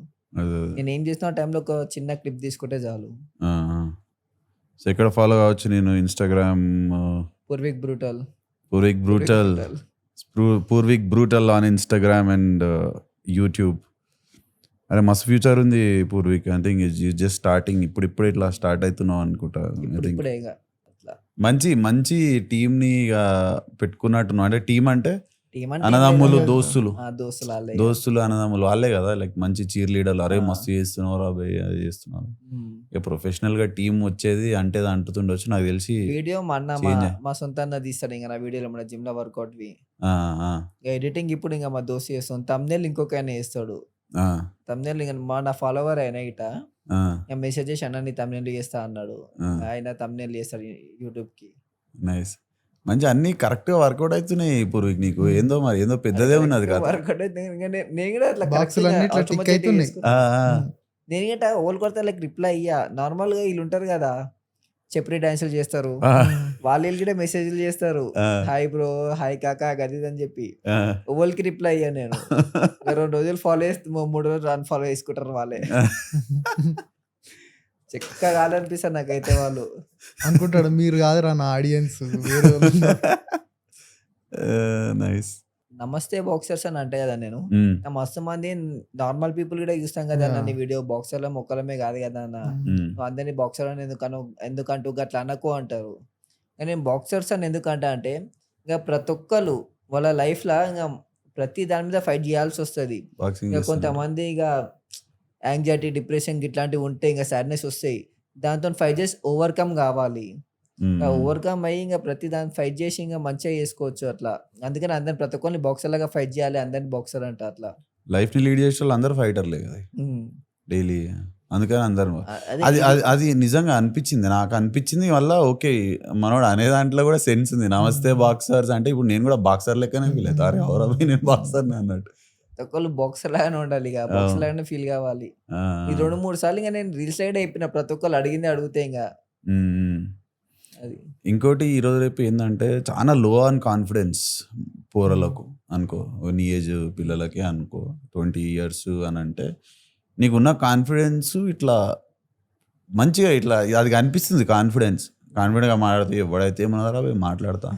నేను ఏం చేసిన టైంలో ఒక చిన్న క్లిప్ తీసుకుంటే చాలు. సో ఎక్కడ ఫాలో కావచ్చు నేను? Instagram Purvik brutal Purvik brutal on Instagram and YouTube. అరే మస్తు ఫ్యూచర్ ఉంది Purvik. I think just starting. ఇప్పుడు ఇట్లా స్టార్ట్ అవుతున్నావు అనుకుంటా. మంచి టీంని ఇక పెట్టుకున్నట్టున్నావు. అంటే టీం అంటే అన్నదమ్ములు, దోస్తులు అన్నదమ్ములు వాళ్ళే కదా. లైక్ మంచి చీర్ లీడర్లు. అరే మస్తు చేస్తున్నారు అబ్బాయి అది చేస్తున్నారు. ఇక ప్రొఫెషనల్ గా టీం వచ్చేది అంటే అంటుతుండొచ్చు నాకు తెలిసి. వీడియో మా సొంత అన్న తీస్తాడు ఇంకా నా వీడియోలో మన జిమ్ లో వర్కౌట్ వి. ఎడిటింగ్ ఇప్పుడు ఇంకా మా దోస్తు చేస్తాం. తమ్నేల్ ఇంకొక ఆయన వేస్తాడు. తమ్నేల్ ఇంకా నా ఫాలోవర్ అయినా ఇట మెసేజ్ చేసి అన్న నీ తమ్నేల్ చేస్తా అన్నాడు. ఆయన తమ్నేల్ చేస్తాడు యూట్యూబ్ కి. నైస్. మంచి అన్ని కరెక్ట్ గా వర్కౌట్ అవుతున్నాయి పూర్వీక్ నీకు. ఏందో మరి ఏందో పెద్దదే ఉన్నది కదా. వర్కౌట్ అయితే నేను కూడా అట్లా బాక్సులు అన్ని ఇట్లా టిక్ అవుతున్నాయి. నేను గట ఓల్ కొడితే లైక్ రిప్లై అయ్యా. నార్మల్గా వీళ్ళు ఉంటారు కదా, చెప్పరి డాన్సులు చేస్తారు, వాళ్ళు కూడా మెసేజ్లు చేస్తారు, హాయ్ బ్రో, హాయ్ కాకా, గది అని చెప్పి. ఓల్కి రిప్లై అయ్యా నేను. 2 రోజులు ఫాలో చేస్తే 3 రోజులు అన్ఫాలో చేసుకుంటారు వాళ్ళే. చెక్క కాదనిపిస్తారు నాకైతే వాళ్ళు. అనుకుంటాడు మీరు కాదురా నా ఆడియన్స్, వేరే వాళ్ళు ఉన్నారు. నైస్. నమస్తే బాక్సర్స్ అని అంటే కదా నేను, మస్తు మంది నార్మల్ పీపుల్ కూడా చూస్తాం కదా Yeah. నన్ను వీడియో, బాక్సర్ల మొక్కలమే కాదు కదా అన్న, నువ్వు అందరినీ బాక్సర్ అని ఎందుకంటూ గట్లా అనకు అంటారు. కానీ నేను బాక్సర్స్ అని ఎందుకంటా అంటే, ఇంకా ప్రతి ఒక్కరు వాళ్ళ లైఫ్లో ఇంకా ప్రతి దాని మీద ఫైట్ చేయాల్సి వస్తుంది. బాక్సింగ్ ఇక కొంతమంది ఇక యాంగ్జైటీ, డిప్రెషన్ ఇట్లాంటివి ఉంటే ఇంకా సాడ్నెస్ వస్తాయి. దాంతో ఫైట్ చేసి ఓవర్కమ్ కావాలి. ఓవర్కమ్ అయ్యి ఇంకా ప్రతి దాన్ని ఫైట్ చేసి ఇంకా మంచిగా చేసుకోవచ్చు అట్లా. అందుకని అందరిని ప్రతి ఒక్కరిని బాక్సర్ లాగా ఫైట్ చేయాలి, అందరిని బాక్సర్ అంట అట్లా. లైఫ్ ని లీడ్ చేసే వాళ్ళు అందరూ ఫైటర్లే కదా డైలీ. అందుకని అందరు అదే అది అది అది నిజంగా అనిపించింది నాకు. అనిపించింది వల్ల ఓకే మనోడు అనే దాంట్లో కూడా సెన్స్ ఉంది. నమస్తే బాక్సర్స్ అంటే ఇప్పుడు నేను కూడా బాక్సర్ లెక్కనే ఫీల్ అవుతా. అరే ఎవరో నేను బాక్సర్ అన్నట్టు. ప్రతి ఒక్కళ్ళు బాక్సర్ లాగానే ఉండాలి, ఇక బాక్సర్ లాగానే ఫీల్ కావాలి. ఈ 2-3 సార్లు ఇంకా నేను రీల్ సైడ్ అయిపోయిన, ప్రతి ఒక్కళ్ళు అడిగింది అడిగితే ఇంకా అది. ఇంకోటి ఈరోజు రేపు ఏంటంటే చాలా లో ఆన్ కాన్ఫిడెన్స్ పోరలకు అనుకో, నీ ఏజ్ పిల్లలకి అనుకో, 20 years అని అంటే నీకున్న కాన్ఫిడెన్స్ ఇట్లా మంచిగా ఇట్లా అది కనిపిస్తుంది. కాన్ఫిడెంట్గా మాట్లాడితే ఎవడైతే ఏమన్నారా మాట్లాడతా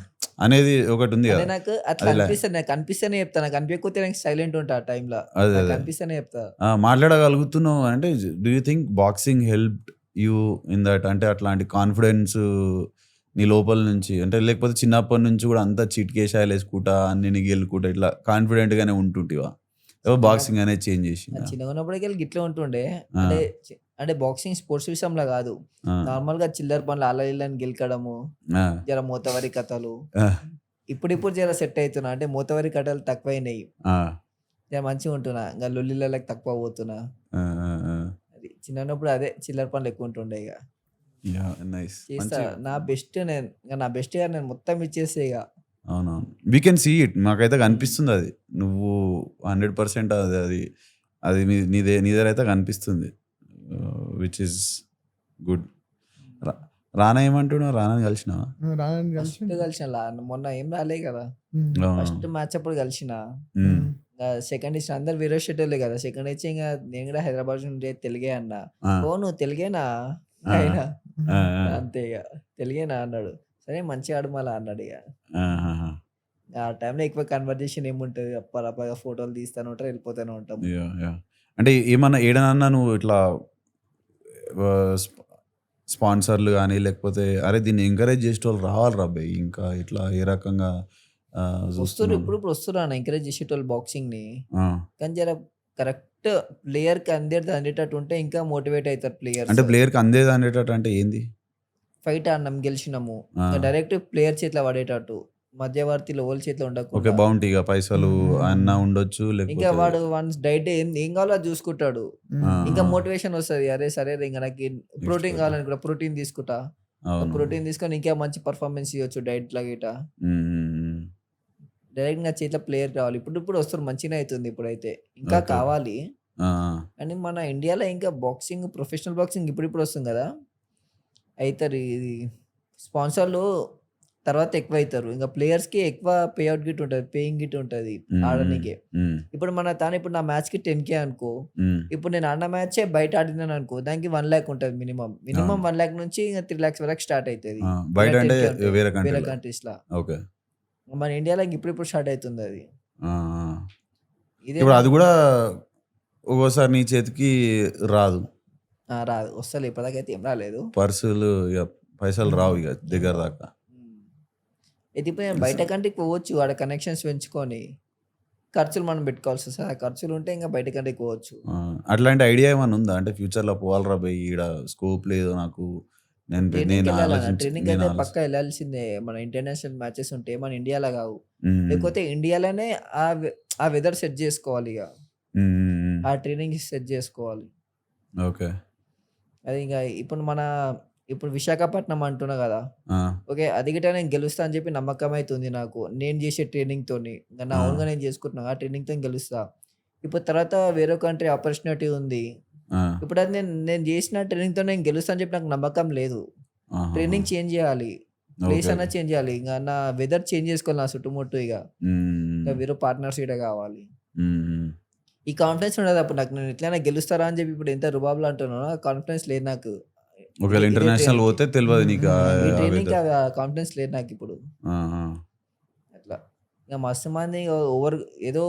అనేది ఒకటి ఉంది అదే కదా. నాకు అట్లా అనిపిస్తుంది. నాకు అనిపిస్తేనే చెప్తా, నాకు అనిపించకపోతే నాకు సైలెంట్ ఉంటా ఆ టైంలో. అదే నాకు అదే అనిపిస్తేనే చెప్తా. మాట్లాడగలుగుతున్నావు అంటే do you think boxing help you in that? అంటే అట్లాంటి కాన్ఫిడెన్స్ నీ లోపల నుంచి, అంటే లేకపోతే చిన్నప్పటి నుంచి కూడా అంతా చిట్కేసాయలు వేసుకుంటా అన్ని గెలుకుంటా ఇట్లా కాన్ఫిడెంట్గానే ఉంటుంటివా? బాక్సింగ్ అనేది చేంజ్ చేసింది? చిన్నగా ఉన్నప్పటికీ గిట్లా ఉంటుండే. అంటే బాక్సింగ్ స్పోర్ట్స్ విషయంలో కాదు, నార్మల్ గా చిల్లర పనులు అలా ఇళ్ళని గెలకడము, జర మూతవరి కథలు. ఇప్పుడు జర సెట్ అవుతున్నా, అంటే మూతవరి కథలు తక్కువైనాయి, జర మంచిగా ఉంటున్నా, ఇంకా లొల్లిళ్ళకి తక్కువ పోతున్నా. అది చిన్నప్పుడు అదే చిల్లర పనులు ఎక్కువ ఉంటుండే. ఇక చేస్తా నా బెస్ట్, నా బెస్ట్ గా నేను మొత్తం ఇచ్చేస్తే ఇక. అవునవును, వీ కెన్ సీ ఇట్. మాకైతే కనిపిస్తుంది అది. నువ్వు 100% అది నీ దగ్గర అయితే కనిపిస్తుంది, విచ్ ఇస్ గుడ్. రానా ఏమంటున్నావు? రానా కలిసినావా? ఫస్ట్ కలిసిన మొన్న ఏం రాలే కదా, ఫస్ట్ మ్యాచ్ అప్పుడు కలిసిన. సెకండ్ ఇచ్చిన అందరు వేరే షెడ్యూలే కదా. సెకండ్ ఇచ్చి ఇంకా నేను కూడా హైదరాబాద్ నుండి తెలుగే అన్నా. ఓ నువ్వు తెలుగేనా అయినా అంతే, ఇక తెలుగేనా అన్నాడు. సరే మంచిగా ఆడమలా అన్నాడు. ఇక ఆ టైంలో ఎక్కువ కన్వర్జేషన్ ఏముంటుంది, అప్పగా ఫోటోలు తీస్తాను ఉంటారు, వెళ్ళిపోతానే ఉంటాం. అంటే ఏమన్నా ఏడనన్నా నువ్వు ఇట్లా స్పాన్సర్లు కానీ లేకపోతే అరే దీన్ని ఎంకరేజ్ చేసే వాళ్ళు రావాలి రాబాయ్ ఇంకా ఇట్లా ఏ రకంగా వస్తున్నారు? ఇప్పుడు వస్తున్నారు ఎంకరేజ్ చేసేటోళ్ళు బాక్సింగ్ ని. కానీ జర కరెక్ట్ ప్లేయర్ కి అందేటట్టు ఉంటే ఇంకా మోటివేట్ అవుతారు ప్లేయర్స్. అంటే ప్లేయర్ కి అందేది అందేటట్టు అంటే ఏంది? ఫైట్ ఆడినాం, గెలిచినాము, డైరెక్ట్ ప్లేయర్ చేతిలో పడేటట్టు, మధ్యవర్తిలో ఓల్ చేతిలో ఉండకుండా. ఓకే, బౌంటీగా పైసలు అన్న ఉండొచ్చు, ఇంకా వాడు వన్స్ డైట్ ఏం కావాలో అది చూసుకుంటాడు. ఇంకా మోటివేషన్ వస్తుంది, అరే సరే ఇంకా నాకు ప్రోటీన్ కావాలని కూడా ప్రోటీన్ తీసుకుంటా, ప్రోటీన్ తీసుకొని ఇంకా మంచి పర్ఫార్మెన్స్ ఇవ్వచ్చు డైట్ లాగేట. డైరెక్ట్ నా చేతిలో ప్లేయర్ కావాలి. ఇప్పుడు వస్తారు, మంచిగా అవుతుంది ఇప్పుడైతే, ఇంకా కావాలి. అని మన ఇండియాలో ఇంకా బాక్సింగ్, ప్రొఫెషనల్ బాక్సింగ్ ఇప్పుడు వస్తుంది కదా, అవుతారు. ఇది స్పాన్సర్లు తర్వాత ఎక్కువ అవుతారు, ఇంకా ప్లేయర్స్కి ఎక్కువ పేఅవుట్ గిట్ ఉంటుంది, పేయింగ్ గిట్ ఉంటుంది ఆడడానికి. ఇప్పుడు ఇప్పుడు నా మ్యాచ్కి 10K అనుకో, ఇప్పుడు నేను ఆడిన మ్యాచ్ బయట ఆడినాను అనుకో, దానికి 1 lakh ఉంటుంది మినిమం 1 lakh నుంచి ఇంకా 3 lakhs వరకు స్టార్ట్ అవుతుంది వేరే కంట్రీస్ లా. మన ఇండియాలో ఇప్పుడు స్టార్ట్ అవుతుంది అది. ఇప్పుడు అది కూడా ఒక్కోసారి నీ చేతికి రాదు, వస్తలే ఇప్పటిదాకైతే ఏం రాలేదు. పర్సులు పైసలు రావు ఇక దగ్గర దాకా. ఇప్పుడు నేను బయట కంట్రీకి పోవచ్చు, ఆడ కనెక్షన్స్ పెంచుకొని ఖర్చులు మనం పెట్టుకోవాల్సి వస్తుంది. ఆ ఖర్చులు ఉంటే ఇంకా బయట కంట్రీకి పోవచ్చు. అట్లాంటి ఐడియా ఏమైనా ఉందా? అంటే ఫ్యూచర్లో పోవాలి రా బై, ఈడ స్కోప్ లేదు నాకు, ట్రైనింగ్ అయితే పక్కా వెళ్ళాల్సిందే. మన ఇంటర్నేషనల్ మ్యాచెస్ ఉంటే మన ఇండియాలో కావు, లేకపోతే ఇండియాలోనే ఆ వెదర్ సెట్ చేసుకోవాలి, ఇక ఆ ట్రైనింగ్ సెట్ చేసుకోవాలి. ఓకే, అది ఇంకా ఇప్పుడు మన ఇప్పుడు విశాఖపట్నం అంటున్నా కదా! ఆ! ఓకే. అది గిట్ట నేను గెలుస్తా అని చెప్పి నమ్మకం అయితుంది నాకు. నేను చేసే ట్రైనింగ్‌తోని. నా ఆ! ఓన్‌గా నేను చేసుకుంటున్నా. ఆ ట్రైనింగ్‌తోని గెలుస్తా. ఇప్పుడు తర్వాత వేరే కంట్రీ ఆపర్చునిటీ ఉంది. ఆ! ఇప్పుడు అది నేను నేను చేసిన ట్రైనింగ్‌తో నేను గెలుస్తా అని చెప్పి నాకు నమ్మకం లేదు. ఆహాహా! ట్రైనింగ్ చేంజ్ చేయాలి. Place okay. అన్నా ఓకే. చేంజ్ చేయాలి. నా వెదర్ చేంజ్ చేసుకోవాలి నా చుట్టుముట్టు ఇగ. హ్మ్. వేరే పార్ట్నర్స్ ఈడ కావాలి. హ్మ్. ఈ కాన్ఫిడెన్స్ ఉండదు అప్పుడు నాకు. నేను ఎట్లైనా గెలుస్తారా అని చెప్పి ఇప్పుడు ఎంత రుబాబులో అంటున్నానో ఆ కాన్ఫిడెన్స్ లేదు నాకు. ఒకవేళ ఇదే ఇంటర్నేషనల్ ట్రైనింగ్‌కి. పోతే తెలవదు నీకు ఈ ఆ ట్రైనింగ్‌కి వెదర్. ఆ కాన్ఫిడెన్స్ లేదు నాకిప్పుడు. ఆ! ఆ! అట్లా. ఇగ మస్తు మంది ఓవర్ ఏదో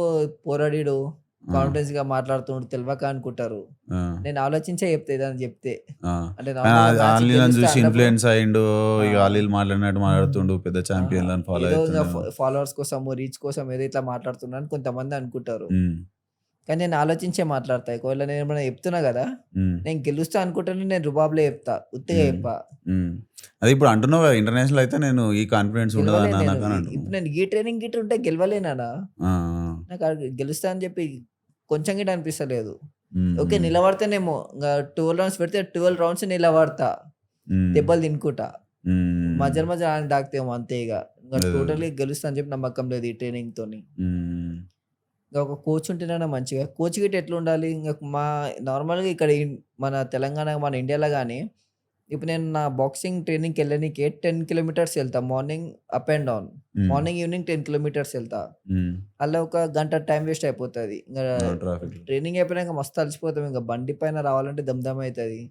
పోరాడీడు, ఆ! కాన్ఫిడెన్స్‌గా మాట్లాడుతుండు తెలవక అనుకుంటారు. ఆ! నేను ఆలోచించే చెప్తా ఏదైనా చెప్తే. ఆ! అంటే కానీ నార్మల్‌గా మ్యాచ్‌కి ఆళ్ళని గెలుస్తా చూసి అన్నప్పుడు ఇన్‌ఫ్లూయెన్స్ అయ్యిండు. ఆ! ఇగ ఆళ్ళీళ్ళు మాట్లాడినట్టు మాట్లాడుతుండు. పెద్ద ఆహా! చాంపియన్‌లని ఫాలో ఏదో ఇంగ అయితుండేమో. ఫాలోవర్స్ కోసమో, రీచ్ కోసమో ఏదో ఇట్లా మాట్లాడుతున్నాడని కొంతమంది అనుకుంటారు. హ్మ్. కానీ నేను ఆలోచించే మాట్లాడతా. ఒకవేళ నేనేమైనా చెప్తున్నా గదా! హ్మ్. నేను గెలుస్తా అనుకుంటేనే నేను రుబాబులో చెప్తా. ఉత్తిగా హ్మ్. చెప్పా. హ్మ్. అదే ఇప్పుడు అంటున్నావు కదా! ఇంటర్నేషనల్ అయితే నేను ఈ కాన్ఫిడెన్స్ ఉండదన్నా గెలవలేను నేను. నాకని అంటున్నావు. ఇప్పుడు నేను ఈ ట్రైనింగ్ గిట్ల ఉంటే గెలవలేనానా? ఆ! ఆ! నాకు గెలుస్తా అని చెప్పి కొంచెం గిట్ట అనిపిస్తలేదు. హ్మ్. ఓకే. హ్మ్. నిలబడతానేమో. ఇంగ 12 రౌండ్స్ పెడితే 12 రౌండ్స్ నిలబడతా. హ్మ్. దెబ్బలు తినుకుంటా. హ్మ్. మధ్యలో మధ్యలో ఆయన తాకుతేమో అంతే ఇగ. ఇంగ అదే. అదే. టోటల్‌గా గెలుస్తా అని చెప్పి నమ్మకం లేదు ఈ ట్రైనింగ్‌తోని. హ్మ్. ఇంక ఒక కోచ్ ఉంటేనన్నా మంచిగా. కోచ్ గిట్ట ఎట్లుండాలి? ఇంగ నార్మల్‌గా ఇక్కడ మన తెలంగాణ, మన ఇండియాలో గాని, ఇప్పుడు నేను నా బాక్సింగ్ ట్రైనింగ్‌కెళ్ళనీకే 10 కిలోమీటర్స్ ఎళ్తా. Morning up and down. హ్మ్. మార్నింగ్, ఈవినింగ్ 10 కిలోమీటర్స్ ఎళ్తా. హ్మ్. అలా ఒక గంట టైం వేస్ట్ అయిపోతది. ఆ! ట్రాఫిక్‌లో. ట్రైనింగ్ అయిపోయినాక మస్తు అలసిపోతాం. ఇంక బండి పైన రావాలంటే దమ్ అయితది.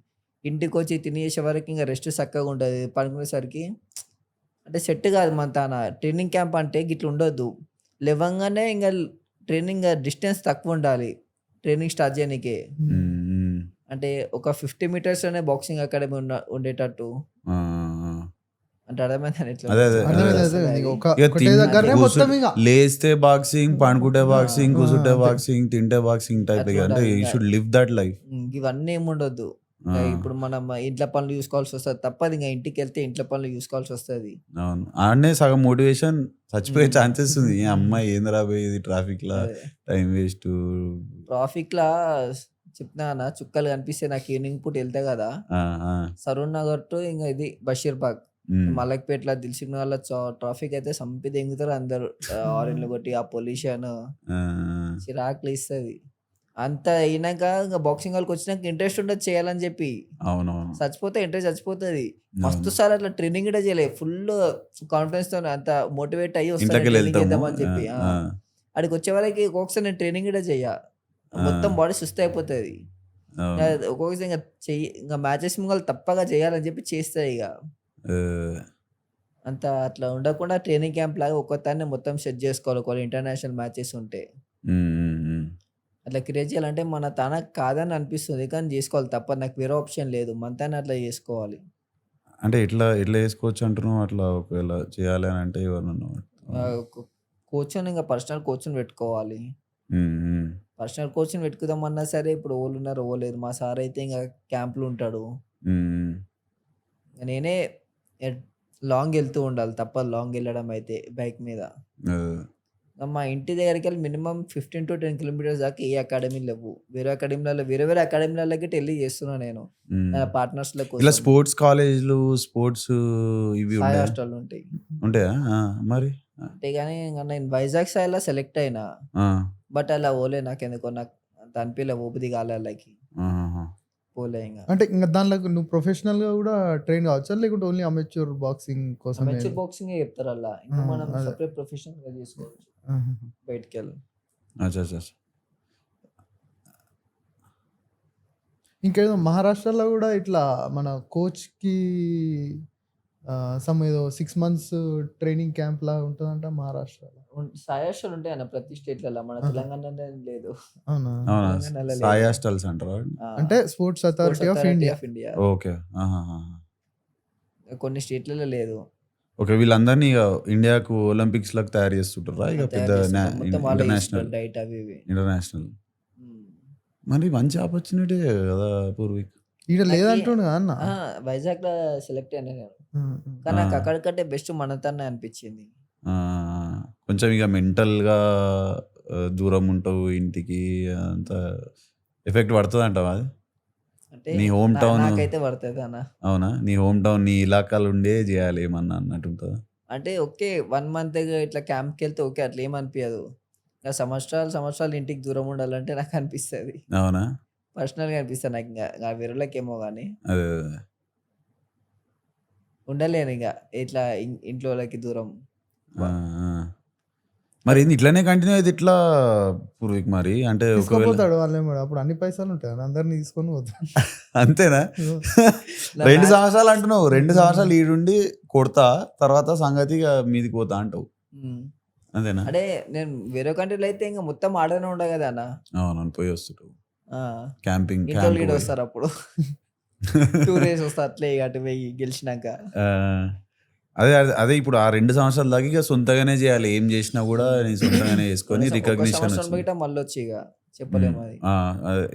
ఇంటికొచ్చి తినేసే వరకు ఇంక రెస్ట్ సక్కగుంటది. పడుకునేసరికి అంటే సెట్ గాదు మన ట్రైనింగ్ క్యాంప్ అంటే గిట్లుండొద్దు. లెవ్వంగానే ఇంగ ట్రైనింగ్ డిస్టెన్స్ తక్కువుండాలి. ట్రైనింగ్ స్టార్ట్ జేయనీకే. హ్మ్. హ్మ్. హ్మ్. అంటే ఒక 50 మీటర్స్‌లోనే బాక్సింగ్ అకాడమీ ఉండేటట్టు. ఆ! ఆ! ఆ! అంటే అర్థమైందా నేనెట్లా అదే. అదే. చెప్తున్నా? అదే. అర్థమైంది. అసలు అర్థమైంది. అది ఇక ఒకటే దగ్గరనే మొత్తం ఇగ. లేస్తే బాక్సింగ్, పండుకుంటే బాక్సింగ్, ఆ! కూసుంటే అంతే. బాక్సింగ్, తింటే బాక్సింగ్ టైప్ ఇగ. అంటే అట్లుండాలి యూ ఇంగ. Should live that life. ఇవన్నీ ఏముండొద్దు. ఆ! ఇప్పుడు మనం ఇంట్లో పనులు జూసుకోవాల్సొస్తది. తప్పదింక ఇంటికెళ్తే ఇంట్లో పనులు జూసుకోవాల్సొస్తది. అవును. ఆడనే సగం మోటివేషన్ చచ్చిపోయే హ్మ్. ఛాన్సెస్ ఉంది. ఈ అమ్మాయి ఏందిరా బే ఇది ట్రాఫిక్‌ల అదే. Time waste. ట్రాఫిక్‌లా చెప్తున్నా గదా! చుక్కలు కనిపిస్తాయి నాకు ఈవినింగ్ పూట ఎళ్తా గదా! ఆ! ఆ! సరూర్ నగర్ టు ఇంగ ఇది బషీర్బాగ్. హ్మ్. మలక్పేట్‌ల, దిల్‌సుఖ్‌నగర్‌ల ట్రాఫిక్ అయితే సంపి దెంగుతారు అందరూ. హారన్‌లు కొట్టి ఆ పొల్యూషన్ ఆ! చిరాకులేస్తది. అంత అయినాక ఇంగ బాక్సింగ్ హాల్‌కొచ్చినాక ఇంట్రెస్ట్ ఉండదు చేయాలని జెప్పి. అవునవును. చచ్చిపోతే ఇంట్రెస్ట్ చచ్చిపోతది. మస్తు అవును. సార్లు అట్లా ట్రైనింగ్ గూడా చేయలే. ఫుల్లు కాన్ఫిడెన్స్‌తోని అంత మోటివేట్ అయ్యి వస్తా నేను ఇంట్లోకెళ్ళి ట్రైనింగ్ ఎళ్తాము. చేద్దామని ఆ! జెప్పి. ఆ! ఆ! ఆడికొచ్చే వరకి ఒక్కొక్కసారి నేను ట్రైనింగ్ గూడా చెయ్య. ఆ! మొత్తం బాడీ సుస్తయిపోతది. అవును. ఒక్కొక్కసారి ఇంగ మ్యాచెస్ ముంగల తప్పక చేయాలని జెప్పి చేస్తా ఇగ. ఆహ్, అట్లా ఉండకుండా ట్రైనింగ్ క్యాంప్ లాగా ఒక్కదాన్నే మొత్తం సెట్ జేసుకోవాలి. ఒకవేళ ఇంటర్నేషనల్ మ్యాచెస్ ఉంటే. హ్మ్. హ్మ్. హ్మ్. అట్లా క్రియేట్ చేయాలంటే మన తన కాదని అనిపిస్తుంది. కానీ జేసుకోవాలి తప్పదు. నాకు వేరే ఆప్షన్ లేదు. మనతోనే అట్లా జేసుకోవాలి. అంటే ఎట్లా చేసుకోవచ్చు అంటున్నావు? అట్లా ఒకవేళ చేయాలి అని అంటే ఎవరినన్నా ఆహ్, కో కోచ్‌ని ఇంగ పర్సనల్ కోచ్‌ని పెట్టుకోవాలి. హ్మ్. హ్మ్. పర్సనల్ కోచ్‌ని పెట్టుకుందామన్నా సరే ఇప్పుడు ఎవలున్నారు, ఎవరు లేరు. మా సార్ అయితే ఇంగ క్యాంప్‌లో ఉంటాడు. హ్మ్. నేనే ఎట్ లాంగ్ ఎళ్తూ ఉండాలి. తప్పదు లాంగ్ ఎళ్ళడం అయితే బైక్ మీద. అదే. మా ఇంటి దగ్గరికెళ్ళి మినిమమ్ 15-10 కిలోమీటర్స్ దాకా ఏ అకాడమీలు లెవ్వు. వేరే అకాడమీలలో వేరే వేరే అకాడమీలలో గిట్ట ఎళ్లి చేస్తున్నా నేను. హ్మ్. నా పార్ట్నర్స్‌ల ఇలా కోసం. స్పోర్ట్స్ కాలేజ్‌లు, స్పోర్ట్స్ ఇవి సాయి ఉండయా? హాస్టల్‌లుంటాయి. ఉంటాయా? ఆ! మరి? అంతేగాని ఇంగ నేను వైజాగ్ సాయిలో సెలెక్ట్ అయినా. ఆ! బట్ అలా పోలే నాకెందుకో నాకు అంత అనిపియలే పోబుద్ది కాలే ఆళ్ళకి. ఆహాహా! పోలే ఇంగ. అంటే ఇంక దాంట్లోకి నువ్వు ప్రొఫెషనల్‌గా గూడా ట్రైన్ కావచ్చా? లేకుంటే ఓన్లీ అమెచ్యూర్ బాక్సింగ్ కోసమే? అమెచ్యూర్ బాక్సింగే చెప్తారాళ్ళ. ఆ! ఇంకా మనం అదే. సెపరేట్ ప్రొఫెషనల్‌గా చేసుకోవచ్చు ఆహాహా! బయటికెళ్ళి. అచ్చచ్చ! ఇంకేదో మహారాష్ట్రలో గూడా ఇట్లా మన కోచ్‌కి సమ్ ఏదో 6 మంత్స్ ట్రైనింగ్ క్యాంప్‌లా ఉంటదంట మహారాష్ట్రలో. సాయి హాస్టల్ ఉంటాయన్న ప్రతి స్టేట్‌లల్ల. మన ఆహా! తెలంగాణలో లేదు. అవునా? అవునా? తెలంగాణలో సాయి లేదు. హాస్టల్స్ అంటారా? ఆ! అంటే sports sports authority of authority India. Of India. Okay. ఆహాహాహా! కొన్ని స్టేట్‌లలో లేదు. ఓకే. వీళ్ళందరిని ఇగ ఇండియాకు ఒలింపిక్స్‌లకి తయారు చేస్తుంటారా? ఇగ పెద్ద తయారు చేస్తుంటారు. మొత్తం వాళ్ళే ఇంటర్నేషనల్ చూసుకుంటారు డైట్ అవి ఇవి. ఇంటర్నేషనల్. హ్మ్. మరి మంచి ఆపర్చునిటీయే గదా! పూర్విక్. ఈడ నాకి లేదంటుండుగా అన్న. అహా! వైజాగ్‌లో సెలెక్ట్ అయినా నేను. హ్మ్. హ్మ్. కానీ ఆ! నాకు అక్కడికంటే బెస్ట్ మనతోనే అనిపించింది. ఆ! కొంచెం ఇగ మెంటల్‌గా దూరం ఉంటావు ఇంటికి అంతా ఎఫెక్ట్ పడతదంటావా అది? అంటే నీ హోమ్ టౌన్ నాకైతే పడుతుంది అన్న. అవునా? నీ హోమ్ టౌన్ నీ ఇలాకాలు ఉండే చేయాలి ఏమన్నా అన్నట్టు ఉంటుందా? అంటే ఓకే 1 మంత్ ఇట్లా క్యాంప్కి వెళ్తే ఓకే అట్లా ఏమనిపించదు. ఇంకా సంవత్సరాలు ఇంటికి దూరం ఉండాలంటే నాకు అనిపిస్తుంది, అవునా? పర్సనల్గా అనిపిస్తుంది నాకు. ఇంకా వేరేళ్ళకేమో కానీ అదే ఉండలేను ఇక ఇట్లా ఇంట్లో వాళ్ళకి దూరం. ఆ, ఆ. మరి ఏంది ఇట్లానే కంటిన్యూ అయితే ఇట్లా పూర్వీక్ మరి అంటే ఒకవేళ తీసుకుపోతాడు వాళ్ళేమో, అప్పుడు అన్ని పైసలు ఉంటాయి అందరిని తీసుకొని పోతాడు. అంతేనా? నా 2 మ్యాచ్ సంవత్సరాలు అంటున్నావు, 2 సంవత్సరాలు ఈడుండి కొడతా తర్వాత సంగతిగా మీదికి పోతా అంటావు, అంతేనా? అంటే నేను వేరే కంట్రీలో అయితే ఇంకా మొత్తం ఆడనే ఉండవు కదా అన్న. అవునవును, పోయి వస్తుంటావు ఆ, క్యాంపింగ్ ఇంట్లో లీడ్ వస్తారు అప్పుడు 2 డేస్ వస్తారు అట్లే ఇక అటు పోయి గెలిచినాక. అదే అదే అదే ఇప్పుడు ఆ 2 సంవత్సరాల దాకా ఇక సొంతగానే చేయాలి, ఏం చేసినా కూడా నీ సొంతంగానే చేసుకొని ఒక రికగ్నిషన్ సంవత్సరం వచ్చింది. బయట మళ్ళీ వచ్చి ఇక చెప్పలేము అది.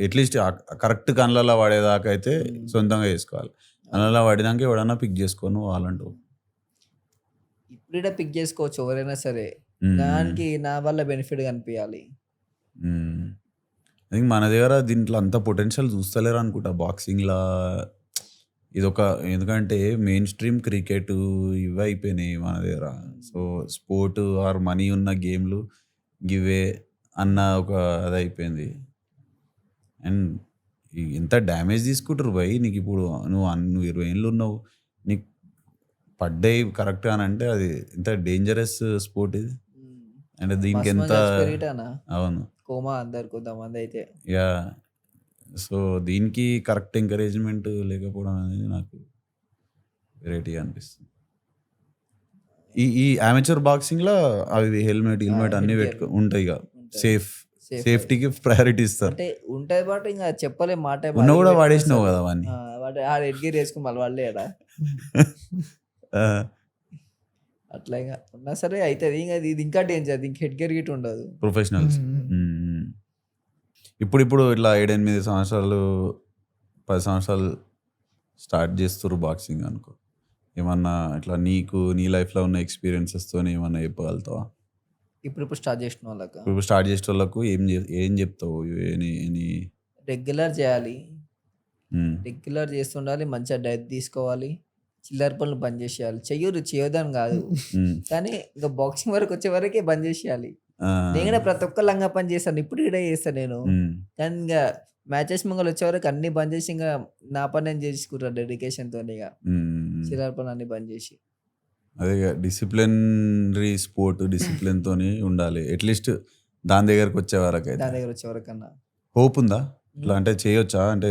అట్లీస్ట్ కరెక్ట్ కళ్ళలో పడేదాకా అయితే సొంతంగా చేసుకోవాలి. కళ్ళలో పడినాక ఎవడన్నా పిక్ చేసుకొని వాళ్ళంటావు. ఇప్పుడే పిక్ చేసుకోవచ్చు ఎవరైనా సరే, దానికి నా వల్ల బెనిఫిట్ కనిపించాలి. ఐ థింక్ మన దగ్గర దీంట్లో అంత పొటెన్షియల్ చూస్తలేరు అనుకుంటా బాక్సింగ్లా. ఇదొక ఎందుకంటే మెయిన్ స్ట్రీమ్ క్రికెట్ ఇవే అయిపోయినాయి మన దగ్గర. సో స్పోర్ట్ ఆర్ మనీ ఉన్న గేమ్లు గివే అన్న ఒక అది అయిపోయింది. అండ్ ఎంత డ్యామేజ్ తీసుకుంటారు భయ్ నీకు. ఇప్పుడు నువ్వు 20 ఏళ్ళు ఉన్నావు, నీకు పడ్డాయి కరెక్ట్ అని అంటే అది ఎంత డేంజరస్ స్పోర్ట్ ఇది. అంటే దీనికి ఎంత అవును కోమా అందరు కొంతమంది అయితే. యా, సో దీనికి కరెక్ట్ ఎంకరేజ్మెంట్ లేకపోవడం అనేది నాకు వెరైటీ అనిపిస్తుంది. ఈ అమెచర్ బాక్సింగ్లో అవి హెల్మెట్ అన్నీ ఉంటాయి ఇక, సేఫ్టీకి ప్రయారిటీ ఇస్తారు. అంటే ఉంటాయి బట్ ఇంకా చెప్పలేం మాట ఉన్న కూడా వాడేసినావు కదా అవన్నీ. ఎడ్గేర్ వేసుకుని మళ్ళీ వాళ్ళే అట్లా ఇంకా ఉన్నా సరే అవుతుంది. ఇంకా ఇది ఇంకా డేంజర్, ఇంక హెడ్ గేర్ గిట్ ఉండదు. ప్రొఫెషనల్స్ ఇప్పుడు ఇట్లా 7-8 సంవత్సరాలు 10 సంవత్సరాలు స్టార్ట్ చేస్తారు బాక్సింగ్ అనుకో, ఏమన్నా ఇట్లా నీకు నీ లైఫ్లో ఉన్న ఎక్స్పీరియన్సెస్తో ఏమన్నా చెప్పగలుగుతావా? ఇప్పుడు స్టార్ట్ చేసిన వాళ్ళకి, ఇప్పుడు స్టార్ట్ చేసిన వాళ్ళకు ఏం చెప్తావు? రెగ్యులర్ చేయాలి, రెగ్యులర్ చేస్తుండాలి, మంచిగా డైట్ తీసుకోవాలి, చిల్లర పనులు బంద్ చేసేయాలి. చేయొద్దని కాదు కానీ ఇంకా బాక్సింగ్ వరకు వచ్చే వరకే బంద్ చేసేయాలి. నేను కూడా ప్రతి ఒక్క లంగా పని చేస్తాను, ఇప్పుడు ఇడే చేస్తాను నేను. కానీ ఇంకా మ్యాచెస్ ముంగలు వచ్చే వరకు అన్ని బంద్ చేసి ఇంకా నా పని నేను చేసుకుంటాను డెడికేషన్తో. ఇక చిల్లర పనులు అన్ని బంద్ చేసి అదే డిసిప్లినరీ స్పోర్ట్ డిసిప్లిన్ తోని ఉండాలి. అట్లీస్ట్ దాని దగ్గరకు వచ్చే వరకు అన్నా హోప్ ఉందా ఇట్లా? అంటే చేయొచ్చా? అంటే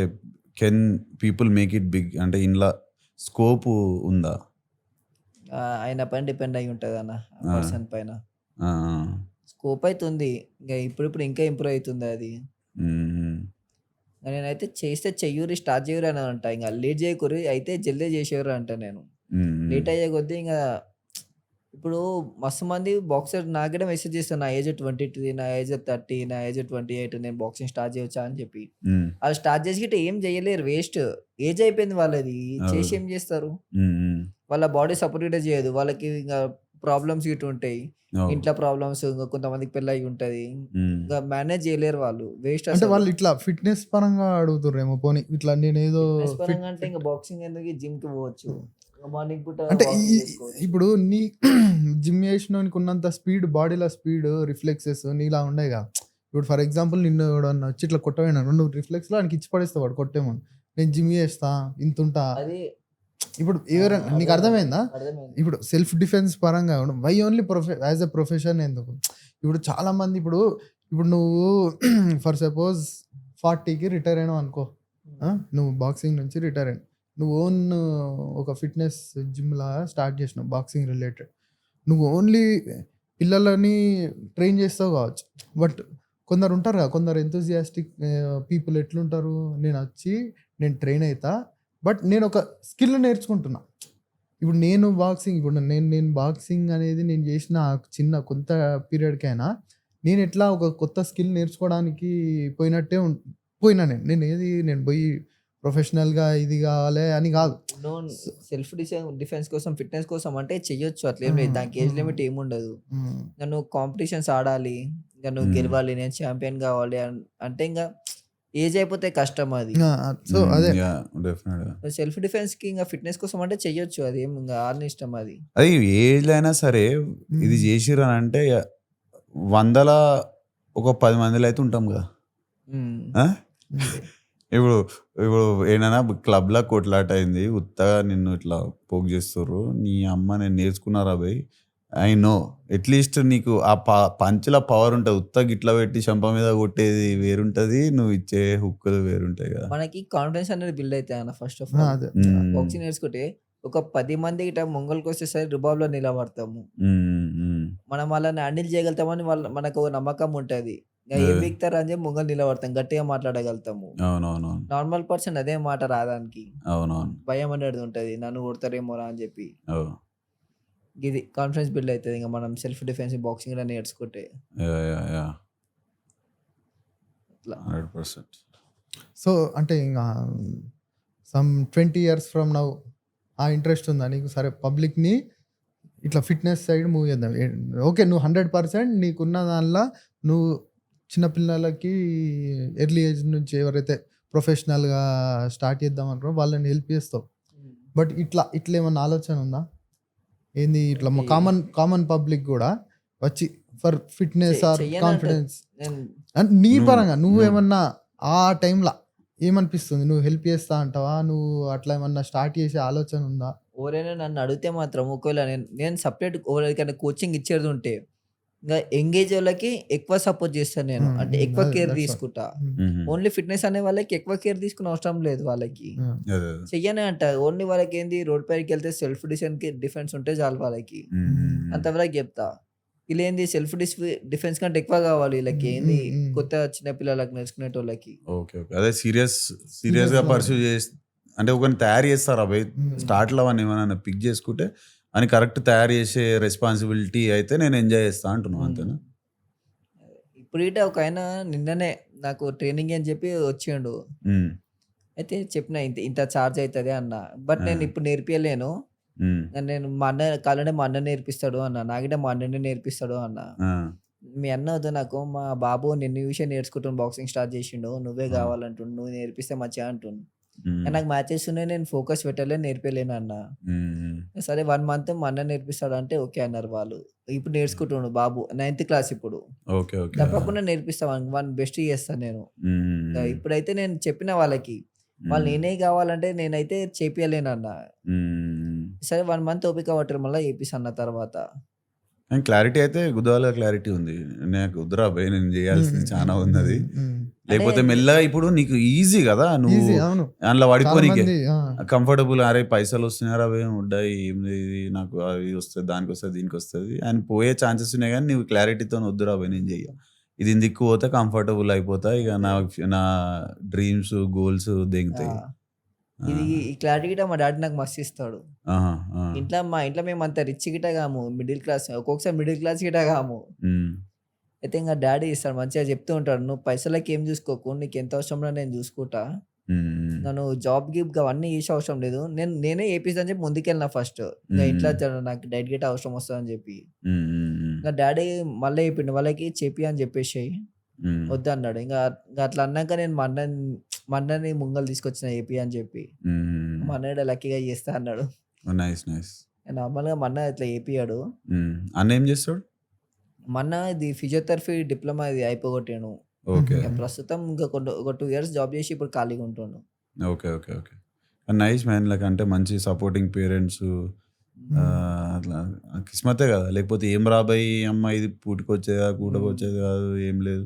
can people make it big? అంటే ఇంట్లో స్కోప్ ఉందా? ఆయన పైన డిపెండ్ అయి ఉంటుంది అన్న, పర్సన్ పైన స్కోప్ అయితే ఉంది. ఇంకా ఇప్పుడు ఇంకా ఇంప్రూవ్ అవుతుంది అది. నేనైతే చేస్తే చెయ్యూరి స్టార్ట్ చేయరు అని అంట, ఇంకా లేట్ చేయకూరి అయితే జల్దీ చేసేవారు అంట. నేను లేట్ అయ్యే కొద్దీ ఇంకా ఇప్పుడు మస్తు మంది బాక్సర్ నాకే మెసేజ్ చేస్తారు, నా ఏజ్ 22, నా ఏజ్ 30, నా ఏజ్ 28, నేను బాక్సింగ్ స్టార్ట్ చేయొచ్చా అని చెప్పి. వాళ్ళు స్టార్ట్ చేసి ఏం చేయలేరు, వేస్ట్. ఏజ్ అయిపోయింది వాళ్ళది, చేసి ఏం చేస్తారు? వాళ్ళ బాడీ సపోర్ట్ చేయదు, వాళ్ళకి ఇంకా ప్రాబ్లమ్స్ ఇటు ఉంటాయి, ఇంట్లో ప్రాబ్లమ్స్, ఇంకా కొంతమందికి పెళ్ళి అయి ఉంటది, ఇంకా మేనేజ్ చేయలేరు వాళ్ళు, వేస్ట్. అంటే వాళ్ళు ఇట్లా ఫిట్నెస్ పరంగా అడుగుతుర్రేమో, పోనీ ఇట్లా నేను ఏదో అంటే ఇంకా బాక్సింగ్ ఎందుకు, జిమ్ కి పోవచ్చు మార్నింగ్ పూట. అంటే ఇప్పుడు నీ జిమ్ చేసినోనికి ఉన్నంత స్పీడ్, బాడీలో స్పీడ్, రిఫ్లెక్సెస్ నీలా ఉండేగా. ఇప్పుడు ఫర్ ఎగ్జాంపుల్ నిన్ను వచ్చి ఇట్లా కొట్టవేనా, నువ్వు రిఫ్లెక్స్ లో ఆయనకి ఇచ్చి పడేస్తావు, వాడు కొట్టేమని. నేను జిమ్ చేస్తా ఇంతుంటా, ఇప్పుడు ఎవరైనా నీకు అర్థమైందా? ఇప్పుడు సెల్ఫ్ డిఫెన్స్ పరంగా why only as a profession ఎందుకు? ఇప్పుడు చాలా మంది ఇప్పుడు నువ్వు ఫర్ సపోజ్ 40కి రిటైర్ అయినావు అనుకో, నువ్వు బాక్సింగ్ నుంచి రిటైర్ అయినా, నువ్వు ఓన్ ఒక ఫిట్నెస్ జిమ్ లా స్టార్ట్ చేసినావు బాక్సింగ్ రిలేటెడ్, నువ్వు ఓన్లీ పిల్లలని ట్రైన్ చేస్తావు కావచ్చు. బట్ కొందరు ఉంటారు కదా, కొందరు ఎంతూజియాస్టిక్ పీపుల్ ఎట్లుంటారు, నేను ట్రైన్ అవుతా బట్ నేను ఒక స్కిల్ నేర్చుకుంటున్నా. ఇప్పుడు నేను బాక్సింగ్ అనేది నేను చేసిన చిన్న కొంత పీరియడ్కైనా నేను ఎట్లా ఒక కొత్త స్కిల్ నేర్చుకోవడానికి పోయినా నేను పోయి ప్రొఫెషనల్గా ఇది కావాలి అని కాదు. సెల్ఫ్ డిఫెన్స్ కోసం, ఫిట్నెస్ కోసం అంటే చెయ్యొచ్చు, అట్లేం లేదు, దానికి ఏజ్ లిమిట్ ఏముండదు. నువ్వు కాంపిటీషన్స్ ఆడాలి, ఇంకా నువ్వు గెలవాలి, నేను ఛాంపియన్ కావాలి అంటే ఇంకా ఏజ్ అయిపోతే కష్టం అది. సో అదే డెఫినెట్గా సెల్ఫ్ డిఫెన్స్‌కి ఇంగ ఫిట్‌నెస్ కోసం అంటే చెయ్యొచ్చు. అదేం ఇంగ ఆళ్ళ ఇష్టం అది. అది ఏజ్లో అయినా సరే ఇది చేసిర్రు అని అంటే 100ల ఒక 10 మందిలో అయితే ఉంటాం కదా. హ్మ్. ఆ? ఇప్పుడు ఇప్పుడు ఏమైనా క్లబ్లో కొట్లాట అయింది, ఉత్తగా నిన్ను ఇట్లా పోక్ చేస్తుర్రు, నీ అమ్మ నేను నేర్చుకున్నారా భయ్, ఐ నో అట్లీస్ట్ నీకు ఆ పంచుల పవర్ ఉంటుంది. ఉత్తగా ఇట్లా పెట్టి చెంప మీద కొట్టేది వేరుంటుంది, నువ్వు ఇచ్చే హుక్కులు వేరుంటాయి కదా. మనకి కాన్ఫిడెన్స్ అనేది బిల్డ్ అయితాయి అన్న ఫస్ట్ ఆఫ్ ఆల్. అదే బాక్సింగ్ నేర్చుకుంటే ఒక 10 మంది ఇట్లా ముంగల్కొచ్చేసరి రుబాబ్‌లో నిలబడతాము. మనం వాళ్ళని హ్యాండిల్ చేయగలుగుతామని మనకు ఒక నమ్మకం ఉంటది. ఏం పీకుతారు అని చెప్పి ముంగల నిలబడతాం. గట్టిగా మాట్లాడగలుగుతాము. అవునవునవును నార్మల్ పర్సన్ అదే మాట రాదానికి. అవునవును భయం అనేది ఉంటది. నన్ను కొడతారేమోరా అని చెప్పి. ఇది కాన్ఫిడెన్స్ బిల్డ్ అయితది. ఇంక మనం సెల్ఫ్ డిఫెన్స్ బాక్సింగ్ కూడా నేర్చుకుంటే. అట్లా. 100%. సో అంటే ఇంకా సమ్ 20 years ఫ్రమ్ నౌ ఆ ఇంట్రెస్ట్ ఉందా నీకు? సరే పబ్లిక్ని ఇట్లా ఫిట్నెస్ సైడ్ మూవ్ చేద్దాం. ఓకే, నువ్వు 100% నీకున్న దానిలో నువ్వు చిన్నపిల్లలకి ఎర్లీ ఏజ్ నుంచి ఎవరైతే ప్రొఫెషనల్గా స్టార్ట్ చేద్దాం అనుకున్నారో వాళ్ళని హెల్ప్ చేస్తావు. బట్ ఇట్లా ఏమన్నా ఆలోచన ఉందా? ఏంది ఇట్లా కామన్ పబ్లిక్ కూడా వచ్చి ఫర్ ఫిట్నెస్ ఆర్ చెయ్యనంటే కాన్ఫిడెన్స్ నేను అంటే నీ నువ్వు- పరంగా నువ్వు- నువ్వేమన్నా ఆ టైంలో ఏమనిపిస్తుంది? నువ్వు హెల్ప్ చేస్తా అంటావా? నువ్వు అట్లా ఏమన్నా స్టార్ట్ చేసే ఆలోచన ఉందా? ఎవరైనా నన్ను అడిగితే మాత్రం ఒకవేళ నేను సెపరేట్ ఎవరికైనా కోచింగ్ ఇచ్చేది ఉంటే ఇంకా ఎంగేజ్ వాళ్ళకి ఎక్కువ సపోర్ట్ చేస్తాను నేను. అంటే ఎక్కువ కేర్ తీసుకుంటా. ఓన్లీ ఫిట్నెస్ అనే వాళ్ళకి ఎక్కువ కేర్ తీసుకునే అవసరం లేదు వాళ్ళకి. చెయ్యనే అంట. ఓన్లీ వాళ్ళకి ఏంది రోడ్ పైకి వెళ్తే సెల్ఫ్ డిఫెన్స్ ఉంటే చాలు వాళ్ళకి. అంతవరకు చెప్తా. వీళ్ళు ఏంది సెల్ఫ్ డిఫెన్స్ కంటే ఎక్కువ కావాలి వీళ్ళకి. ఏంది కొత్త చిన్న పిల్లలకు నేర్చుకునేటోళ్ళకి. ఓకే ఓకే అదే సీరియస్గా పర్సూ చేసి అంటే ఒకరిని తయారు చేస్తారు అబ్బాయి. స్టార్ట్లో అని ఏమైనా పిక్ చేసుకుంటే అని కరెక్ట్ తయారు చేసే రెస్పాన్సిబిలిటీ అయితే నేను ఎంజాయ్ చేస్తా అంటున్నాను అంతేనా? ఇప్పుడు ఇట ఒక ఆయన నిన్ననే నాకు ట్రైనింగ్ అని చెప్పి వచ్చిండు. అయితే చెప్పిన ఇంత ఛార్జ్ అవుతుంది అన్న. బట్ నేను ఇప్పుడు నేర్పియలేను. నేను మా అన్న కావాలంటే మా అన్న నేర్పిస్తాడు అన్న. నాకంటే మా అన్ననే నేర్పిస్తాడు అన్న. మీ అన్న వద్దు నాకు, మా బాబు నిన్ను చూసే నేర్చుకుంటున్నాడు, బాక్సింగ్ స్టార్ట్ చేసిండు, నువ్వే కావాలంటుండు, నువ్వు నేర్పిస్తే మంచిగా అంటుండు. నాకు మ్యాచెస్ ఉన్నాయి, నేను ఫోకస్ పెట్టలేను, నేర్పలేను అన్న. సరే 1 month మా అన్న నేర్పిస్తాడు అంటే ఓకే అన్నారు వాళ్ళు. ఇప్పుడు నేర్చుకుంటుండు బాబు 9th క్లాస్ ఇప్పుడు. ఓకే ఓకే తప్పకుండా నేర్పిస్తాను, వన్ బెస్ట్ చేస్తాను నేను. ఇప్పుడైతే నేను చెప్పిన వాళ్ళకి వాళ్ళు నేనే కావాలంటే నేనైతే చేపియలేనన్న. సరే 1 month ఓపిక పట్టరు, మళ్ళీ చేపిస్తా అన్న తర్వాత. క్లారిటీ అయితే గుద్దాల క్లారిటీ ఉంది. నాకు కుదరా భయ్, నేను చేయాల్సింది చాలా ఉన్నది. లేకపోతే మెల్లగా ఇప్పుడు నీకు ఈజీ కదా, నువ్వు అందులో పడిపోనీకే కంఫర్టబుల్. అరే పైసలు వస్తున్నారా భయ్, ఉంటాయి ఏంది నాకు, అవి వస్తుంది, దానికి వస్తుంది, దీనికి వస్తుంది అని పోయే ఛాన్సెస్ ఉన్నాయి. కానీ నువ్వు క్లారిటీతో వద్దురా భయ్, నేను చెయ్య, ఇది దిక్కు పోతే కంఫర్టబుల్ అయిపోతా, ఇక నా డ్రీమ్స్ గోల్స్ దిగుతాయి. ఇది ఈ క్లారిటీ గిట మా డాడీ నాకు మస్తు ఇస్తాడు. మా ఇంట్లో మేము అంత రిచ్ గిట కాము, మిడిల్ క్లాస్, ఒక్కొక్కసారి మిడిల్ క్లాస్ గిట కాము. అయితే ఇంకా డాడీ ఇస్తాడు, మంచిగా చెప్తూ ఉంటాడు, నువ్వు పైసలకి ఏం చూసుకోకు, నీకు ఎంత అవసరంలో నేను చూసుకుంటా, నన్ను జాబ్ గిబ్ అవన్నీ చేసే అవసరం లేదు, నేనే చేపిస్తా అని చెప్పి ముందుకెళ్ళినా ఫస్ట్. ఇంకా ఇంట్లో నాకు డైట్ గిట అవసరం వస్తుంది అని చెప్పి ఇంకా డాడీ మళ్ళీ చెప్పిండు వాళ్ళకి చెప్పి అని చెప్పేసి వద్దు అన్నాడు. ఇంకా అట్లా అన్నాక నేను మా అన్నని ముంగలు తీసుకొచ్చిన ఏపీ అని చెప్పి. మా అన్నయ్య లక్కీగా చేస్తా అన్నాడు. నార్మల్గా మా అన్న ఇట్లా ఏపీయాడు. అన్న ఏం చేస్తాడు? మా అన్న ఇది ఫిజియోథెరపీ డిప్లొమా ఇది అయిపోగొట్టాను. ప్రస్తుతం ఇంకా ఒక 2 years జాబ్ చేసి ఇప్పుడు ఖాళీగా ఉంటుండు. Okay okay okay nice man. Like అంటే మంచి సపోర్టింగ్ పేరెంట్స్, అట్లా కిస్మతే కదా. లేకపోతే ఏం రాబోయి అమ్మ, ఇది పూటకొచ్చేది కాదు, కూటకొచ్చేది కాదు, ఏం లేదు,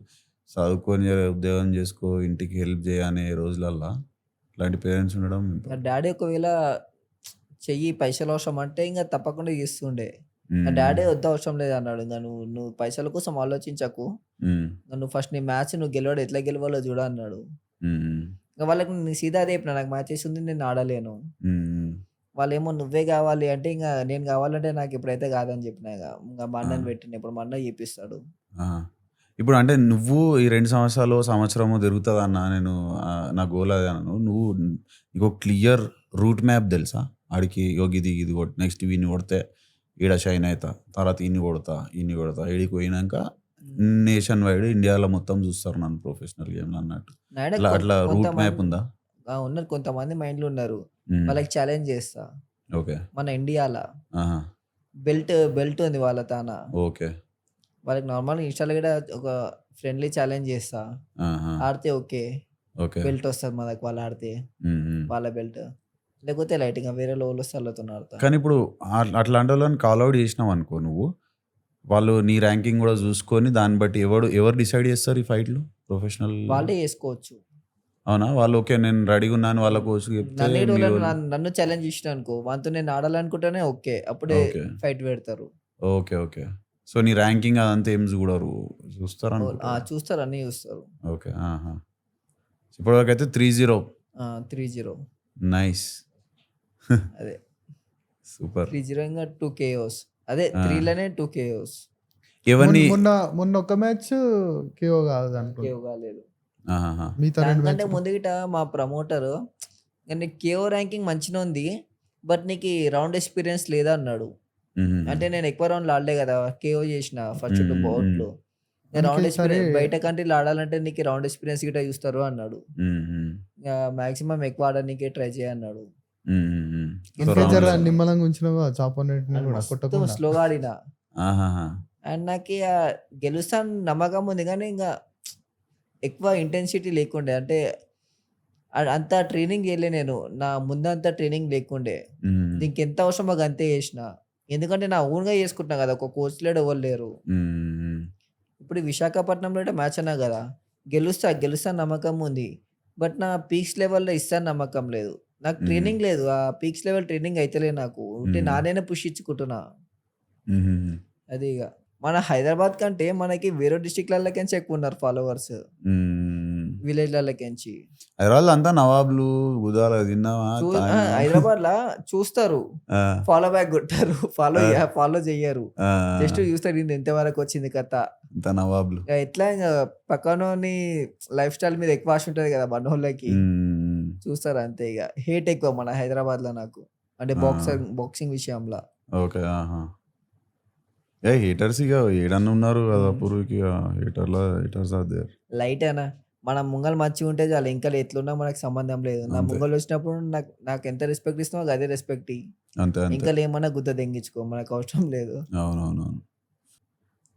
చదువుకొని ఉద్యోగం చేసుకో, ఇంటికి హెల్ప్ చేయనే రోజులల్లా ఇలాంటి పేరెంట్స్ ఉండడం. డాడీ ఒకవేళ చెయ్యి పైసలు అవసరం అంటే ఇంకా తప్పకుండా చేస్తుండే. డాడీ వద్ద అవసరం లేదు అన్నాడు. ఇంకా నువ్వు పైసల కోసం ఆలోచించకు, నువ్వు ఫస్ట్ నీ మ్యాచ్ నువ్వు గెలవాడు ఎట్లా గెలవాలో చూడ అన్నాడు. ఇంకా వాళ్ళకి నేను సీదా అదే చెప్పిన, నాకు మ్యాచెస్ ఉంది, నేను ఆడలేను. వాళ్ళేమో నువ్వే కావాలి అంటే ఇంకా నేను కావాలంటే నాకు ఇప్పుడైతే కాదని చెప్పిన. ఇంకా మా అన్నని పెట్టిన, ఇప్పుడు మా అన్న చేపిస్తాడు. ఇప్పుడు అంటే నువ్వు ఈ 2 సంవత్సరము తిరుగుతుంది అన్న, నేను నా గోల్ అదే అన్నాను. నువ్వు నీకు క్లియర్ రూట్ మ్యాప్ తెలుసా? ఆడికి ఇది నెక్స్ట్ వీని కొడితే ఈడ షైన్ అవుతా, తర్వాత ఇన్ని కొడతా ఈడికి పోయినాక నేషన్ వైడ్ ఇండియాలో మొత్తం చూస్తారు నన్ను ప్రొఫెషనల్ గేమ్లో అన్నట్టు. నాయన అట్లా రూట్ కొంతమంది మ్యాప్ ఉందా? ఉన్నారు, కొంతమంది మైండ్లో ఉన్నారు. మ్మ్. వాళ్ళకి ఛాలెంజ్ చేస్తా. ఓకే. మన ఇండియాలో ఆహా. బెల్ట్ ఉంది వాళ్ళ తాన. ఓకే. వాళ్ళకి నార్మల్గా ఇన్స్టాలో కూడా ఒక ఫ్రెండ్లీ ఛాలెంజ్ చేస్తా. ఆహా. ఆడితే ఓకే ఓకే. బెల్ట్ వస్తుంది మనకు, వాళ్ళు ఆడితే మ్మ్. వాళ్ళ బెల్ట్, లేకపోతే లైట్గా వేరే లోలు వస్తే వాళ్ళతో ఆడతా. కానీ ఇప్పుడు అట్లాంటి వాళ్ళని కాల్ అవుట్ చేసినావు అనుకో నువ్వు, వాళ్ళు నీ ర్యాంకింగ్ కూడా చూసుకొని దాన్ని బట్టి ఎవరు డిసైడ్ చేస్తారు ఈ ఫైట్లు? ప్రొఫెషనల్ వాళ్ళే చేసుకోవచ్చు. అవునా? వాళ్ళు ఓకే నేను రెడీగా ఉన్నాను వాళ్ళ కోచ్ చెప్తే నన్ను మీ ఏడోళ్ళని వాళ్ళు- నన్ను ఛాలెంజ్ చేసిన అనుకో, వాళ్ళతో నేను ఆడాలనుకుంటేనే ఓకే అప్పుడే ఓకే. ఫైట్ పెడతారు. ఓకే. ఓకే. సో నీ ర్యాంకింగ్ అదంతా ఏం చూడరు, చూస్తారు అనుకుంటా. చూస్తారు, అన్నీ చూస్తారు. ఓకే. ఇప్పటివరకు అయితే 3-0. 3-0 నైస్. అదే సూపర్. 3-0 ఇంకా 2 KOs. అదే 3లోనే 2 KOs. ఎవరిని మొన్న ఒక మ్యాచ్ కేఓ కాదు అనుకో, KO కాలేదు. ఆహాహా. మిగతా 2 దానికంటే మ్యాచ్ ముందు గిట మా ప్రమోటర్ నీకు KO ర్యాంకింగ్ మంచిగా ఉంది, బట్ నీకు రౌండ్ ఎక్స్పీరియన్స్ లేదా అన్నాడు. మ్మ్. అంటే నేను ఎక్కువ రౌండ్లు ఆడలే కదా, KO చేసిన ఫస్ట్ 2 మ్మ్. బౌట్లు. అందుకే రౌండ్ ఎక్స్పీరియన్స్ సరే. బయట కంట్రీలో ఆడాలంటే నీకు రౌండ్ ఎక్స్పీరియన్స్ గిట్ట చూస్తారు అన్నాడు. మ్మ్. మాక్సిమం ఎక్కువ ఆడడానికే ట్రై చేయన్నాడు. మ్మ్. ఇంకా సో జర round- నిమ్మలంగా ఉంచినవా చాపన్నట్టుని కూడా కొట్టకుండా. స్లోగా ఆడిన ఆహాహా. అండ్ నాకు గెలుస్తాను నమ్మకం ఉంది, కానీ ఇంకా ఎక్కువ ఇంటెన్సిటీ లేకుండే. అంటే అంత ట్రైనింగ్ చేయలే నేను, నా ముందంతా ట్రైనింగ్ లేకుండే. మ్మ్. దీనికి ఎంత అవసరం మాకు అంతే చేసిన, ఎందుకంటే నా ఓన్గా చేసుకుంటున్నా కదా, ఒక కోచ్ లేడు, ఎవరు లేరు. మ్మ్. ఇప్పుడు ఈ విశాఖపట్నంలో మ్యాచ్ అన్నా కదా, గెలుస్తా నమ్మకం ఉంది, బట్ నా పీక్స్ లెవెల్లో ఇస్తాను నమ్మకం లేదు. నాకు ట్రైనింగ్ లేదు, ఆ పీక్స్ లెవెల్ ట్రైనింగ్ అయితేలే నాకు, ఉంటే నానేనే పుష్ ఇచ్చుకుంటున్నా. మ్మ్. అది ఇక మన హైదరాబాద్ కంటే మనకి వేరే డిస్టిక్లకి ఎక్కువ ఉన్నారు ఫాలోవర్స్, మ్మ్. విలేజ్లకి. హైదరాబాద్ అంతా నవాబ్లు గుదాలు తిన్నావా? హైదరాబాద్ లా చూస్తారు, ఆ, ఫాలో బ్యాక్ కొట్టారు, ఫాలో చెయ్యరు, ఆ, జస్ట్ చూస్తారు ఇది ఎంతవరకు వచ్చింది కథ. అంతా నవాబ్లు. ఇక ఎట్లా ఇంకా పక్కనోని లైఫ్ స్టైల్ మీద ఎక్కువ ఆశ ఉంటుంది కదా మనోళ్ళకి, మ్మ్. చూస్తారు అంతే. ఇక హేట్ ఎక్కువ మన హైదరాబాద్ లో నాకు, అంటే బాక్సింగ్ విషయంలో. ఓకే. హీటర్స్ ఇక ఏడన్నా ఉన్నారు కదా పూర్వకి, హీటర్స్ ఆర్ దేర్. లైట్ అయినా మన ముంగల్ మంచిగా ఉంటే చాలు, ఇంకా ఎట్లున్నా మనకు సంబంధం లేదు. నా అంతే. ముంగల్ వచ్చినప్పుడు నాకు ఎంత రెస్పెక్ట్ ఇస్తామో అదే రెస్పెక్ట్ ఇయ్యి. అంతే అంతే. ఇంకా ఏమన్నా గుద్ద దెంగించుకో, మనకు అవసరం లేదు. అవునవునవును.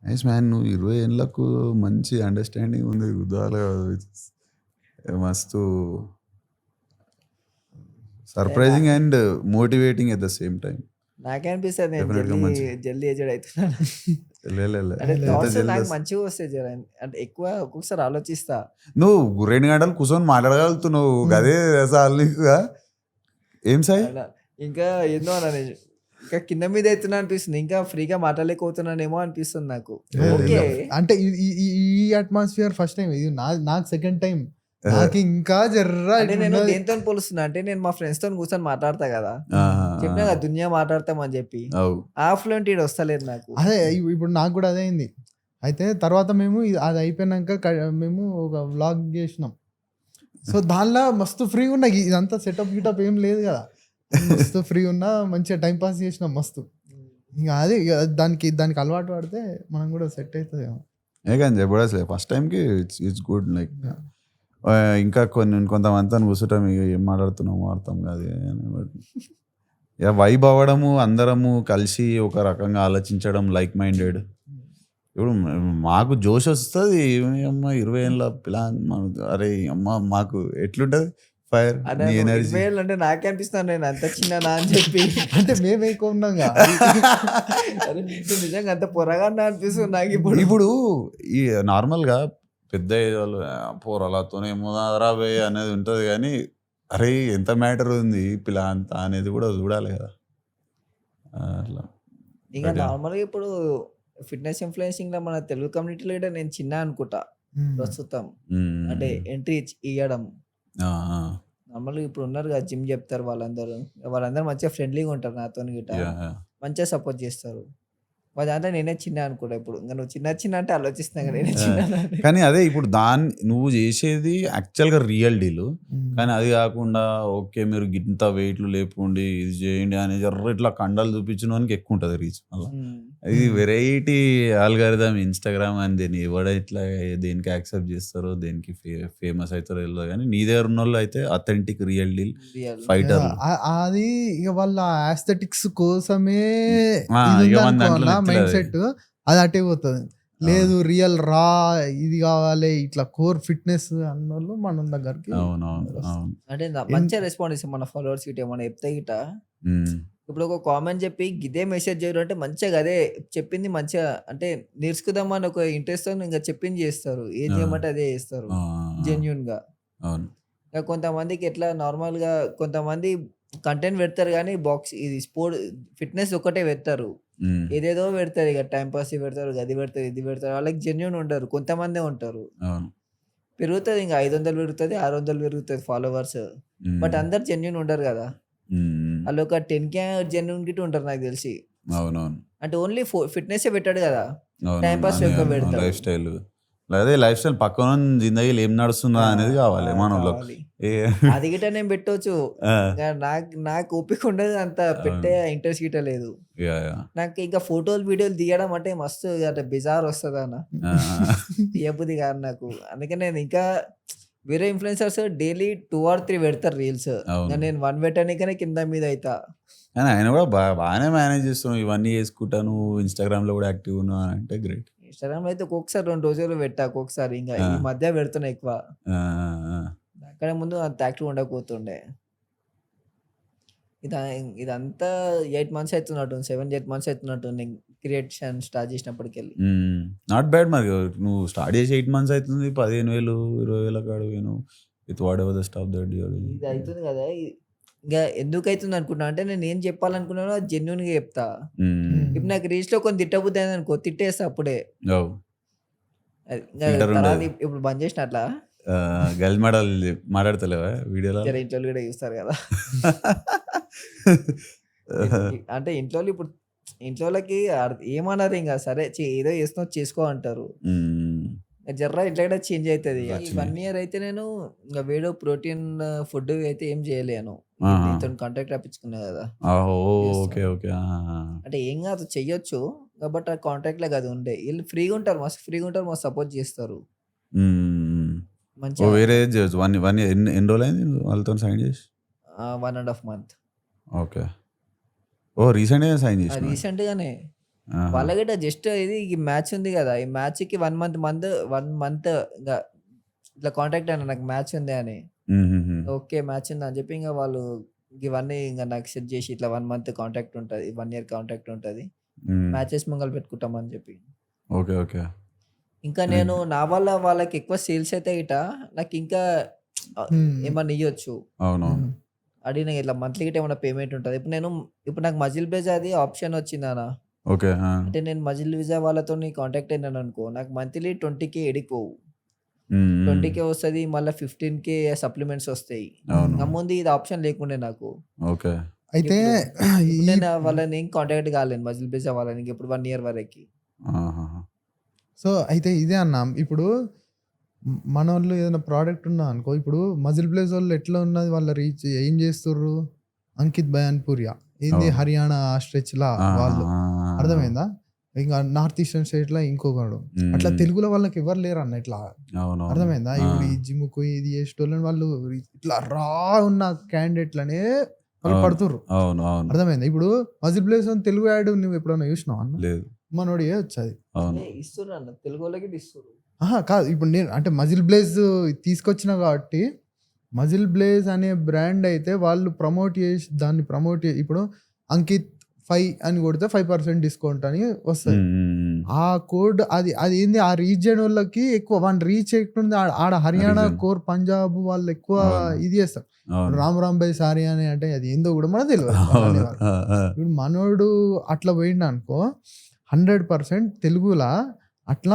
Nice man. నువ్వు 20 ఏళ్ళకు మంచి అండర్స్టాండింగ్ ఉంది గుద్దాలు, మస్తు surprising and motivating at the same time. నాకే అనిపిస్తుంది నేను Definitely మంచి. జల్దీ ఏజెడ్ అవుతున్నాను. అంటే లేదు, థాట్స్ జల్దీ నాకు మంచిగా వస్తాయి జర, అంటే ఎక్కువ ఒక్కొక్కసారి ఆలోచిస్తా. నువ్వు 2 గంటలు కూర్చొని మాట్లాడగలుగుతున్నావు, గదే చాలు నీకు. ఏం సాయి? అలా ఇంకా ఏందో అలా నేను ఇంకా కింద మీద అవుతున్నా అనిపిస్తుంది, ఇంకా ఫ్రీగా మాట్లాడలేకపోతున్నానేమో అనిపిస్తుంది నాకు. ఓకే అంటే ఈ అట్మాస్ఫియర్ ఫస్ట్ టైం, ఇది నాకు సెకండ్ టైం. నాకు ఇంకా జర్ర అంటే నేను దేంతో పోలుస్తున్నా అంటే, నేను మా ఫ్రెండ్స్ తో కూర్చొని మాట్లాడతా కదా, చెప్పినా కదా దునియా మాట్లాడతామని చెప్పి, ఆ ఫ్లోంట్ ఈడ వస్తలేదు నాకు. అదే ఇప్పుడు నాకు కూడా అదే అయింది. అయితే తర్వాత మేము అది అయిపోయినాక మేము ఒక వ్లాగ్ చేసినాం. సో దానిలో మస్తు ఫ్రీ ఉన్నా, ఇదంతా సెటప్ గిటప్ ఏం లేదు కదా, మస్తు ఫ్రీ ఉన్నా, మంచిగా టైం పాస్ చేసినాం మస్తు. ఇంకా అదే దానికి అలవాటు పడితే మనం కూడా సెట్ అవుతుంది. కానీ చెప్పడలే ఫస్ట్ టైంకి ఇట్స్ గుడ్. లైక్ ఇంకా కొంతమంది కూర్చుంటాం, ఇక ఏం మాట్లాడుతున్నాము అర్థం కాదు. ఇక వైబ్ అవ్వడము, అందరము కలిసి ఒక రకంగా ఆలోచించడం, లైక్ మైండెడ్. ఇప్పుడు మాకు జోష్ వస్తుంది, అమ్మ 20 ఏళ్ళ ప్లాన్, అరే అమ్మ మాకు ఎట్లుంటది ఫైర్ ఎనర్జీ. అంటే నాకే అనిపిస్తాను నేను అంత చిన్న అని చెప్పి, అంటే మేము ఎక్కువ ఉన్నాం కదా. అరే నీకు నిజంగా అంత పొరగా అనిపిస్తుంది నాకు ఇప్పుడు. ఇప్పుడు ఈ నార్మల్గా పెద్ద వాళ్ళు పోరాలతోనే రాబోయే అనేది ఉంటుంది, కానీ అరే ఎంత మ్యాటర్ ఉంది పిల్ల అంత అనేది కూడా చూడాలి కదా. అట్లా ఇంకా నార్మల్గా ఇప్పుడు ఫిట్నెస్ ఇన్ఫ్లుయెన్సింగ్ లో మన తెలుగు కమ్యూనిటీలో కూడా నేను చిన్న అనుకుంటా ప్రస్తుతం, అంటే ఎంట్రీ ఇవ్వడం. నార్మల్గా ఇప్పుడు ఉన్నారు కదా జిమ్ చెప్తారు, వాళ్ళందరూ మంచిగా ఫ్రెండ్లీగా ఉంటారు నాతో గిట్ట, మంచిగా సపోర్ట్ చేస్తారు. మరి దాంట్లో నేనే చిన్న అనుకుంటా. ఇప్పుడు ఇంకా నువ్వు చిన్న అంటే ఆలోచిస్తున్నా నేనే చిన్న. కానీ అదే ఇప్పుడు నువ్వు చేసేది యాక్చువల్గా రియల్ డీల్, కానీ అది కాకుండా ఓకే మీరు ఇంత వెయిట్లు లేపుకోండి ఇది చేయండి అని జర్ర ఇట్లా కండలు చూపించిన వానికి ఎక్కువ ఉంటుంది రీచ్. అలా ఇది వెరైటీ ఆల్గారిథం ఇన్స్టాగ్రామ్ అని దీన్ని ఎవడ ఇట్లా దేనికి యాక్సెప్ట్ చేస్తారో దేనికి ఫేమస్ అవుతారో వెళ్ళో కానీ నీ దగ్గర ఉన్న వాళ్ళు అయితే authentic real deal Real. Fighter అది ఇక వాళ్ళ ఆస్థెటిక్స్ కోసమే ఆ, ఇక మన దాంట్లో మైండ్ ఎట్లా సెట్ అది అటే పోతుంది. లేదు రియల్ రా ఇది కావాలి ఇట్లా కోర్ ఫిట్నెస్ అన్నోళ్ళు మన దగ్గరికి అవునవును అవును అంటే మంచిగా రెస్పాండ్ ఇస్తాం మన ఫాలోవర్స్ గిట్ట ఏమన్నా చెప్తే గిట్ట. ఇప్పుడు ఒక కామెంట్ చెప్పి ఇదే మెసేజ్ చేయడం అంటే మంచిగా అదే చెప్పింది మంచిగా అంటే నేర్చుకుందామని ఒక ఇంట్రెస్ట్ ఇంకా చెప్పింది చేస్తారు. ఏం చేయమంటే అదే చేస్తారు జెన్యున్ గా. అవును ఇంకా కొంతమందికి ఎట్లా నార్మల్ గా కొంతమంది కంటెంట్ పెడతారు కానీ బాక్స్ ఇది స్పోర్ట్ ఫిట్నెస్ ఒకటే పెడతారు. ఏదేదో పెడతారు ఇక టైం పాస్ పెడతారు అది పెడతారు ఇది పెడతారు. వాళ్ళకి జెన్యున్ ఉంటారు కొంతమందే ఉంటారు. అవును పెరుగుతుంది ఇంకా 500 పెరుగుతుంది 600 పెరుగుతుంది ఫాలోవర్స్. బట్ అందరు జెన్యున్ ఉండరు కదా. వాళ్ళు ఒక 10K జెన్యున్ గిట్ ఉంటారు నాకు తెలిసి. అవునవును అంటే ఓన్లీ ఫిట్నెస్ పెట్టాడు కదా అవును టైం పాస్ ఎక్కువ పెడతారు. లైఫ్ స్టైల్ అదే లైఫ్ స్టైల్ పక్కన జిందగీలు ఏం నడుస్తుందా అనేది కావాలి మన వాళ్ళకి. కావాలి. అది గిట్ట నేను పెట్టవచ్చు. నాకు ఓపిక ఉండదు అంత పెట్టే ఇంట్రెస్ట్ గిట్ట లేదు నాకు. ఇంకా ఫోటోలు వీడియోలు తీయడం అంటే మస్తు అంటే బిజార్ వస్తుంది అన్న తీయబుద్ధి కాదు నాకు. అందుకే నేను ఇంకా వేరే ఇన్ఫ్లుయెన్సర్స్ డైలీ 2 or 3 పెడతారు రీల్స్. నేను 1 పెట్టడానికనే కింద మీద అవుతా. కానీ ఆయన కూడా బాగానే మేనేజ్ చేస్తున్నావు ఇవన్నీ చేసుకుంటాను ఇన్స్టాగ్రామ్ లో కూడా యాక్టివ్ ఉన్నావు అంటే గ్రేట్. ఇన్స్టాగ్రామ్ అయితే ఒక్కొక్కసారి 2 రోజులు పెట్టా ఒక్కొక్కసారి ఇంకా ఈ మధ్య పెడుతున్నా ఎక్కువ. అక్కడ ముందు అంత యాక్టివ్ ఉండకపోతుండే. ఇదంతా 8 months అవుతున్నట్టు 7-8 months అవుతున్నట్టు నేను క్రియేషన్ స్టార్ట్ చేసినప్పటికి వెళ్ళి. నాట్ బ్యాడ్ మరి నువ్వు స్టార్ట్ చేసి 8 months అవుతుంది 15,000-20,000 కాడు with what ever the staff that ఇది అవుతుంది కదా. ఇంకా ఎందుకు అవుతుంది అనుకుంటా అంటే నేను ఏం చెప్పాలనుకున్నానో అది జెన్యున్ గా చెప్తా. ఇప్పుడు నాకు రీల్స్ లో కొన్ని తిట్టబుద్ధి అయింది అనుకో తిట్టేస్తా అప్పుడే. ఇప్పుడు బంద్ చేసిన అట్లా గర్ల్ మాట్లాడతలేవా వీడియోలో ఇంట్లో కూడా చూస్తారు కదా. అంటే ఇంట్లో ఇప్పుడు ఇంట్లోకి ఏమన్నారు ఇంకా సరే ఏదో చేస్తున్నావు చేసుకో అంటారు. జర్రా ఇట్లా కూడా చేంజ్ అవుతుంది. ఈ 1 year అయితే నేను ఇంకా వేడో ప్రోటీన్ ఫుడ్ అయితే ఏం చేయలేను. నీతో కాంటాక్ట్ రప్పించుకున్నా కదా. అంటే ఏం కాదు చెయ్యొచ్చు బట్ ఆ కాంటాక్ట్ లో కదా ఉండే. వీళ్ళు ఫ్రీగా ఉంటారు మస్తు సపోర్ట్ చేస్తారు మంచిగా. వేరే ఎన్ని రోజులు అయింది వాళ్ళతో సైన్ చేసి? 1.5 months. ఓకే. ఓ రీసెంట్గా సైన్ చేసి రీసెంట్ గానే వాళ్ళగట జస్ట్ ఇది మ్యాచ్ ఉంది కదా ఈ మ్యాచ్ కి 1 month ఇంకా ఇట్లా కాంటాక్ట్ అయినా నాకు మ్యాచ్ ఉంది అని. ఓకే మ్యాచ్ ఉంది అని చెప్పి ఇంకా వాళ్ళు ఇవన్నీ ఇంకా నాకు సెట్ చేసి ఇట్లా 1 month కాంటాక్ట్ ఉంటుంది 1 year కాంటాక్ట్ ఉంటుంది మ్యాచెస్ మంగళ పెట్టుకుంటామని చెప్పి. Okay okay. ఇంకా నేను నా వల్ల వాళ్ళకి ఎక్కువ సేల్స్ అయితే ఇట నాకు ఇంకా ఏమన్నా ఇవ్వచ్చు. అవునవును అడిగిన ఇట్లా మంత్లీ గిట్ట ఏమైనా పేమెంట్ ఉంటుంది. ఇప్పుడు నాకు మజిల్ బేస్ అది ఆప్షన్ వచ్చిందనా. ఓకే. అంటే నేను మజిల్ విజా వాళ్ళతో కాంటాక్ట్ అయినాను అనుకో నాకు మంత్లీ 20K ఎడిపోవు. 20K వస్తుంది మళ్ళీ 15K సప్లిమెంట్స్ వస్తాయి. ముందు ఇది ఆప్షన్ లేకుండే నాకు. ఓకే. అయితే నేను వాళ్ళని కాంటాక్ట్ కాలేను మజిల్ బేస్ వాళ్ళని ఇప్పుడు 1 year వరకు. సో అయితే ఇదే అన్నా ఇప్పుడు మన వాళ్ళు ఏదైనా ప్రోడక్ట్ ఉన్నా అనుకో ఇప్పుడు మజిల్ ప్లేస్ వాళ్ళు ఎట్లా ఉన్నది వాళ్ళ రీచ్ ఏం చేస్తుర్రు అంకిత్ బయాన్పూరియా ఏంది హర్యానా స్ట్రెచ్ లా వాళ్ళు అర్థమైందా. ఇంకా నార్త్ ఈస్టర్న్ స్టేట్ లో ఇంకొకడు అట్లా తెలుగులో వాళ్ళకి ఎవరు లేరు అన్న ఇట్లా అర్థమైందా. ఇప్పుడు ఈ జిమ్కు ఇది చేసేటోళ్ళని వాళ్ళు ఇట్లా రా ఉన్న క్యాండిడేట్లనే వాళ్ళు పడుతుర్రు అర్థమైందా. ఇప్పుడు మజిల్ ప్లేస్ తెలుగు యాడ్ నువ్వు ఎప్పుడైనా చూసినావు అన్న? మనోడు వచ్చేది ఇస్తున్నా తెలుగు వాళ్ళకి ఇస్తున్నారు. కాదు ఇప్పుడు నేను అంటే మజిల్ బ్లేజ్ తీసుకొచ్చిన కాబట్టి మజిల్ బ్లేజ్ అనే బ్రాండ్ అయితే వాళ్ళు దాన్ని ప్రమోట్ ఇప్పుడు అంకిత్ 5 అని కొడితే 5% డిస్కౌంట్ అని వస్తుంది. ఆ కోడ్ అది ఏంది ఆ రీజియన్ వాళ్ళకి ఎక్కువ వన్ రీచ్ ఎక్కువ ఆడ హర్యానా కోర్ పంజాబ్ వాళ్ళు ఎక్కువ ఇది చేస్తారు. రామ్ భాయ్ సారీ అని అంటే అది ఏందో కూడా మనకు తెలియదు. ఇప్పుడు మనోడు అట్లా పోయిండు అనుకో 100% తెలుగులా అట్లా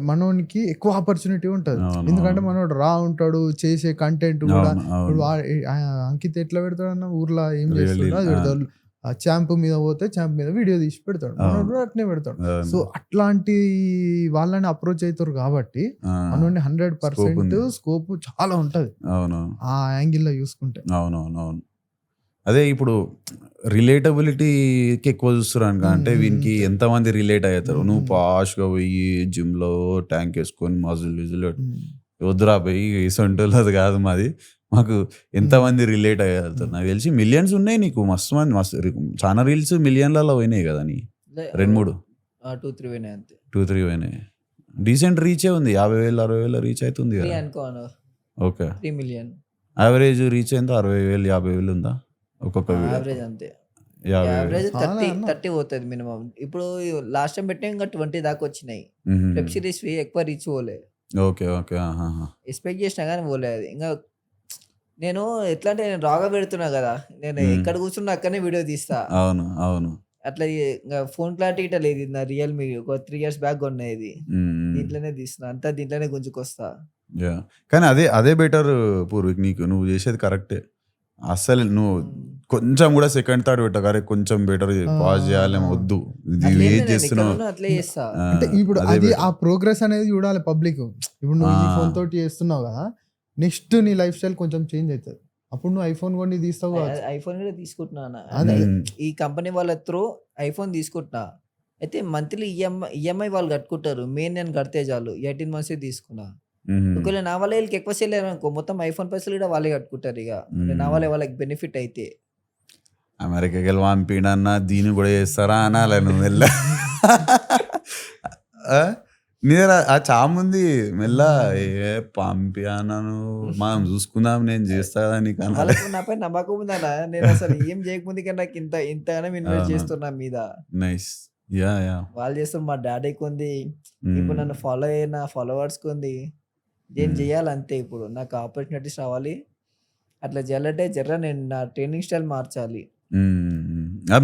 మనోనికి ఎక్కువ ఆపర్చునిటీ ఉంటుంది. ఎందుకంటే మనోడు రా ఉంటాడు చేసే కంటెంట్ కూడా. ఇప్పుడు అంకిత్ ఎట్లా పెడతాడు అన్న ఊర్లో ఏం చేస్తాడు అది పెడతాడు. ఛాంప్ మీద పోతే ఛాంప్ మీద వీడియో తీసి పెడతాడు మనోడు కూడా అట్నే పెడతాడు. సో అట్లాంటి వాళ్ళని అప్రోచ్ అవుతారు కాబట్టి మనోడిని 100% స్కోప్ చాలా ఉంటది ఆ యాంగిల్ లో చూసుకుంటే. అవునవునవును అదే ఇప్పుడు రిలేటబిలిటీకి ఎక్కువ చూస్తారు అనుకో. అంటే వీనికి ఎంతమంది రిలేట్ అవుతారు. నువ్వు పాష్గా పోయి జిమ్లో ట్యాంక్ వేసుకొని మజులు విజులు వద్దురా పోయి ఇసొంటోళ్ళు అది కాదు మాది. మాకు ఎంతమంది రిలేట్ అయ్యేళ్తారు. నాకు తెలిసి మిలియన్స్ ఉన్నాయి నీకు, మస్తు మంది చాలా రీల్స్ మిలియన్లలో పోయినాయి కదా నీ 2-3 2-3 పోయినాయి అంతే. 2-3 పోయినాయి. డీసెంట్ రీచే ఉంది, 50,000-60,000 రీచ్ అవుతుంది 3 కదా. అనుకోను, ఓకే, 3 million యావరేజ్ రీచ్ ఎంత 60,000-50,000 ఉందా ఒక్కొక్క వీడియో? యావరేజ్ అంతే. 50,000. యావరేజ్ చాలా అన్న. 30 పోతుంది మినిమం. ఇప్పుడు లాస్ట్ టైం పెట్టిన ఇంకా 20 దాకా వచ్చినాయి. వెబ్ సిరీస్ ఎక్కువ రీచ్ పోలే. Okay okay. ఎక్స్పెక్ట్ చేసినా కానీ పోలే అది. ఇంకా నేను ఎట్లా అంటే నేను రాగా పెడుతున్నా కదా, నేను ఎక్కడ కూర్చున్నా అక్కడనే వీడియో తీస్తా. అవును అవును. అట్లా ఇంకా ఫోన్ క్లారిటీ ఇట్లా లేదు. నా రియల్మీ ఒక 3 years బ్యాక్ కొన్నాయి ఇది. దీంట్లోనే తీస్తున్నా, అంతా దీంట్లోనే గుంజుకొస్తా. కానీ అదే బెటర్ పూర్వీక్, నీకు నువ్వు చేసేది కరెక్టే. అసలు నువ్వు కొంచెం కూడా సెకండ్ థాట్ పెట్ట, అరే కొంచెం బెటర్ పాజ్ చేయాలేమో, వద్దు ఇది ఏది చేస్తున్నావు అట్లే చేస్తా. అంటే ఇప్పుడు అదే అది better. ఆ ప్రోగ్రెస్ అనేది చూడాలి పబ్లిక్. ఇప్పుడు నువ్వు ఈ ఆ. ఫోన్ తోటి చేస్తున్నావు కదా, నెక్స్ట్ నీ లైఫ్ స్టైల్ కొంచెం చేంజ్ అవుతుంది. అప్పుడు నువ్వు ఐఫోన్ కొని తీస్తావు కావచ్చు. ఐఫోన్ కూడా తీసుకుంటున్నా. అదే. ఈ కంపెనీ వాళ్ళ త్రూ ఐఫోన్ తీసుకుంటున్నా. అయితే మంత్లీ ఈఎంఐ వాళ్ళు కట్టుకుంటారు, మెయిన్ నేను కడితే చాలు. 18 months తీసుకున్నా. ఒకవేళ నా వల్ల వీళ్ళకి ఎక్కువ సేల్ అనుకో, మొత్తం ఐఫోన్ పైసలు కూడా వాళ్ళే కట్టుకుంటారు. ఇక అంటే నా వల్ల వాళ్ళకి బెనిఫిట్ అయితే. అమెరికాకి వెళ్ళి పంపిడన్నా దీన్ని కూడా చేస్తారా అనాలి నువ్వు మెల్ల. నీ దగ్గర ఆ చాముంది మెల్ల, ఏ పంపి అన్నాను మనం చూసుకుందాం, నేను చేస్తా కదా నీకు అనాలి. వాళ్ళకు నాపై నమ్మకం ఉందన్నా. నేను అసలు ఏం చేయకముందుకే నాకు ఇంతగానే ఇన్వెస్ట్ చేస్తున్నా మీద. నైస్. Yeah yeah. వాళ్ళు చేస్తారు, మా డాడీకి ఉంది, ఇప్పుడు నన్ను ఫాలో అయిన ఫాలోవర్స్కి ఉంది. నేను చేయాలంతే. ఇప్పుడు నాకు ఆపర్చునిటీస్ రావాలి. అట్లా చేయాలంటే నేను నా ట్రైనింగ్ స్టైల్ మార్చాలి.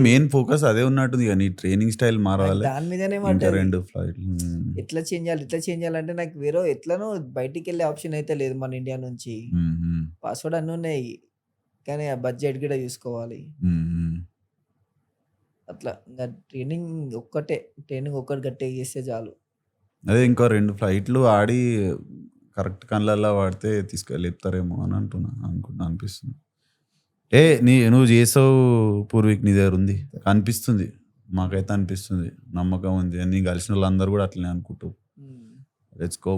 మెయిన్ ఫోకస్ అదే ఉన్నట్టుంది, నీ ట్రైనింగ్ స్టైల్ మారాలి. దాని మీదనే ఇంకా పడ్డది. 2 ఫ్లైట్లు. ఎట్లా చేంజ్ చేయాలంటే నాకు వేరే ఎట్లనో బయటికి వెళ్ళే ఆప్షన్ అయితే లేదు మన ఇండియా నుంచి. పాస్వర్డ్ అన్నీ ఉన్నాయి, కానీ ఆ బడ్జెట్ కూడా చూసుకోవాలి. అట్లా ఇంకా ట్రైనింగ్ ఒక్కటి గట్టిగా చేస్తే చాలు. అదే ఇంకో 2 ఫ్లైట్లు ఆడి కరెక్ట్ కళ్ళల్లో వాడితే తీసుకెళ్ళిస్తారేమో అని అనిపిస్తుంది. నువ్వు చేసావు పూర్వీక్, నీ దగ్గర ఉంది అనిపిస్తుంది, మాకైతే అనిపిస్తుంది, నమ్మకం ఉంది. నీ కలిసిన వాళ్ళందరూ కూడా అట్లనే అనుకుంటావు. Let's go.